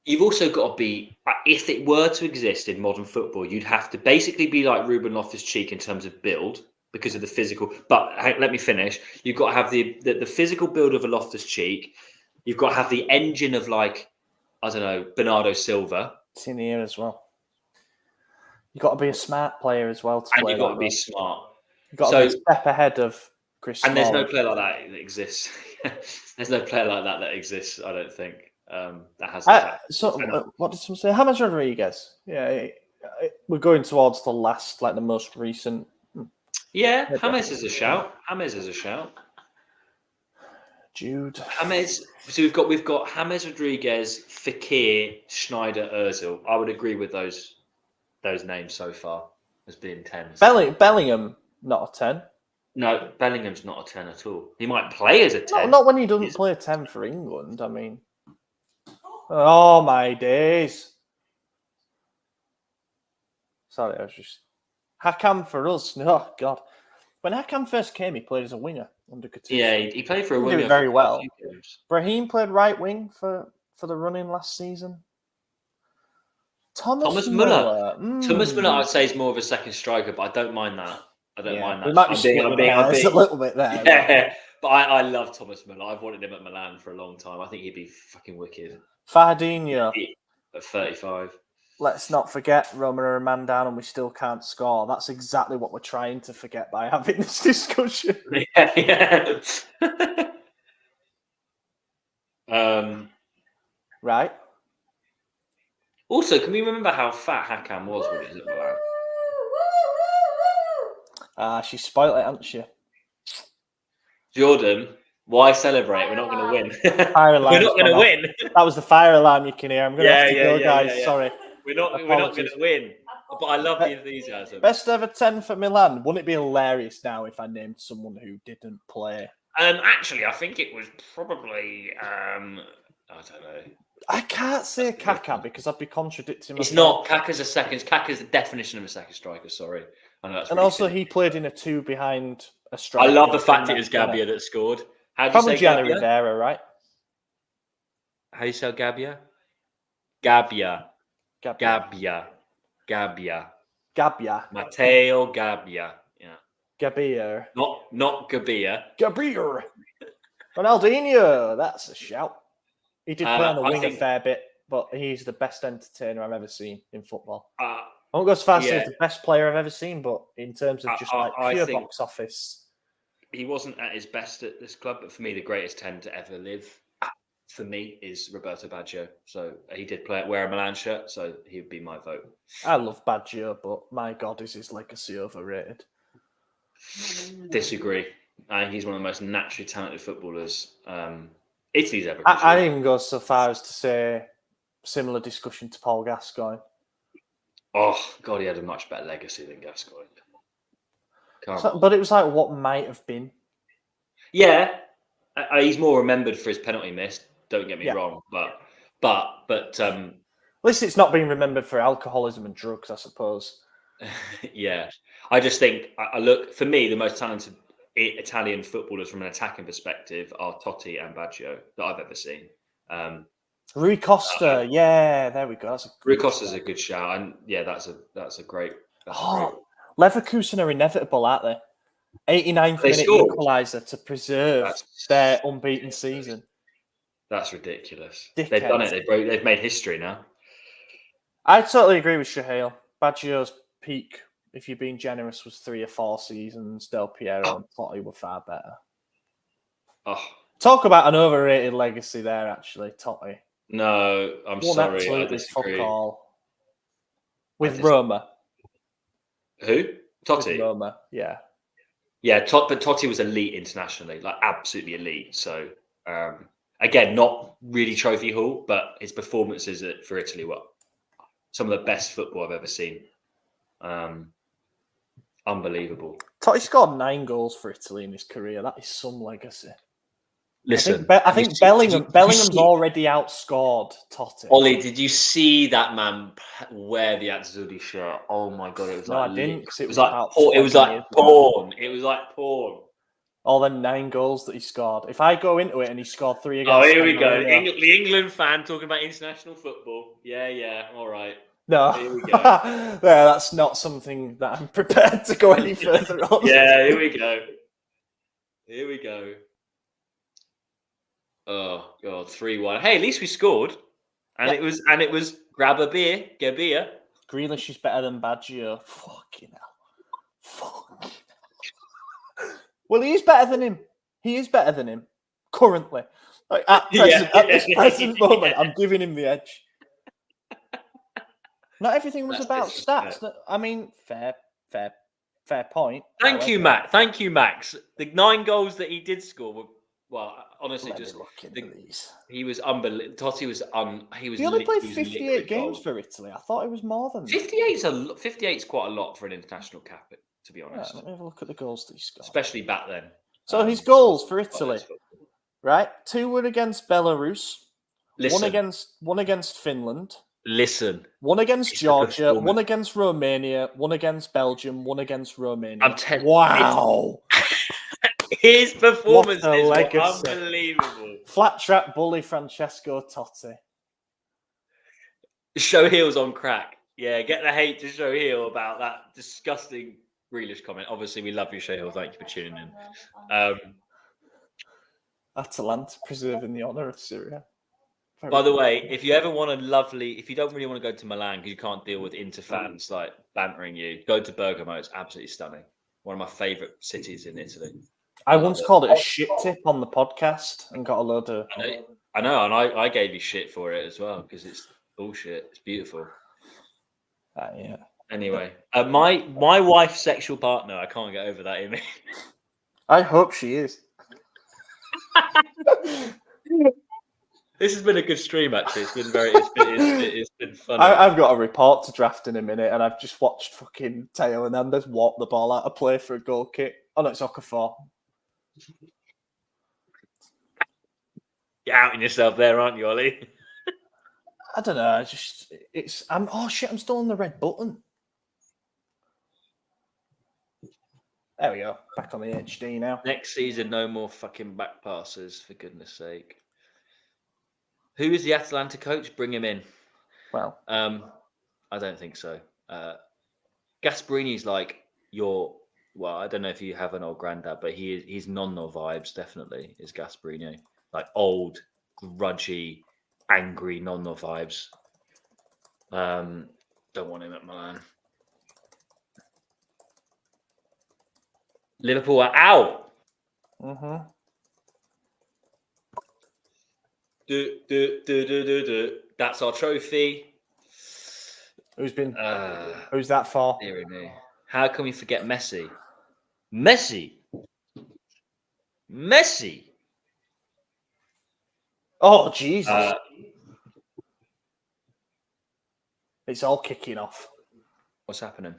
You've also got to be, if it were to exist in modern football, you'd have to basically be like Ruben Loftus-Cheek in terms of build because of the physical. But let me finish. You've got to have the physical build of a Loftus-Cheek. You've got to have the engine of, like, I don't know, Bernardo Silva. It's in the air as well. You've got to be a smart player as well. And you've got to be smart. You've got to be a step ahead of Chris And Smalling. there's no player like that exists. There's no player like that exists, I don't think. That has. What did someone say? James Rodriguez. Yeah, we're going towards the most recent. Yeah, James is a shout. Jude. James. So we've got James Rodriguez, Fekir, Schneider, Ozil. I would agree with those names so far as being 10s. Bellingham, not a 10. No, Bellingham's not a 10 at all. He might play as a 10. Not when he doesn't play a 10 for England. I mean, oh my days. Sorry, I was just... Hakam for us. Oh, God. When Hakam first came, he played as a winger under Coutinho. Yeah, he played for a winger. He did very well. Brahim played right wing for the run-in last season. Thomas Müller. Thomas Müller, I'd say, is more of a second striker, but I don't mind that. I don't mind that. We might be splitting hairs a little bit there. Yeah, but I love Thomas Müller. I've wanted him at Milan for a long time. I think he'd be fucking wicked. Fahadinho. At 35. Let's not forget Roma are a man down and we still can't score. That's exactly what we're trying to forget by having this discussion. Yeah. Right. Also, can we remember how fat Hakam was when he was at Milan? She spoiled it, hasn't she? Jordan, why celebrate? We're not going to win. Fire alarm. We're not going to win. That was the fire alarm you can hear. I'm going to have to go, guys. Yeah. Sorry. We're not going to win. But I love the enthusiasm. Best ever 10 for Milan. Wouldn't it be hilarious now if I named someone who didn't play? Actually, I think it was probably... I don't know. I can't say Kaká because I'd be contradicting myself. It's not. Kaka's a second. Kaka's the definition of a second striker. Sorry. I know that's and really also, silly. He played in a 2 behind a striker. I love the fact it was Gabbia that scored. How do you say Gianni Gabbia? Rivera, right? How do you say Gabbia? Gabbia. Matteo Gabbia. Yeah. Gabbia. Not Gabbia. Gabbia. Ronaldinho. That's a shout. He did play on the wing a fair bit, but he's the best entertainer I've ever seen in football. I won't go as far as say the best player I've ever seen, but in terms of just pure box office. He wasn't at his best at this club, but for me, the greatest 10 to ever live, for me, is Roberto Baggio. So he did wear a Milan shirt, so he would be my vote. I love Baggio, but my God, is his legacy overrated? Disagree. I think he's one of the most naturally talented footballers Italy's ever. I didn't even go so far as to say similar discussion to Paul Gascoigne. Oh, God, he had a much better legacy than Gascoigne. But it was like what might have been. Yeah, he's more remembered for his penalty miss. Don't get me wrong, but at least it's not being remembered for alcoholism and drugs, I suppose. Yeah, I just think look for me the most talented Italian footballers from an attacking perspective are Totti and Baggio that I've ever seen. Rui Costa, yeah, there we go. That's a Rui Costa's a good shout, and yeah, that's a great. Leverkusen are inevitable, aren't they? 89th minute equaliser to preserve their unbeaten season. That's ridiculous. Dickheads. They've done it. They've made history now. I totally agree with Shahil. Baggio's peak, if you're being generous, was 3 or 4 seasons. Del Piero and Totti were far better. Oh, talk about an overrated legacy there. Actually, Totti. No, I'm sorry. Absolutely, I disagree. fuck all. With Roma. Who? Totti. With Roma, yeah. Yeah, but Totti was elite internationally, like absolutely elite. So again, not really trophy haul, but his performances for Italy were some of the best football I've ever seen. Unbelievable. Totti scored 9 goals for Italy in his career. That is some legacy. Listen, I think Bellingham's already outscored Totti. Ollie, did you see that man wear the Azzurri shirt? Oh my god, it was no, like I didn't. It was like porn. It was like porn. All them 9 goals that he scored. If I go into it and he scored 3 against, oh, here we go. The England fan talking about international football. Yeah, all right. No, here we go. Yeah, that's not something that I'm prepared to go any further on. Yeah, here we go. Oh god, 3-1. Hey, at least we scored, and it was grab a beer, get a beer. Grealish is better than Baggio. Fucking hell. Well, he is better than him. He is better than him currently. Like at this present moment, I'm giving him the edge. Not everything was about stats. I mean, fair point. Thank you, Max. The 9 goals that he did score were. Well, honestly, he was unbelievable. Totti was He only played 58 games for Italy. I thought it was more than 58 is quite a lot for an international cap, to be honest. Yeah, let me have a look at the goals that he scored. Especially back then. So his goals for Italy, right? 2 were against Belarus. One against Finland. Listen. 1 against Georgia. 1 against Romania. 1 against Belgium. 1 against Romania. Wow. His performances were unbelievable. Flat track bully Francesco Totti. Show heels on crack. Yeah, get the hate to show heel about that disgusting Grealish comment. Obviously, we love you, Show heel. Thank you for tuning in. Atalanta preserving the honour of Syria. By the way, if you ever want if you don't really want to go to Milan because you can't deal with Inter fans like bantering you, go to Bergamo. It's absolutely stunning. One of my favourite cities in Italy. I once called it a shit tip on the podcast and got a load of. I know, and I gave you shit for it as well because it's bullshit. It's beautiful. Yeah. Anyway, my wife's sexual partner. I can't get over that image. I hope she is. This has been a good stream, actually. It's been fun. I've got a report to draft in a minute, and I've just watched fucking Teo Hernandez walk the ball out of play for a goal kick. Oh no, it's Okafor. You're outing yourself there, aren't you, Ollie? I don't know. I'm still on the red button. There we go. Back on the HD now. Next season, no more fucking back passes, for goodness sake. Who is the Atalanta coach? Bring him in. Well, I don't think so. Gasparini's like your. Well, I don't know if you have an old granddad, but he's Nonno vibes, definitely, is Gasparini. Like old, grudgy, angry Nonno vibes. Don't want him at Milan. Liverpool are out. Mm-hmm. That's our trophy. Who's that for? Dear me. How can we forget Messi? Messi. Oh, Jesus. It's all kicking off. What's happening?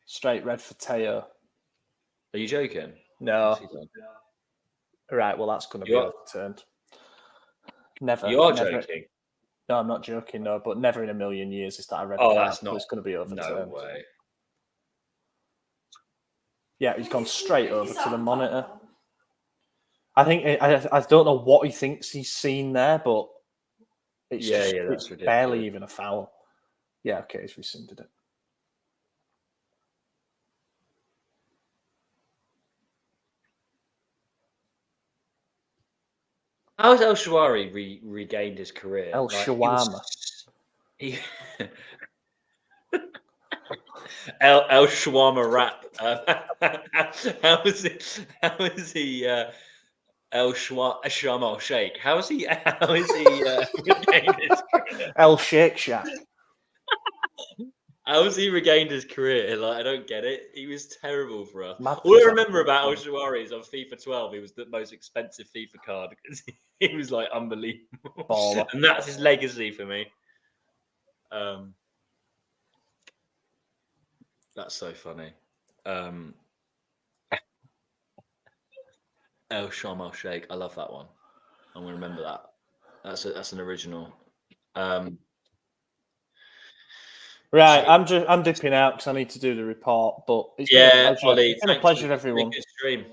Straight red for Teo. Are you joking? No. Right, well, that's going to be overturned. Never. You are joking? No, I'm not joking, no, but never in a million years is that a red card. That's not. It's going to be overturned. No way. Yeah, he's gone straight over to the monitor. I think I don't know what he thinks he's seen there, but it's that's it's ridiculous. barely even a foul. Yeah, okay, he's rescinded it. How has El Shawari regained his career? El Shawarma. El Shawarma rap. How is he? El Shawarma Shake. How is he? Regained his career? El Shake Shack. How has he regained his career? Like, I don't get it. He was terrible for us. Mad All I for remember about El Shawari is on FIFA 12, he was the most expensive FIFA card because he was like unbelievable. Baller. And that's his legacy for me. That's so funny. El Shawarma Shake. I love that one. I'm gonna remember that. That's an original. Right, I'm dipping out because I need to do the report. But it's been a pleasure. Ollie, It's been a pleasure, everyone. Stream.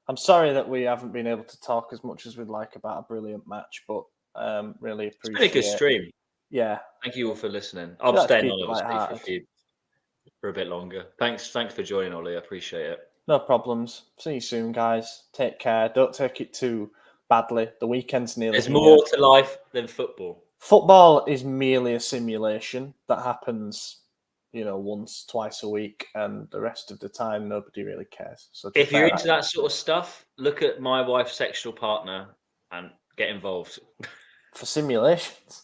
I'm sorry that we haven't been able to talk as much as we'd like about a brilliant match, but really appreciate. It's been a good stream. Yeah. Thank you all for listening. I'm staying on lighthearted. for a bit longer. Thanks for joining, Ollie. I appreciate it. No problems. See you soon, guys. Take care. Don't take it too badly. The weekend's nearly There's here. more to life than football. Football is merely a simulation that happens, once, twice a week, and the rest of the time nobody really cares. So if you're into that sort of stuff, look at my wife's sexual partner and get involved. For simulations.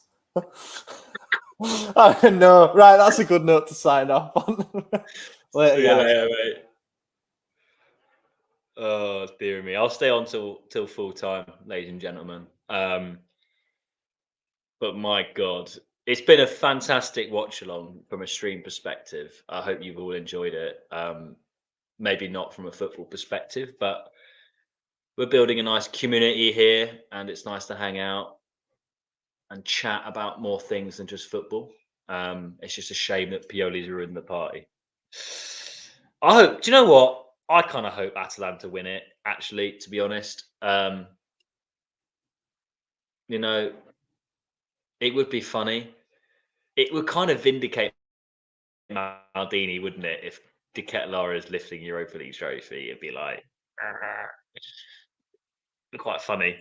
I know. Right, that's a good note to sign off on. Later, mate. Oh, dear me. I'll stay on till full time, ladies and gentlemen. But my God, it's been a fantastic watch along from a stream perspective. I hope you've all enjoyed it. Maybe not from a football perspective, but we're building a nice community here, and it's nice to hang out and chat about more things than just football. It's just a shame that Pioli's ruined the party. I hope. Do you know what? I kind of hope Atalanta win it. Actually, to be honest, it would be funny. It would kind of vindicate Maldini, wouldn't it? If De Ketelaere is lifting Europa League trophy, it'd be like quite funny.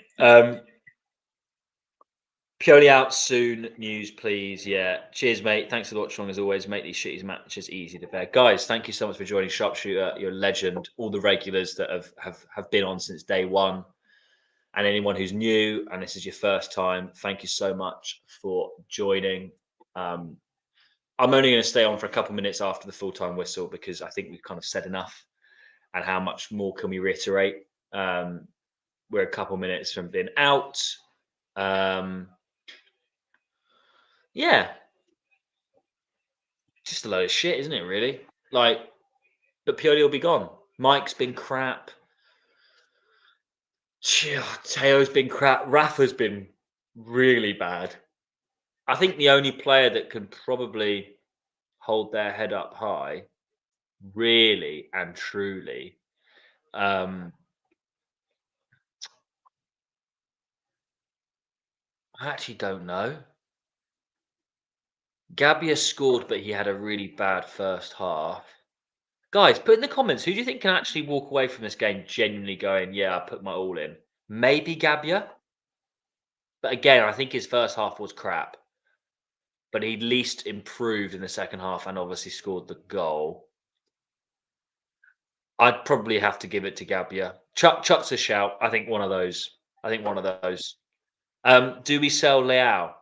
Pioli out soon. News, please. Yeah. Cheers, mate. Thanks for watching. As always, make these shitty matches easy to bear. Guys, thank you so much for joining Sharpshooter. You're a legend. All the regulars that have been on since day one, and anyone who's new and this is your first time, thank you so much for joining. I'm only going to stay on for a couple minutes after the full-time whistle because I think we've kind of said enough. And how much more can we reiterate? We're a couple minutes from being out. Yeah. Just a load of shit, isn't it, really? But Pioli will be gone. Mike's been crap. Teo's been crap. Rafa's been really bad. I think the only player that can probably hold their head up high, really and truly, I actually don't know. Gabbia scored, but he had a really bad first half. Guys, put in the comments, who do you think can actually walk away from this game genuinely going, yeah, I put my all in? Maybe Gabbia. But again, I think his first half was crap. But he at least improved in the second half and obviously scored the goal. I'd probably have to give it to Gabbia. Chuck's a shout. I think one of those. Do we sell Leao?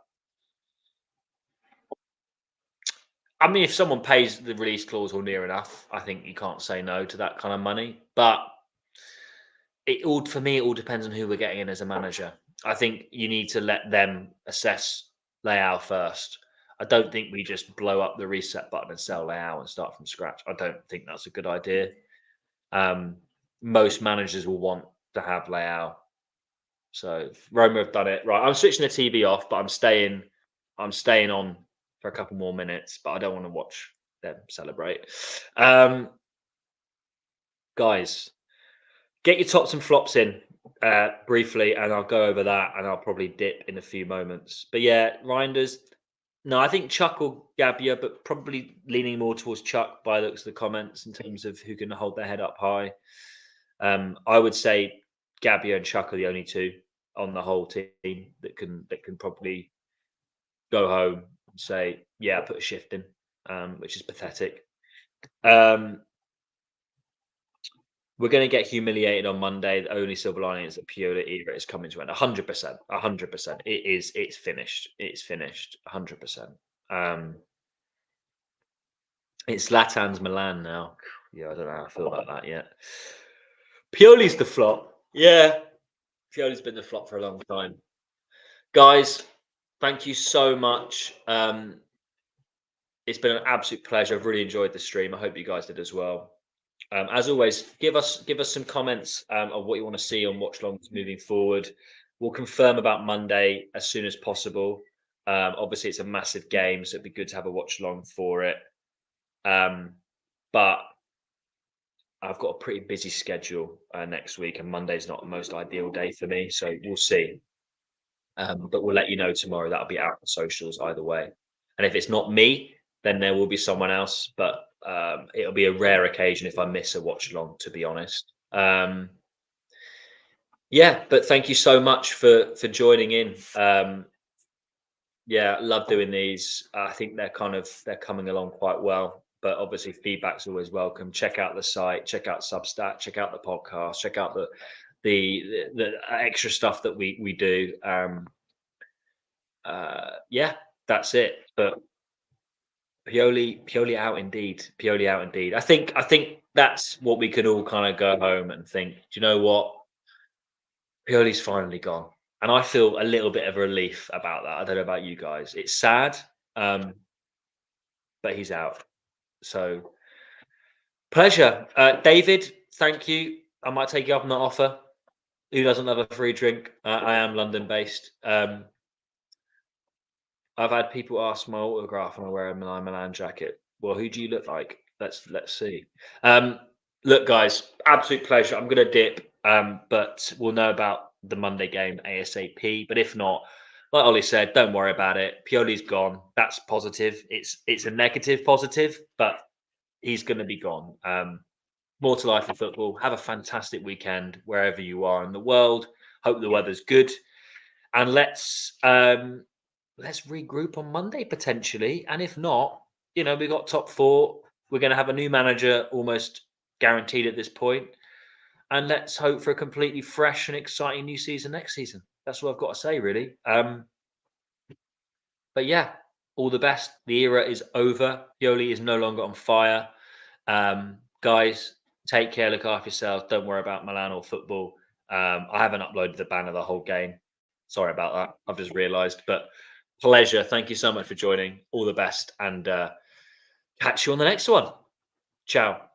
I mean, if someone pays the release clause or near enough, I think you can't say no to that kind of money. But for me, it all depends on who we're getting in as a manager. I think you need to let them assess Leao first. I don't think we just blow up the reset button and sell Leao and start from scratch. I don't think that's a good idea. Most managers will want to have Leao. So Roma have done it. Right, I'm switching the TV off, but I'm staying on for a couple more minutes, but I don't want to watch them celebrate. Guys, get your tops and flops in. briefly, and I'll go over that, and I'll probably dip in a few moments. But yeah, Reinders. No, I think Chuck or Gabbia, but probably leaning more towards Chuck by the looks of the comments in terms of who can hold their head up high. I would say Gabbia and Chuck are the only two on the whole team that can probably go home and say, yeah, put a shift in, which is pathetic. We're going to get humiliated on Monday. The only silver lining is that Pioli era is coming to an end. 100%. 100%. It's finished. It's finished. 100%. It's Zlatan's Milan now. Yeah, I don't know how I feel about that yet. Pioli's the flop. Yeah. Pioli's been the flop for a long time. Guys, thank you so much. It's been an absolute pleasure. I've really enjoyed the stream. I hope you guys did as well. As always, give us some comments of what you want to see on Watchalongs moving forward. We'll confirm about Monday as soon as possible. Obviously, it's a massive game, so it'd be good to have a watch-along for it. But I've got a pretty busy schedule next week, and Monday's not the most ideal day for me, so we'll see. But we'll let you know tomorrow. That'll be out on socials either way. And if it's not me, then there will be someone else, but it'll be a rare occasion if I miss a watch-along, to be honest. Yeah, but thank you so much for joining in. Yeah, love doing these. I think they're coming along quite well. But obviously, feedback's always welcome. Check out the site, check out Substack, check out the podcast, check out the extra stuff that we do. Yeah, that's it. But Pioli out indeed. Pioli out indeed. I think that's what we can all kind of go home and think. Do you know what? Pioli's finally gone. And I feel a little bit of relief about that. I don't know about you guys. It's sad, but he's out. So, pleasure. David, thank you. I might take you up on that offer. Who doesn't love a free drink? I am London-based. I've had people ask my autograph and I wear a Milan jacket. Well, who do you look like? Let's see. Look, guys, absolute pleasure. I'm going to dip, but we'll know about the Monday game ASAP. But if not, like Ollie said, don't worry about it. Pioli's gone. That's positive. It's a negative positive, but he's going to be gone. More to life in football. Have a fantastic weekend wherever you are in the world. Hope the weather's good, and let's regroup on Monday potentially. And if not, we got top 4. We're going to have a new manager almost guaranteed at this point. And let's hope for a completely fresh and exciting new season next season. That's what I've got to say, really. But yeah, all the best. The era is over. Pioli is no longer on fire. Guys, take care. Look after yourselves. Don't worry about Milan or football. I haven't uploaded the banner the whole game. Sorry about that. I've just realised. But pleasure. Thank you so much for joining. All the best. And catch you on the next one. Ciao.